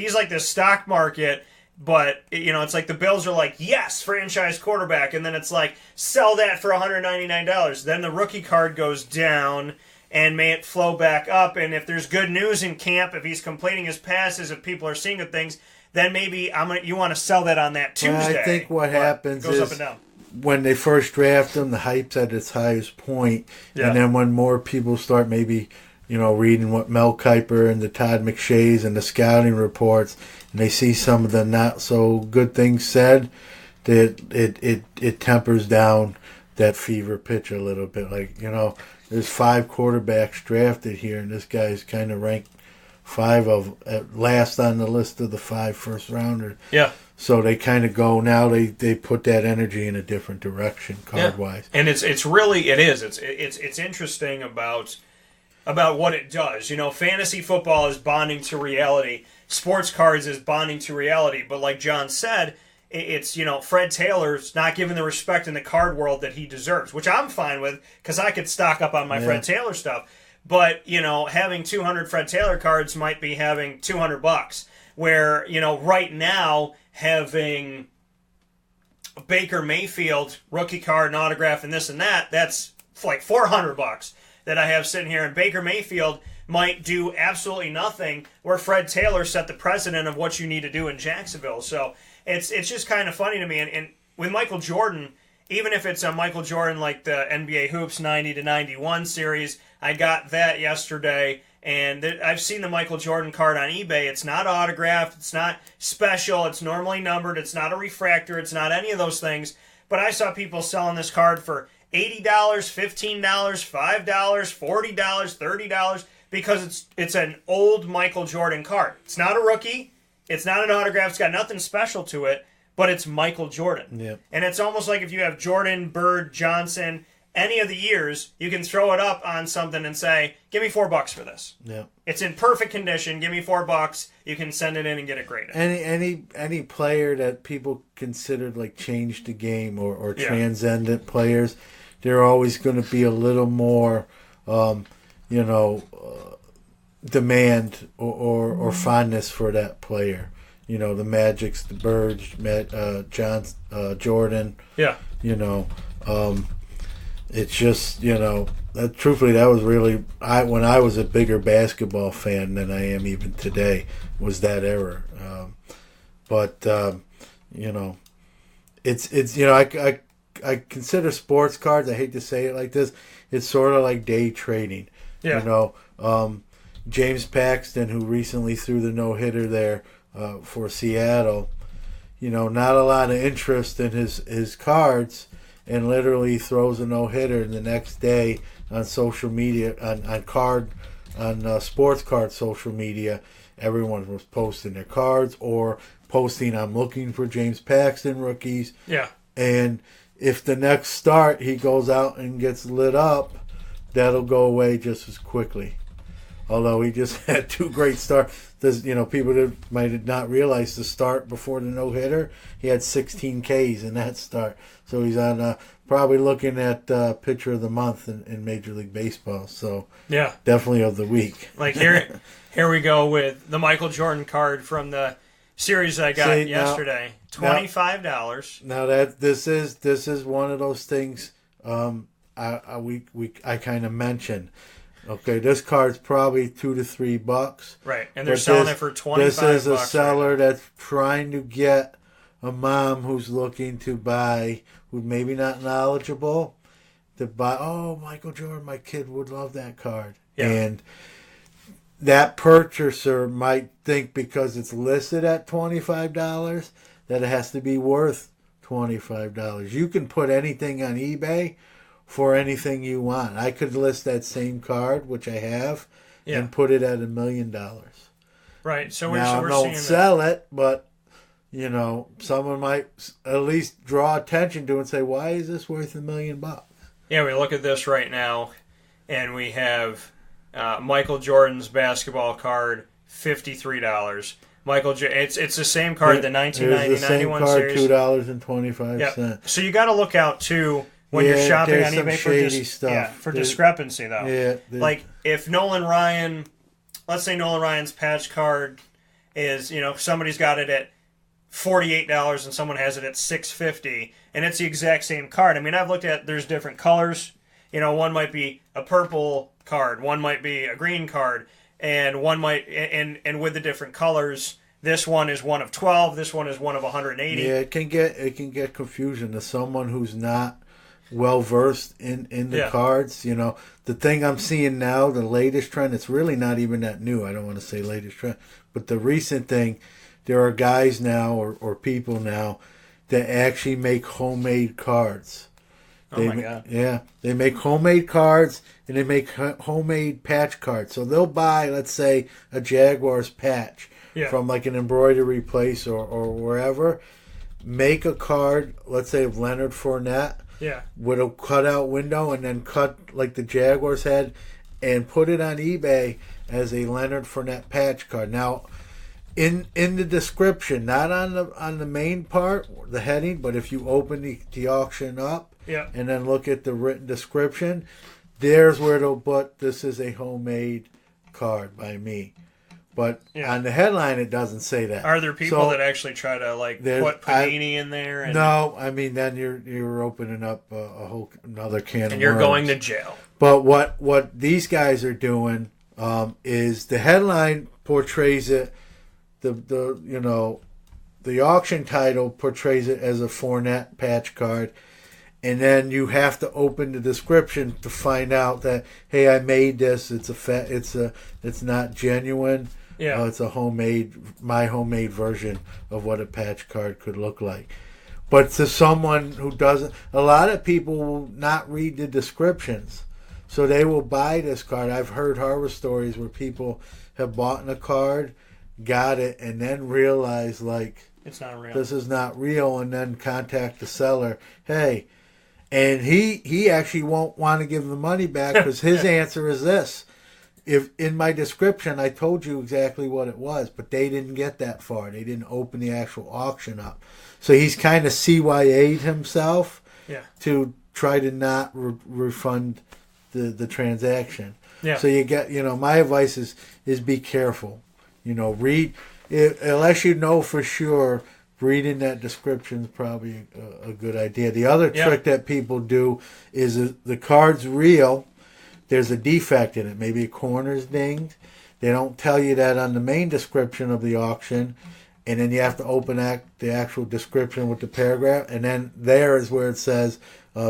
stock market, but it's like the Bills are like, yes, franchise quarterback, and then it's like, sell that for $199. Then the rookie card goes down, and may it flow back up. And if there's good news in camp, if he's completing his passes, if people are seeing good things, then maybe you want to sell that on that Tuesday. Well, I think what happens goes is up and down. When they first draft him, the hype's at its highest point, and then when more people start maybe, reading what Mel Kiper and the Todd McShays and the scouting reports, and they see some of the not so good things said, that it tempers down that fever pitch a little bit. Like, there's 5 quarterbacks drafted here, and this guy's kind of ranked 5 of at last on the list of the 5 first rounders. Yeah. So they kind of go now. They put that energy in a different direction card wise. And it's interesting about what it does. Fantasy football is bonding to reality. Sports cards is bonding to reality. But like John said, it's Fred Taylor's not given the respect in the card world that he deserves, which I'm fine with because I could stock up on my Fred Taylor stuff. But having 200 Fred Taylor cards might be having $200. Where right now having Baker Mayfield rookie card and autograph and this and that, that's like $400 that I have sitting here. And Baker Mayfield might do absolutely nothing, where Fred Taylor set the precedent of what you need to do in Jacksonville. So it's just kind of funny to me. And with Michael Jordan, even if it's a Michael Jordan like the NBA Hoops 90-91 series, I got that yesterday. And I've seen the Michael Jordan card on eBay. It's not autographed. It's not special. It's normally numbered. It's not a refractor. It's not any of those things. But I saw people selling this card for $80, $15, $5, $40, $30, because it's an old Michael Jordan card. It's not a rookie. It's not an autograph. It's got nothing special to it, but it's Michael Jordan. Yep. And it's almost like if you have Jordan, Bird, Johnson, any of the years, you can throw it up on something and say, give me $4 for this. Yeah. It's in perfect condition. Give me $4. You can send it in and get it graded. Any player that people considered like changed the game or Yeah. transcendent players, they're always going to be a little more, demand or fondness for that player. You know, the Magics, the Birds, Jordan. Yeah. It's just, truthfully, that was really, when I was a bigger basketball fan than I am even today, was that era. I consider sports cards, I hate to say it like this, it's sort of like day trading. Yeah. James Paxton, who recently threw the no-hitter there for Seattle, not a lot of interest in his cards, and literally throws a no-hitter, and the next day on social media, on sports card social media, everyone was posting their cards or posting, I'm looking for James Paxton rookies. Yeah. And if the next start he goes out and gets lit up, that'll go away just as quickly. Although he just had two great starts. People that might not realize the start before the no-hitter, he had 16 Ks in that start. So he's on probably looking at pitcher of the month in Major League Baseball. So yeah, definitely of the week. Like here we go with the Michael Jordan card from the series I got yesterday. $25. Now that this is one of those things I kind of mentioned. Okay, this card's probably $2 to $3. Right, and they're selling it for $25. This is a seller that's trying to get a mom who's looking to buy, who's maybe not knowledgeable, to buy, oh, Michael Jordan, my kid would love that card. Yeah. And that purchaser might think because it's listed at $25 that it has to be worth $25. You can put anything on eBay for anything you want. I could list that same card, which I have, and put it at $1 million. Right. So now, we're don't seeing sell it, but someone might at least draw attention to it and say, "Why is this worth $1 million?" Yeah, we look at this right now, and we have Michael Jordan's basketball card, $53. It's the same card, the 1990-91 series. $2.25. Yeah. So you got to look out too. When you're shopping on eBay for discrepancy, though. Yeah, like if Nolan Ryan, let's say Nolan Ryan's patch card is, somebody's got it at $48 and someone has it at $6.50, and it's the exact same card. I mean, I've looked at, there's different colors. One might be a purple card, one might be a green card, and one might, and with the different colors, this one is one of 12, this one is one of 180. Yeah, it can get confusion to someone who's not well versed in the cards. The thing I'm seeing now, the latest trend, it's really not even that new. I don't want to say latest trend, but the recent thing, there are guys now or people now that actually make homemade cards. My God. Yeah, they make homemade cards and they make homemade patch cards. So they'll buy, let's say, a Jaguars patch from like an embroidery place or wherever, make a card, let's say of Leonard Fournette, with a cutout window, and then cut like the Jaguars had, and put it on eBay as a Leonard Fournette patch card. Now, in the description, not on the main part, the heading, but if you open the auction up, and then look at the written description, there's where they'll put, this is a homemade card by me. But on the headline, it doesn't say that. Are there people that actually try to put panini in there? And no, I mean then you're opening up a whole another can of worms. And you're going to jail. But what these guys are doing is the headline portrays it, the auction title portrays it as a Fournette patch card. And then you have to open the description to find out that, hey, I made this. It's not genuine. Yeah. It's my homemade version of what a patch card could look like. But to someone who doesn't, a lot of people will not read the descriptions, so they will buy this card. I've heard horror stories where people have bought a card, got it, and then realized it's not real. This is not real, and then contact the seller. Hey. And he actually won't want to give the money back because his answer is this. If in my description I told you exactly what it was, but they didn't get that far. They didn't open the actual auction up. So he's kind of CYA'd himself to try to not refund the transaction. Yeah. So you get, my advice is be careful. Read, unless you know for sure, reading that description is probably a good idea. The other trick that people do is the card's real. There's a defect in it. Maybe a corner's dinged. They don't tell you that on the main description of the auction. And then you have to open the actual description with the paragraph. And then there is where it says,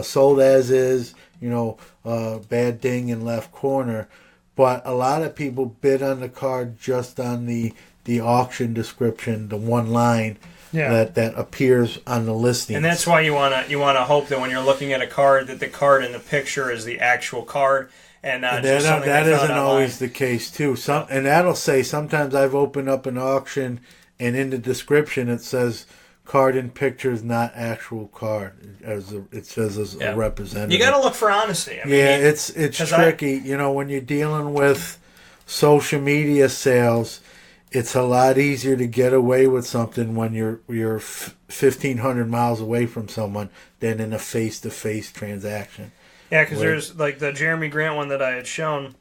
sold as is, bad ding in left corner. But a lot of people bid on the card just on the auction description, the one line. That appears on the listing, and that's why you wanna hope that when you're looking at a card, that the card in the picture is the actual card, and not just something that isn't online. always the case too. And that'll say sometimes I've opened up an auction, and in the description it says card in pictures, not actual card, it says as a representative. You got to look for honesty. It's tricky. When you're dealing with social media sales. It's a lot easier to get away with something when you're 1,500 miles away from someone than in a face-to-face transaction. Yeah, because there's the Jeremy Grant one that I had shown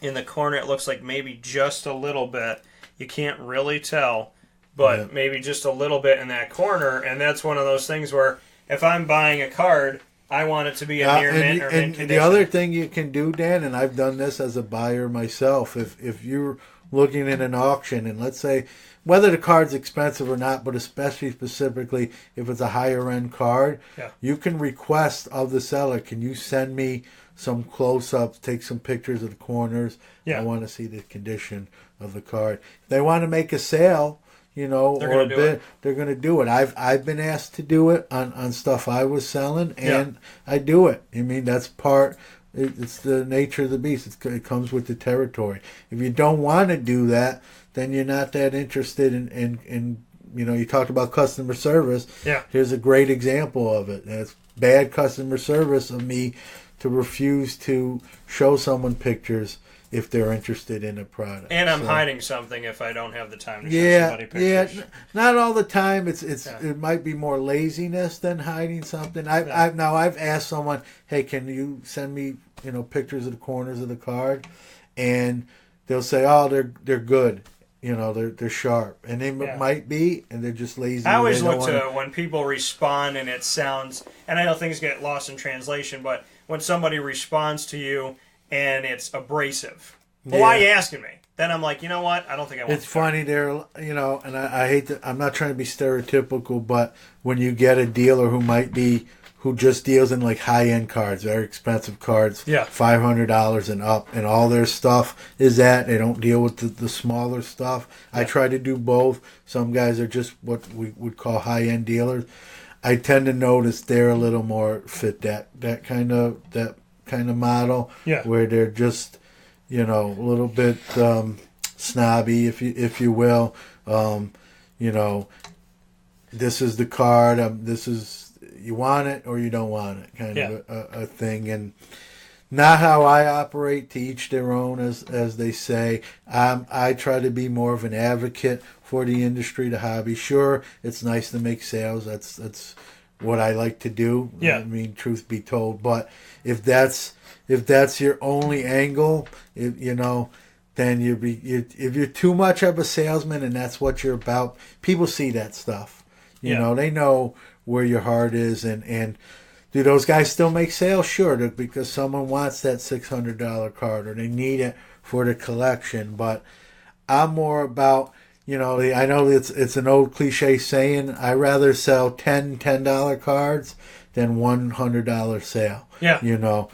in the corner. It looks like maybe just a little bit. You can't really tell, but maybe just a little bit in that corner. And that's one of those things where if I'm buying a card, I want it to be a near mint or mint condition. The other thing you can do, Dan, and I've done this as a buyer myself, if you're looking at an auction, and let's say whether the card's expensive or not, but especially specifically if it's a higher end card, you can request of the seller, can you send me some close-ups, take some pictures of the corners? I want to see the condition of the card. If they want to make a sale, or a bid, they're going to do it. I've been asked to do it on stuff I was selling, and I do it. That's part. It's the nature of the beast. It comes with the territory. If you don't want to do that, then you're not that interested in you talked about customer service. Here's a great example of it. It's bad customer service of me to refuse to show someone pictures if they're interested in a product. And I'm hiding something if I don't have the time to show somebody pictures. Not all the time. It might be more laziness than hiding something. I've asked someone, hey, can you send me pictures of the corners of the card? And they'll say, oh, they're good. They're sharp, and they might be, and they're just lazy. I always look to when people respond and it sounds, and I know things get lost in translation, but when somebody responds to you and it's abrasive, well, why are you asking me? Then I'm like, you know what? I don't think I want. It's funny there, and I hate to. I'm not trying to be stereotypical, but when you get a dealer who just deals in high end cards, very expensive cards, $500 and up, and all their stuff is that they don't deal with the smaller stuff. I try to do both. Some guys are just what we would call high end dealers. I tend to notice they're a little more fit that kind of model, where they're just a little bit snobby, if you will. This is the card. This is. You want it or you don't want it, kind of a thing, and not how I operate. To each their own, as they say. I try to be more of an advocate for the industry, the hobby. Sure, it's nice to make sales. That's what I like to do. Truth be told, but if that's your only angle, then if you're too much of a salesman and that's what you're about, people see that stuff. You know, they know where your heart is, and do those guys still make sales? Sure, because someone wants that $600 card or they need it for the collection. But I'm more about, you know, I know it's an old cliche saying, I rather sell $10 cards than $100 sale. Yeah. You know,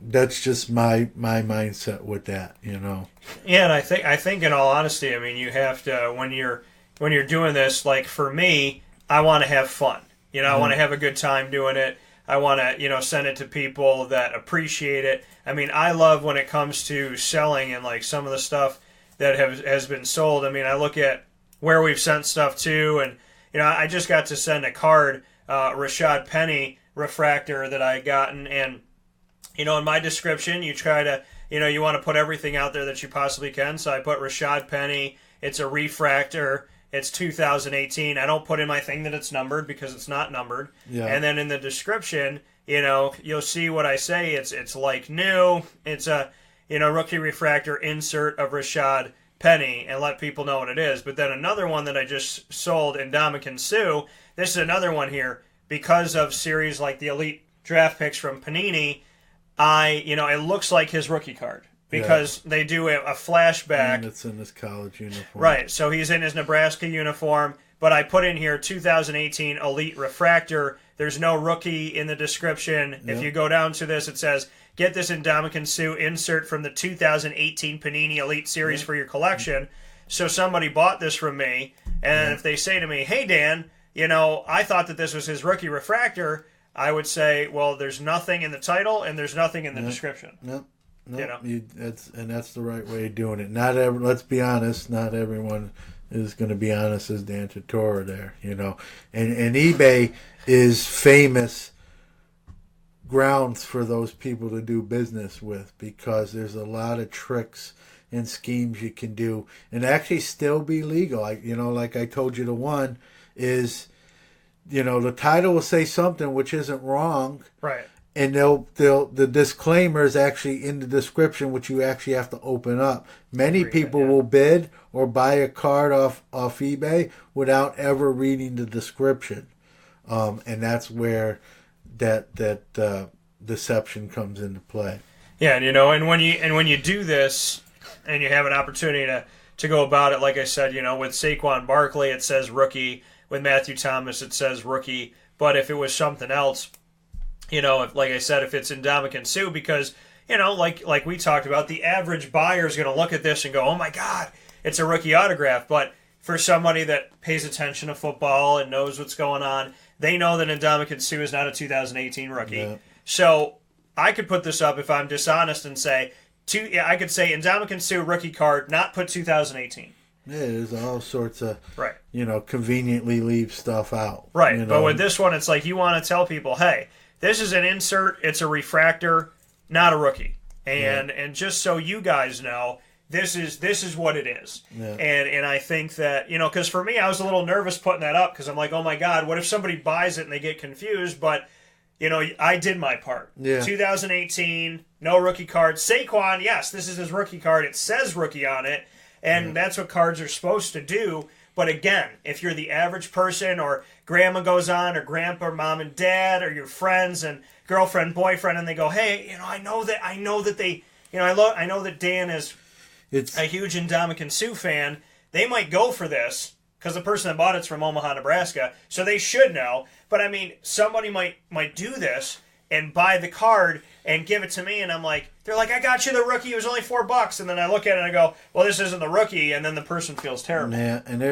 that's just my mindset with that, you know. Yeah, and I think in all honesty, I mean, you have to, when you're doing this, like for me, I want to have fun. You know, I want to have a good time doing it. I want to, you know, send it to people that appreciate it. I mean, I love when it comes to selling and like some of the stuff that has been sold. I mean, I look at where we've sent stuff to, and you know, I just got to send a card, Rashad Penny refractor that I gotten, and you know, in my description, you try to, you know, you want to put everything out there that you possibly can. So I put Rashad Penny. It's a refractor. It's 2018. I don't put in my thing that it's numbered because it's not numbered. Yeah. And then in the description, you know, you'll see what I say. It's like new. It's a, you know, rookie refractor insert of Rashad Penny, and let people know what it is. But then another one that I just sold in Ndamukong Suh. This is another one here because of series like the Elite Draft Picks from Panini. It looks like his rookie card because they do a flashback. And it's in his college uniform. Right, so he's in his Nebraska uniform, but I put in here 2018 Elite Refractor. There's no rookie in the description. If you go down to this, it says, get this Ndamukong Suh insert from the 2018 Panini Elite Series for your collection. So somebody bought this from me, and if they say to me, hey, Dan, you know, I thought that this was his rookie refractor, I would say, well, there's nothing in the title and there's nothing in the description. No, you know? That's the right way of doing it. Let's be honest, not everyone is going to be honest as Dan Tortora there, you know. And eBay is famous grounds for those people to do business with because there's a lot of tricks and schemes you can do and actually still be legal. Like I told you, the one is, you know, the title will say something which isn't wrong, right? And the disclaimer is actually in the description, which you actually have to open up. Many people will bid or buy a card off eBay without ever reading the description, and that's where that deception comes into play. Yeah, and you know, and when you do this, and you have an opportunity to go about it, like I said, you know, with Saquon Barkley, it says rookie. With Matthew Thomas, it says rookie. But if it was something else, you know, like I said, if it's in Ndamukong Suh, because, you know, like we talked about, the average buyer is going to look at this and go, oh my God, it's a rookie autograph. But for somebody that pays attention to football and knows what's going on, they know that Ndamukong Suh is not a 2018 rookie. Yeah. So I could put this up if I'm dishonest and say, I could say Ndamukong Suh rookie card, not put 2018. Yeah, there's all sorts of, you know, conveniently leave stuff out. Right, you know? But with this one, it's like you want to tell people, hey, this is an insert, it's a refractor, not a rookie. And just so you guys know, this is what it is. Yeah. And I think that, you know, because for me, I was a little nervous putting that up because I'm like, oh my God, what if somebody buys it and they get confused? But, you know, I did my part. Yeah. 2018, no rookie card. Saquon, yes, this is his rookie card. It says rookie on it. And that's what cards are supposed to do. But again, if you're the average person or grandma goes on or grandpa or mom and dad or your friends and girlfriend, boyfriend, and they go, hey, you know, I know that they, you know, I know that Dan is a huge Ndamukong Suh fan. They might go for this because the person that bought it's from Omaha, Nebraska. So they should know. But I mean, somebody might do this and buy the card and give it to me, and I'm like, they're like, I got you the rookie, it was only $4, and then I look at it and I go, well, this isn't the rookie, and then the person feels terrible. Yeah, and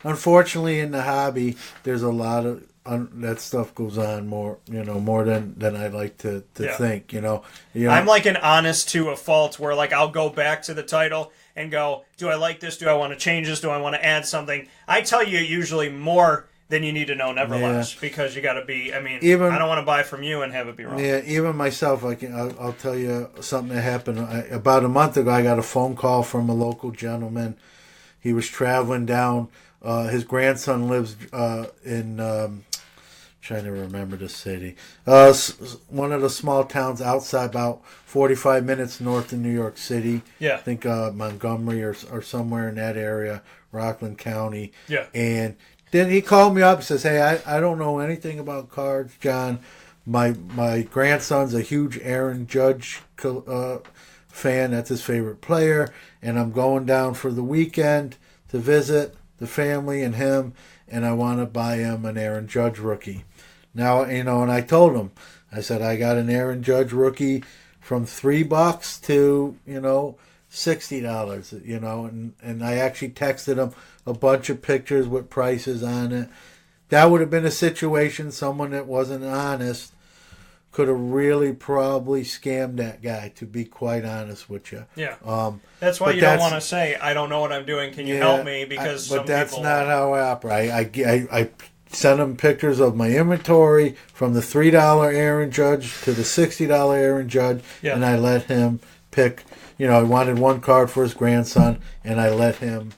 unfortunately in the hobby, there's a lot of that stuff goes on more than I'd like to think, you know. I'm like an honest to a fault where like I'll go back to the title and go, do I like this? Do I want to change this? Do I want to add something? I tell you usually more than you need to know, never less, because you got to be. I mean, I don't want to buy from you and have it be wrong. Yeah, even myself, I'll tell you something that happened about a month ago. I got a phone call from a local gentleman. He was traveling down. His grandson lives in trying to remember the city. One of the small towns outside, about 45 minutes north of New York City. Yeah. I think Montgomery or somewhere in that area, Rockland County. Yeah. And then he called me up and says, hey, I don't know anything about cards, John. My grandson's a huge Aaron Judge fan. That's his favorite player. And I'm going down for the weekend to visit the family and him, and I want to buy him an Aaron Judge rookie. Now, and I told him, I said, I got an Aaron Judge rookie from $3 to, $60, and I actually texted him a bunch of pictures with prices on it. That would have been a situation, someone that wasn't honest could have really probably scammed that guy, to be quite honest with you. Yeah. That's why you don't want to say, I don't know what I'm doing, can you help me? Because but that's not how I operate. I sent him pictures of my inventory from the $3 Aaron Judge to the $60 Aaron Judge, and I let him pick. He wanted one card for his grandson, and I let him,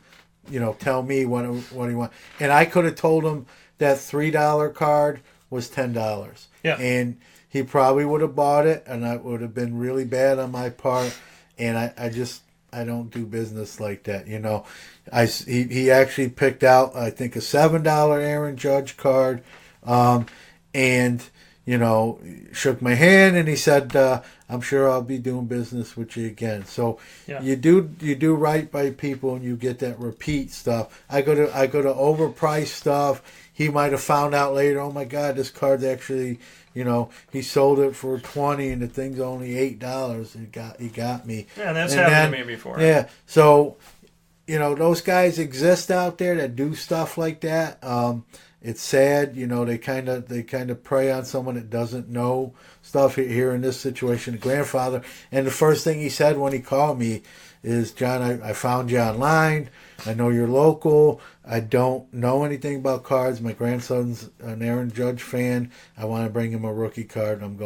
tell me what he wanted. And I could have told him that $3 card was $10. Yeah. And he probably would have bought it, and that would have been really bad on my part. And I don't do business like that, He actually picked out, I think, a $7 Aaron Judge card, and shook my hand, and he said, I'm sure I'll be doing business with you again. So you do right by people, and you get that repeat stuff. I go to overpriced stuff. He might have found out later, oh my God, this card's actually, he sold it for $20 and the thing's only $8. He got me. Yeah, that's happened to me before. Yeah, so those guys exist out there that do stuff like that. It's sad, they kind of prey on someone that doesn't know stuff. Here in this situation, the grandfather, and the first thing he said when he called me is, John, I found you online. I know you're local. I don't know anything about cards. My grandson's an Aaron Judge fan. I want to bring him a rookie card. I'm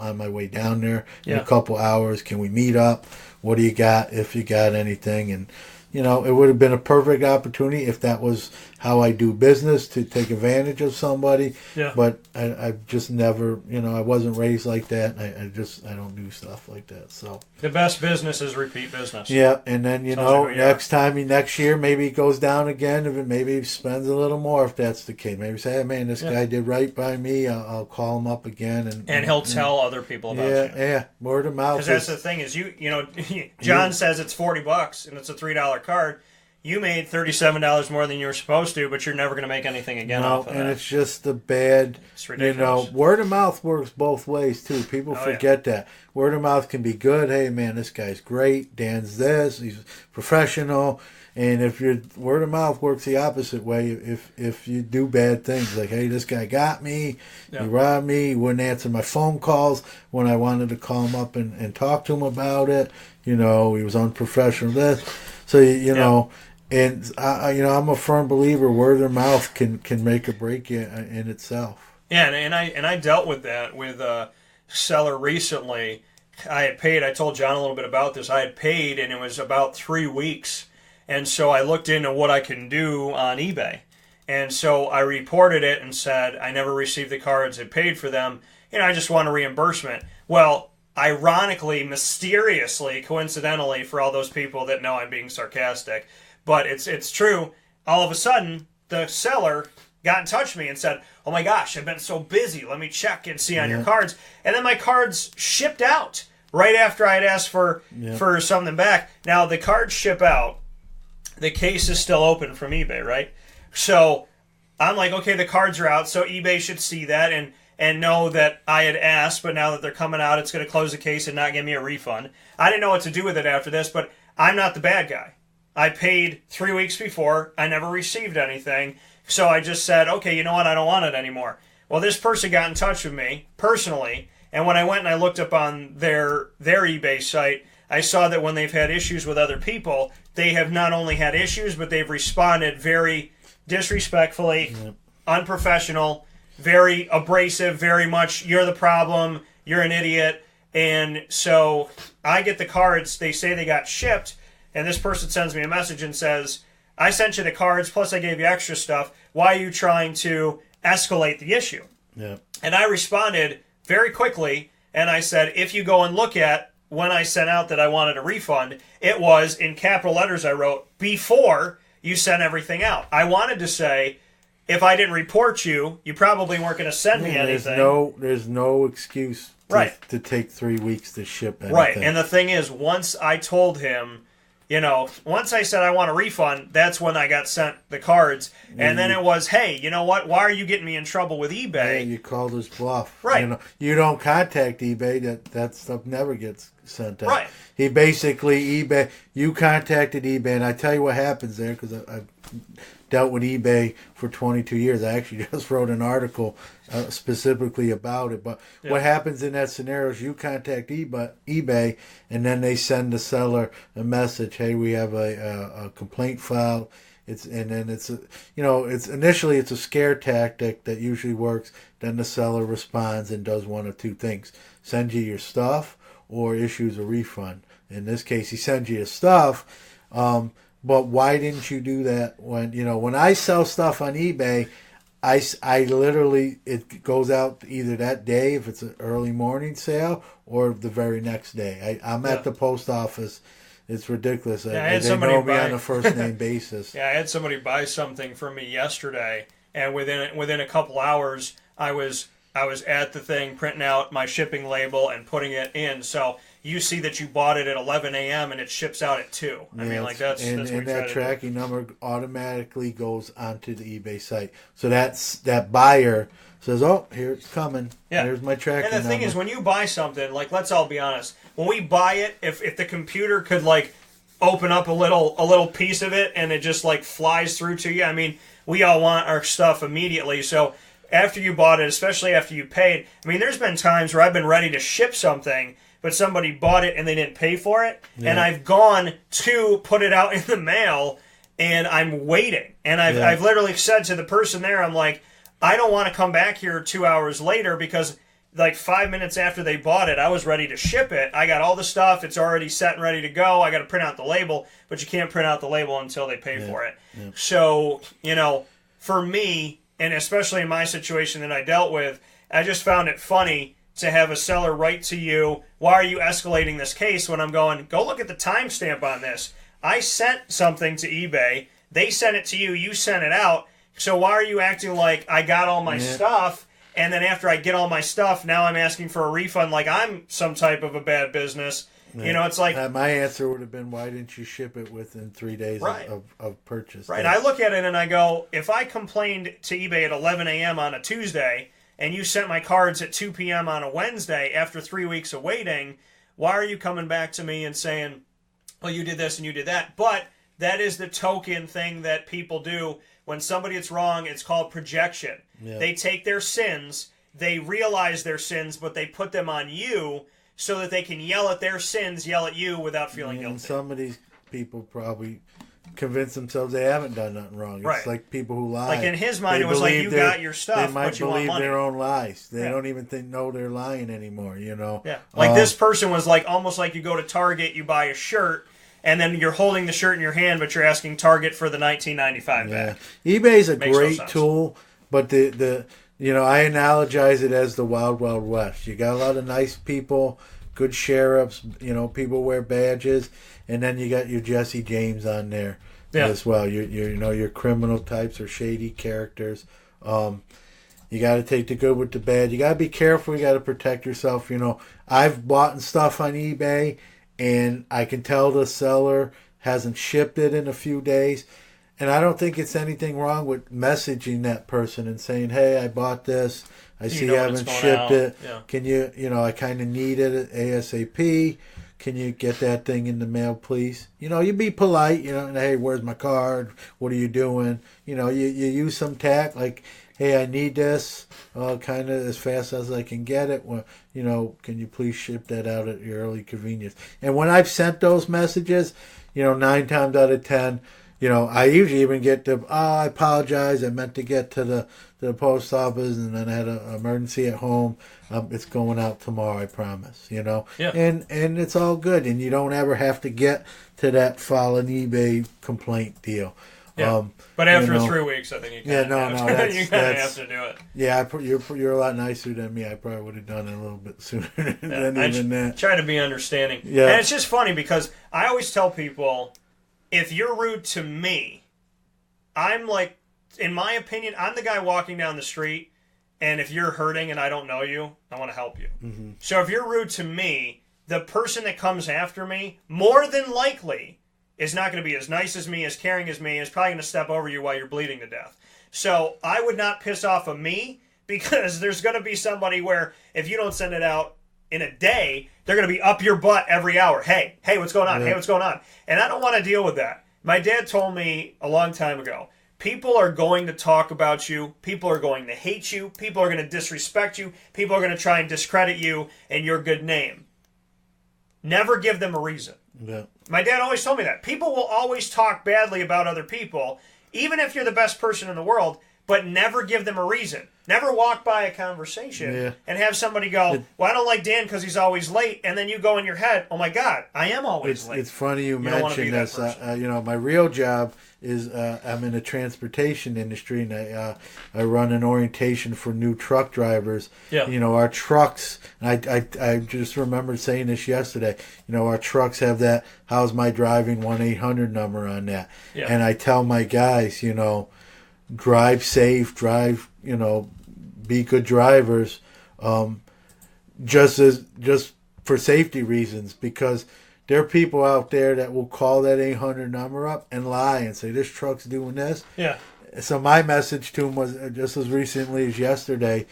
on my way down there in a couple hours. Can we meet up? What do you got, if you got anything? And it would have been a perfect opportunity if that was how I do business, to take advantage of somebody. Yeah. But I just never, I wasn't raised like that. I don't do stuff like that. So the best business is repeat business. Yeah, and then next year maybe it goes down again. If maybe he spends a little more, if that's the case. Maybe say, hey man, this guy did right by me. I'll call him up again, and he'll tell other people about you. Yeah, word of mouth. Because that's the thing is John says it's $40 and it's a $3 card. You made $37 more than you were supposed to, but you're never going to make anything again off of that. And it's just the bad, it's ridiculous. Word of mouth works both ways, too. People forget that. Word of mouth can be good. Hey, man, this guy's great. Dan's this. He's professional. And if your word of mouth works the opposite way, if you do bad things, like, hey, this guy got me, he robbed me, he wouldn't answer my phone calls when I wanted to call him up and talk to him about it. He was unprofessional. So, and I'm a firm believer word of mouth can make or break you in itself. Yeah, and I dealt with that with a seller recently. I had paid. I told John a little bit about this. I had paid, and it was about 3 weeks, and so I looked into what I can do on eBay, and so I reported it and said I never received the cards. I paid for them, and I just want a reimbursement. Well, ironically, mysteriously, coincidentally, for all those people that know I'm being sarcastic. But it's true. All of a sudden, the seller got in touch with me and said, oh my gosh, I've been so busy. Let me check and see on your cards. And then my cards shipped out right after I had asked for something back. Now, the cards ship out. The case is still open from eBay, right? So I'm like, okay, the cards are out, so eBay should see that and know that I had asked, but now that they're coming out, it's going to close the case and not give me a refund. I didn't know what to do with it after this, but I'm not the bad guy. I paid 3 weeks before. I never received anything. So I just said, okay, you know what? I don't want it anymore. Well, this person got in touch with me personally, and when I went and I looked up on their eBay site, I saw that when they've had issues with other people, they have not only had issues, but they've responded very disrespectfully, unprofessional, very abrasive, very much, you're the problem, you're an idiot. And so I get the cards, they say they got shipped, and this person sends me a message and says, I sent you the cards, plus I gave you extra stuff. Why are you trying to escalate the issue? Yeah. And I responded very quickly, and I said, if you go and look at when I sent out that I wanted a refund, it was in capital letters I wrote, before you sent everything out. I wanted to say, if I didn't report you, you probably weren't going to send me anything. There's no excuse to take 3 weeks to ship anything. Right, and the thing is, once I told him, once I said I want a refund, that's when I got sent the cards. And then it was, hey, you know what? Why are you getting me in trouble with eBay? Yeah, you called his bluff. Right. You don't contact eBay, that stuff never gets sent out. Right. He basically, you contacted eBay, and I tell you what happens there, because I've dealt with eBay for 22 years. I actually just wrote an article specifically about it. But what happens in that scenario is you contact eBay, and then they send the seller a message, hey, we have a complaint filed. It's initially a scare tactic that usually works. Then the seller responds and does one of two things: sends you your stuff or issues a refund. In this case, he sends you your stuff. But why didn't you do that when I sell stuff on eBay? I literally, it goes out either that day if it's an early morning sale or the very next day. I'm at the post office. It's ridiculous. Yeah, I had they somebody know me on a first name basis. Yeah, I had somebody buy something from me yesterday, and within a couple hours, I was at the thing printing out my shipping label and putting it in. So you see that you bought it at 11 a.m. and it ships out at 2. I mean, like that's and what that tracking number automatically goes onto the eBay site. So that buyer says, "Oh, here it's coming. Yeah. Here's my tracking number." And the thing is, when you buy something, like, let's all be honest, when we buy it, if the computer could like open up a little piece of it and it just like flies through to you, I mean, we all want our stuff immediately. So after you bought it, especially after you paid, I mean, there's been times where I've been ready to ship something, but somebody bought it and they didn't pay for it, and I've gone to put it out in the mail, and I'm waiting. And I've literally said to the person there, I'm like, I don't want to come back here 2 hours later because like 5 minutes after they bought it, I was ready to ship it. I got all the stuff. It's already set and ready to go. I got to print out the label, but you can't print out the label until they pay for it. Yeah. So, for me, and especially in my situation that I dealt with, I just found it funny to have a seller write to you, why are you escalating this case, when I'm going, go look at the timestamp on this. I sent something to eBay. They sent it to you. You sent it out. So why are you acting like I got all my stuff, and then after I get all my stuff, now I'm asking for a refund like I'm some type of a bad business? Yeah. It's like... my answer would have been, why didn't you ship it within 3 days of purchase? Right. I look at it and I go, if I complained to eBay at 11 a.m. on a Tuesday, and you sent my cards at 2 p.m. on a Wednesday after 3 weeks of waiting, why are you coming back to me and saying, well, you did this and you did that? But that is the token thing that people do. When somebody gets wrong, it's called projection. Yeah. They take their sins, they realize their sins, but they put them on you so that they can yell at their sins, yell at you without feeling guilty. And some of these people probably convince themselves they haven't done nothing wrong. It's like people who lie. Like in his mind, it was like, you got your stuff, they might but you want believe money. their own lies. They don't even know they're lying anymore, Yeah. Like this person was like, almost like you go to Target, you buy a shirt, and then you're holding the shirt in your hand, but you're asking Target for the $19.95 back. eBay's a great tool, but I analogize it as the Wild Wild West. You got a lot of nice people, good sheriffs, people wear badges, and then you got your Jesse James on there as well. Your criminal types or shady characters. You got to take the good with the bad. You got to be careful. You got to protect yourself. I've bought stuff on eBay, and I can tell the seller hasn't shipped it in a few days. And I don't think it's anything wrong with messaging that person and saying, hey, I bought this. I see you haven't shipped it. Yeah. Can you, I kind of need it ASAP. Can you get that thing in the mail, please? You be polite, and hey, where's my card? What are you doing? You use some tact, like, hey, I need this kind of as fast as I can get it. Well, can you please ship that out at your early convenience? And when I've sent those messages, 9 times out of 10, I usually even get I apologize. I meant to get to the post office, and then I had an emergency at home. It's going out tomorrow, I promise. Yeah. And it's all good, and you don't ever have to get to that file an eBay complaint deal. Yeah. But after 3 weeks, I think you kind of have to do it. Yeah, you're a lot nicer than me. I probably would have done it a little bit sooner than even that. Try to be understanding. Yeah. And it's just funny because I always tell people, if you're rude to me, I'm like, in my opinion, I'm the guy walking down the street, and if you're hurting and I don't know you, I want to help you. Mm-hmm. So if you're rude to me, the person that comes after me, more than likely, is not going to be as nice as me, as caring as me, is probably going to step over you while you're bleeding to death. So I would not piss off of me, because there's going to be somebody where if you don't send it out in a day, they're going to be up your butt every hour. Hey, what's going on? Yeah. Hey, what's going on? And I don't want to deal with that. My dad told me a long time ago, people are going to talk about you. People are going to hate you. People are going to disrespect you. People are going to try and discredit you and your good name. Never give them a reason. Yeah. My dad always told me that. People will always talk badly about other people, even if you're the best person in the world, but never give them a reason. Never walk by a conversation and have somebody go, well, I don't like Dan because he's always late, and then you go in your head, oh my God, I am always late. It's funny you don't wanna be mention that this. My real job is I'm in the transportation industry, and I run an orientation for new truck drivers. Yeah. Our trucks, and I just remembered saying this yesterday, our trucks have that how's my driving 1-800 number on that. Yeah. And I tell my guys, drive safe, be good drivers, just for safety reasons, because there are people out there that will call that 800 number up and lie and say this truck's doing this. Yeah. So my message to them was just as recently as yesterday: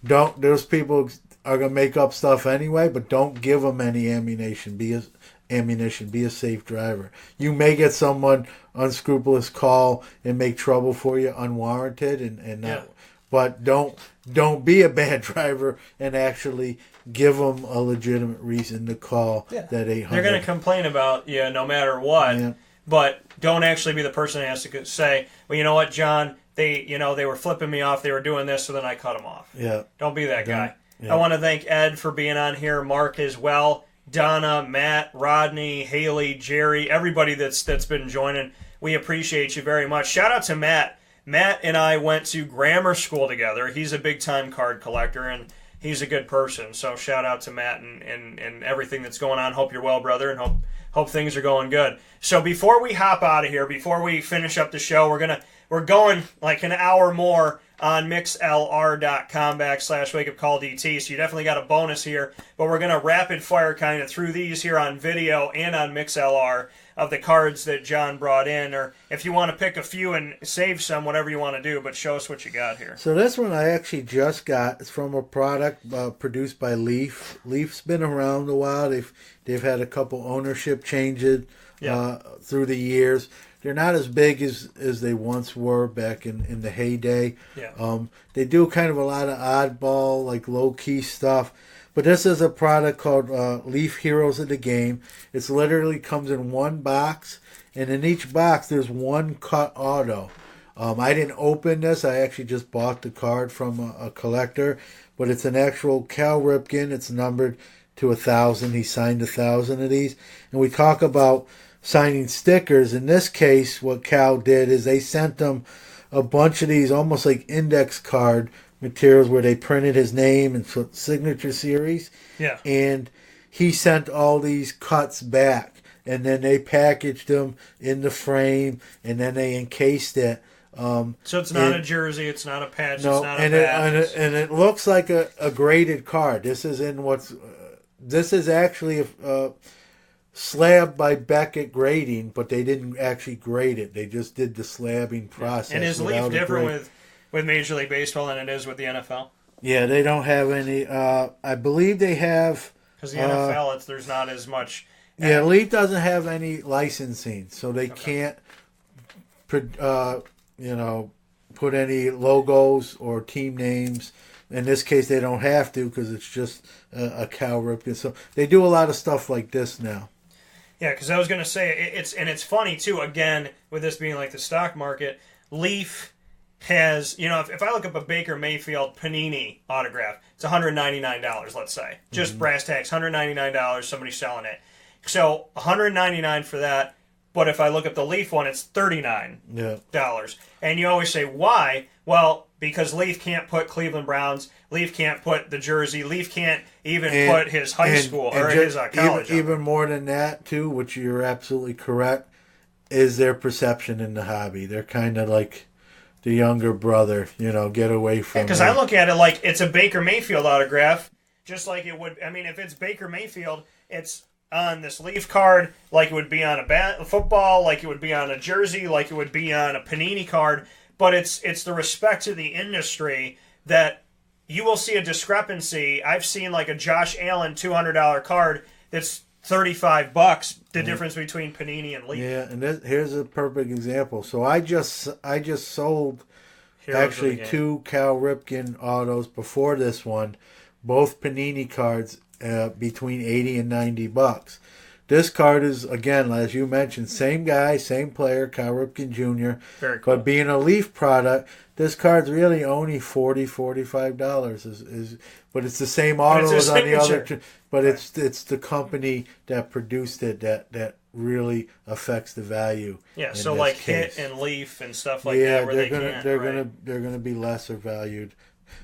those people are gonna make up stuff anyway, but don't give them any ammunition. Be a safe driver. You may get someone unscrupulous call and make trouble for you unwarranted, and not, but don't be a bad driver and actually give them a legitimate reason to call that 800. They're going to complain about you no matter what, but don't actually be the person that has to say, well, you know what, John, they were flipping me off, they were doing this, so then I cut them off. Yeah. Don't be that guy. Yeah. I want to thank Ed for being on here, Mark as well, Donna, Matt, Rodney, Haley, Jerry, everybody that's been joining. We appreciate you very much. Shout out to Matt. Matt and I went to grammar school together. He's a big-time card collector, and he's a good person. So shout out to Matt and everything that's going on. Hope you're well, brother, and hope things are going good. So before we hop out of here, before we finish up the show, we're going like an hour more on mixlr.com/wakeupcalldt. So you definitely got a bonus here, but we're going to rapid fire kind of through these here on video and on MixLR of the cards that John brought in, or if you want to pick a few and save some, whatever you want to do, but show us what you got here. So this one I actually just got. It's from a product produced by Leaf. Leaf's been around a while. They've had a couple ownership changes through the years. They're not as big as they once were back in the heyday. Yeah. They do kind of a lot of oddball, like low-key stuff. But this is a product called Leaf Heroes of the Game. It literally comes in one box, and in each box there's one cut auto. I didn't open this. I actually just bought the card from a collector. But it's an actual Cal Ripken. It's numbered to 1,000. He signed 1,000 of these. And we talk about signing stickers. In this case, what Cal did is they sent them a bunch of these almost like index card materials where they printed his name and signature series. Yeah. And he sent all these cuts back. And then they packaged them in the frame, and then they encased it. So it's not a jersey, it's not a patch, it's not a badge. And it looks like a graded card. This is actually a slab by Beckett grading, but they didn't actually grade it. They just did the slabbing process. And is Leaf different with Major League Baseball than it is with the NFL? Yeah, they don't have any. I believe they have. Because the NFL, there's not as much. Yeah, Leaf doesn't have any licensing, so they can't put any logos or team names. In this case, they don't have to because it's just a Cal Ripken. So they do a lot of stuff like this now. Yeah, because I was going to say, it's funny, too, again, with this being like the stock market, Leaf has, if I look up a Baker Mayfield Panini autograph, it's $199, let's say. Just brass tacks, $199, somebody's selling it. So $199 for that. but if I look at the Leaf one, it's $39. Yeah. And you always say, why? Well, because Leaf can't put Cleveland Browns, Leaf can't put the jersey, Leaf can't even put his high school or his college. Even more than that, too, which you're absolutely correct, is their perception in the hobby. They're kind of like the younger brother, get away from Because I look at it like it's a Baker Mayfield autograph, just like it would. I mean, if it's Baker Mayfield, it's on this Leaf card, like it would be on a football, like it would be on a jersey, like it would be on a Panini card. But it's the respect to the industry that you will see a discrepancy. I've seen like a Josh Allen $200 card that's $35. The difference between Panini and Leaf. Yeah, and here's a perfect example. So I just sold actually 2 Cal Ripken autos before this one, both Panini cards between $80 and $90. This card is, again, as you mentioned, same guy, same player, Cal Ripken Jr. Very cool. But being a Leaf product, this card's really only $45. But it's the same auto as on the other. But it's the company that produced it that really affects the value. Yeah, so like case. Hit and Leaf and stuff like that, where they're gonna be lesser valued.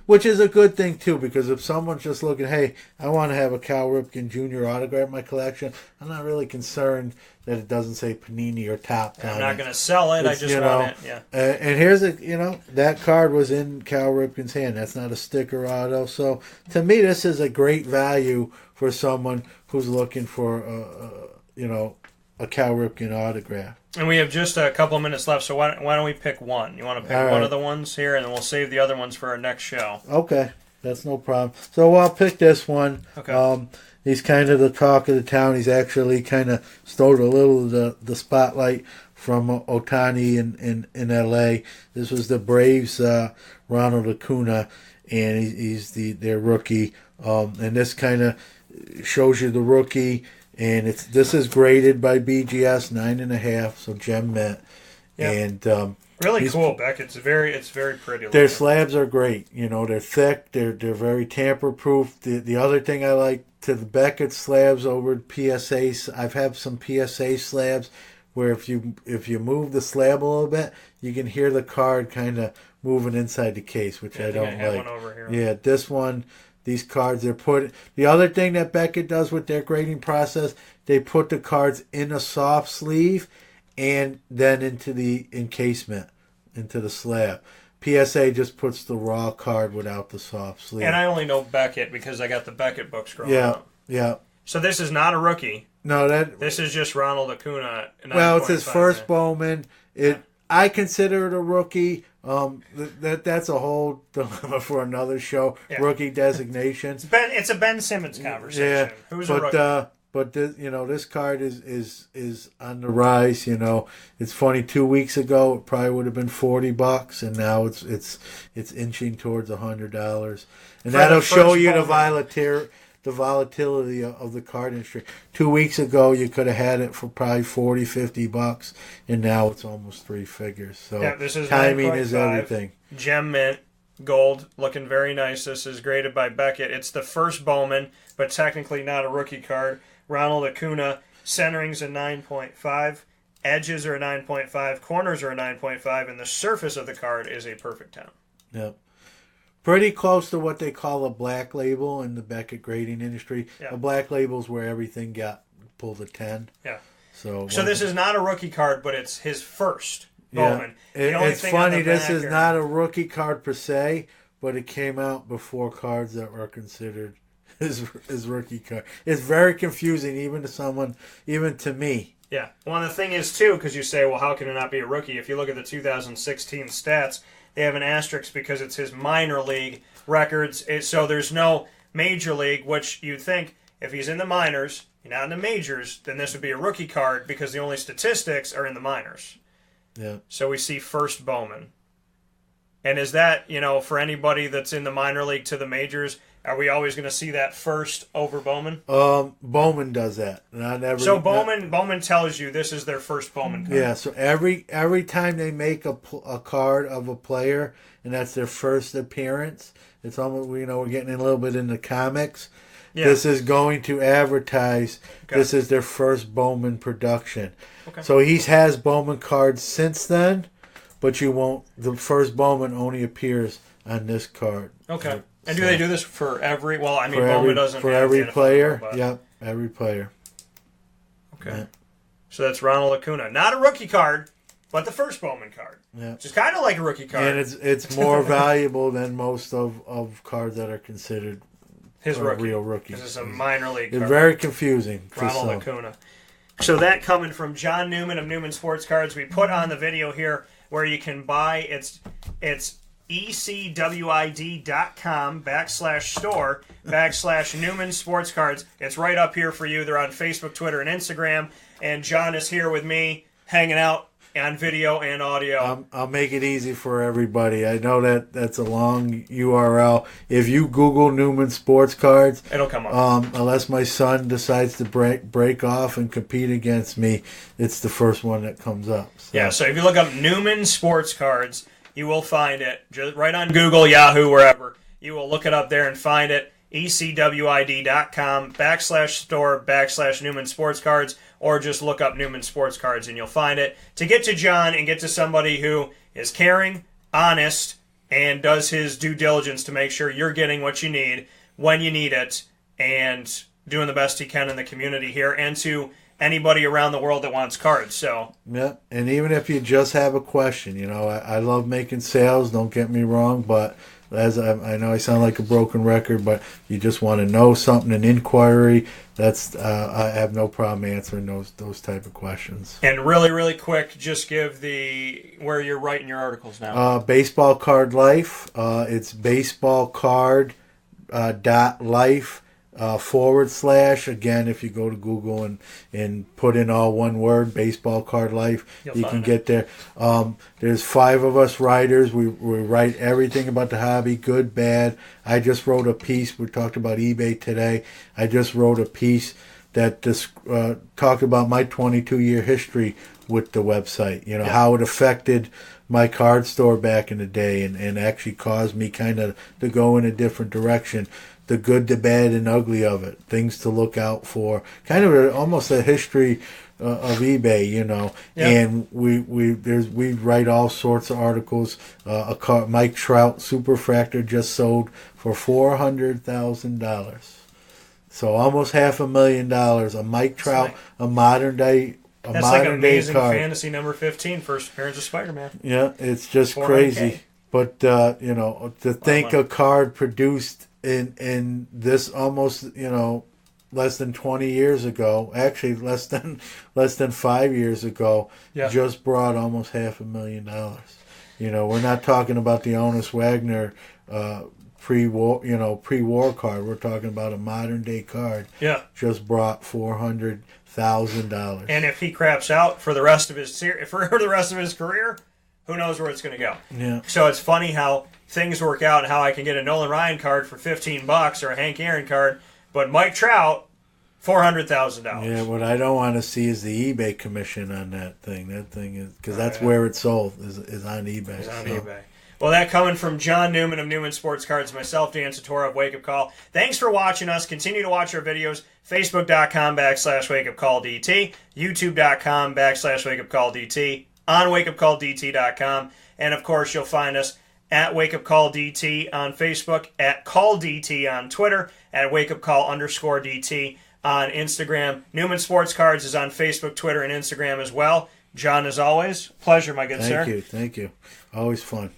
Which is a good thing, too, because if someone's just looking, hey, I want to have a Cal Ripken Jr. autograph in my collection, I'm not really concerned that it doesn't say Panini or Top. I'm not going to sell it, I just want it, yeah. And here's that card was in Cal Ripken's hand. That's not a sticker auto. So, to me, this is a great value for someone who's looking for, a Cal Ripken autograph. And we have just a couple of minutes left, so why don't we pick one? You want to pick one of the ones here, and then we'll save the other ones for our next show. Okay, that's no problem. So I'll pick this one. Okay. He's kind of the talk of the town. He's actually kind of stole a little of the spotlight from Ohtani in L.A. This was the Braves' Ronald Acuna, and he's their rookie. And this kind of shows you the rookie. And this is graded by BGS 9.5, so gem mint. Yeah. And really cool, Beck. It's very pretty. Their slabs are great. They're thick. They're very tamper proof. The other thing I like to the Beckett slabs over PSA, I've had some PSA slabs where if you move the slab a little bit, you can hear the card kind of moving inside the case, which I don't like. One over here. Yeah, this one. These cards, the other thing that Beckett does with their grading process, they put the cards in a soft sleeve and then into the encasement, into the slab. PSA just puts the raw card without the soft sleeve. And I only know Beckett because I got the Beckett books growing up. Yeah. So this is not a rookie. No, this is just Ronald Acuna. Well, it's his first Bowman. I consider it a rookie. That's a whole dilemma for another show. Yeah. Rookie designation. It's a Ben Simmons conversation. Yeah, who's a rookie? But this card is on the rise. It's funny. 2 weeks ago, it probably would have been $40, and now it's inching towards $100, and that'll show you the volatility of the card industry. 2 weeks ago, you could have had it for probably $40-$50, and now it's almost 3 figures. So this is timing is everything. Gem mint, gold, looking very nice. This is graded by Beckett. It's the first Bowman, but technically not a rookie card. Ronald Acuna, centering's a 9.5, edges are a 9.5, corners are a 9.5, and the surface of the card is a perfect 10. Yep. Pretty close to what they call a black label in the Beckett grading industry. Yeah. A black label is where everything got pulled a 10. Yeah. So this is not a rookie card, but it's his first Bowman. It's funny, this is not a rookie card per se, but it came out before cards that were considered his rookie card. It's very confusing, even to me. Yeah. Well, and the thing is, too, because you say, well, how can it not be a rookie? If you look at the 2016 stats, they have an asterisk because it's his minor league records. So there's no major league, which you'd think if he's in the minors, you're not in the majors, then this would be a rookie card because the only statistics are in the minors. Yeah. So we see first Bowman. And is that, for anybody that's in the minor league to the majors, are we always going to see that first over Bowman? Bowman does that. Bowman tells you this is their first Bowman card. Yeah, so every time they make a card of a player, and that's their first appearance, it's almost, we're getting a little bit into comics. Yeah. This is going to advertise. Okay. This is their first Bowman production. Okay. So he has Bowman cards since then, but you won't. The first Bowman only appears on this card. Okay. And do they do this for every? Well, I mean, for Bowman every, doesn't for have every the NFL player. logo, but- Yep, every player. Okay. Yeah. So that's Ronald Acuna, not a rookie card, but the first Bowman card. Yeah. Which is kind of like a rookie card. And it's more valuable than most of cards that are considered His rookie. real rookies. This is a minor league It's card. very confusing. to Ronald some. Acuna. So that coming from John Newman of Newman Sports Cards, we put on the video here where you can buy. It's ecwid.com/store/Newman Sports Cards. It's right up here for you. They're on Facebook, Twitter, and Instagram. And John is here with me, hanging out on video and audio. I'll make it easy for everybody. I know that's a long URL. If you Google Newman Sports Cards, It'll come up. Unless my son decides to break off and compete against me, it's the first one that comes up. So. Yeah, so if you look up Newman Sports Cards, you will find it. Just right on Google, Yahoo, wherever. You will look it up there and find it. ecwid.com/store/Newman Sports Cards, or just look up Newman Sports Cards and you'll find it. To get to John and get to somebody who is caring, honest, and does his due diligence to make sure you're getting what you need when you need it, and doing the best he can in the community here, and to anybody around the world that wants cards. So Yeah, and even if you just have a question, I love making sales, don't get me wrong, but as I know I sound like a broken record, but you just want to know something, an inquiry, that's I have no problem answering those type of questions. And really, really quick, just give where you're writing your articles now. Baseball Card Life. It's baseballcard.life / again, if you go to Google and put in all one word, Baseball Card Life, you can get there. There's 5 of us writers. We write everything about the hobby, good, bad. I just wrote a piece. We talked about eBay today. I just wrote a piece that talked about my 22-year history with the website. How it affected my card store back in the day, and actually caused me kind of to go in a different direction. The good, the bad, and ugly of it. Things to look out for. Kind of almost a history of eBay, Yeah. And we write all sorts of articles. Mike Trout Superfractor just sold for $400,000. So almost $500,000. A Mike Trout, a modern day. That's like Amazing Fantasy number 15, first appearance of Spider-Man. Yeah, it's just 400K. crazy. But to think a card produced in this almost less than 20 years ago, actually less than 5 years ago, Yeah. just brought almost $500,000. We're not talking about the Honus Wagner pre-war card. We're talking about a modern day card. Yeah. Just brought $400,000. And if he craps out for the rest of his career, who knows where it's going to go. Yeah. So it's funny how things work out and how I can get a Nolan Ryan card for $15 or a Hank Aaron card, but Mike Trout, $400,000. Yeah, what I don't want to see is the eBay commission on that thing. That thing is because that's where it's sold is on eBay. It's on eBay. Well, that coming from John Newman of Newman Sports Cards, myself, Dan Tortora of Wake Up Call. Thanks for watching us. Continue to watch our videos. Facebook.com/WakeUpCallDT, YouTube.com/WakeUpCallDT, on WakeUpCallDT.com, and of course you'll find us at WakeUpCallDT on Facebook, at CallDT on Twitter, at WakeUpCall_DT on Instagram. Newman Sports Cards is on Facebook, Twitter, and Instagram as well. John, as always, pleasure, my good sir. Thank you. Always fun.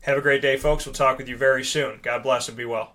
Have a great day, folks. We'll talk with you very soon. God bless and be well.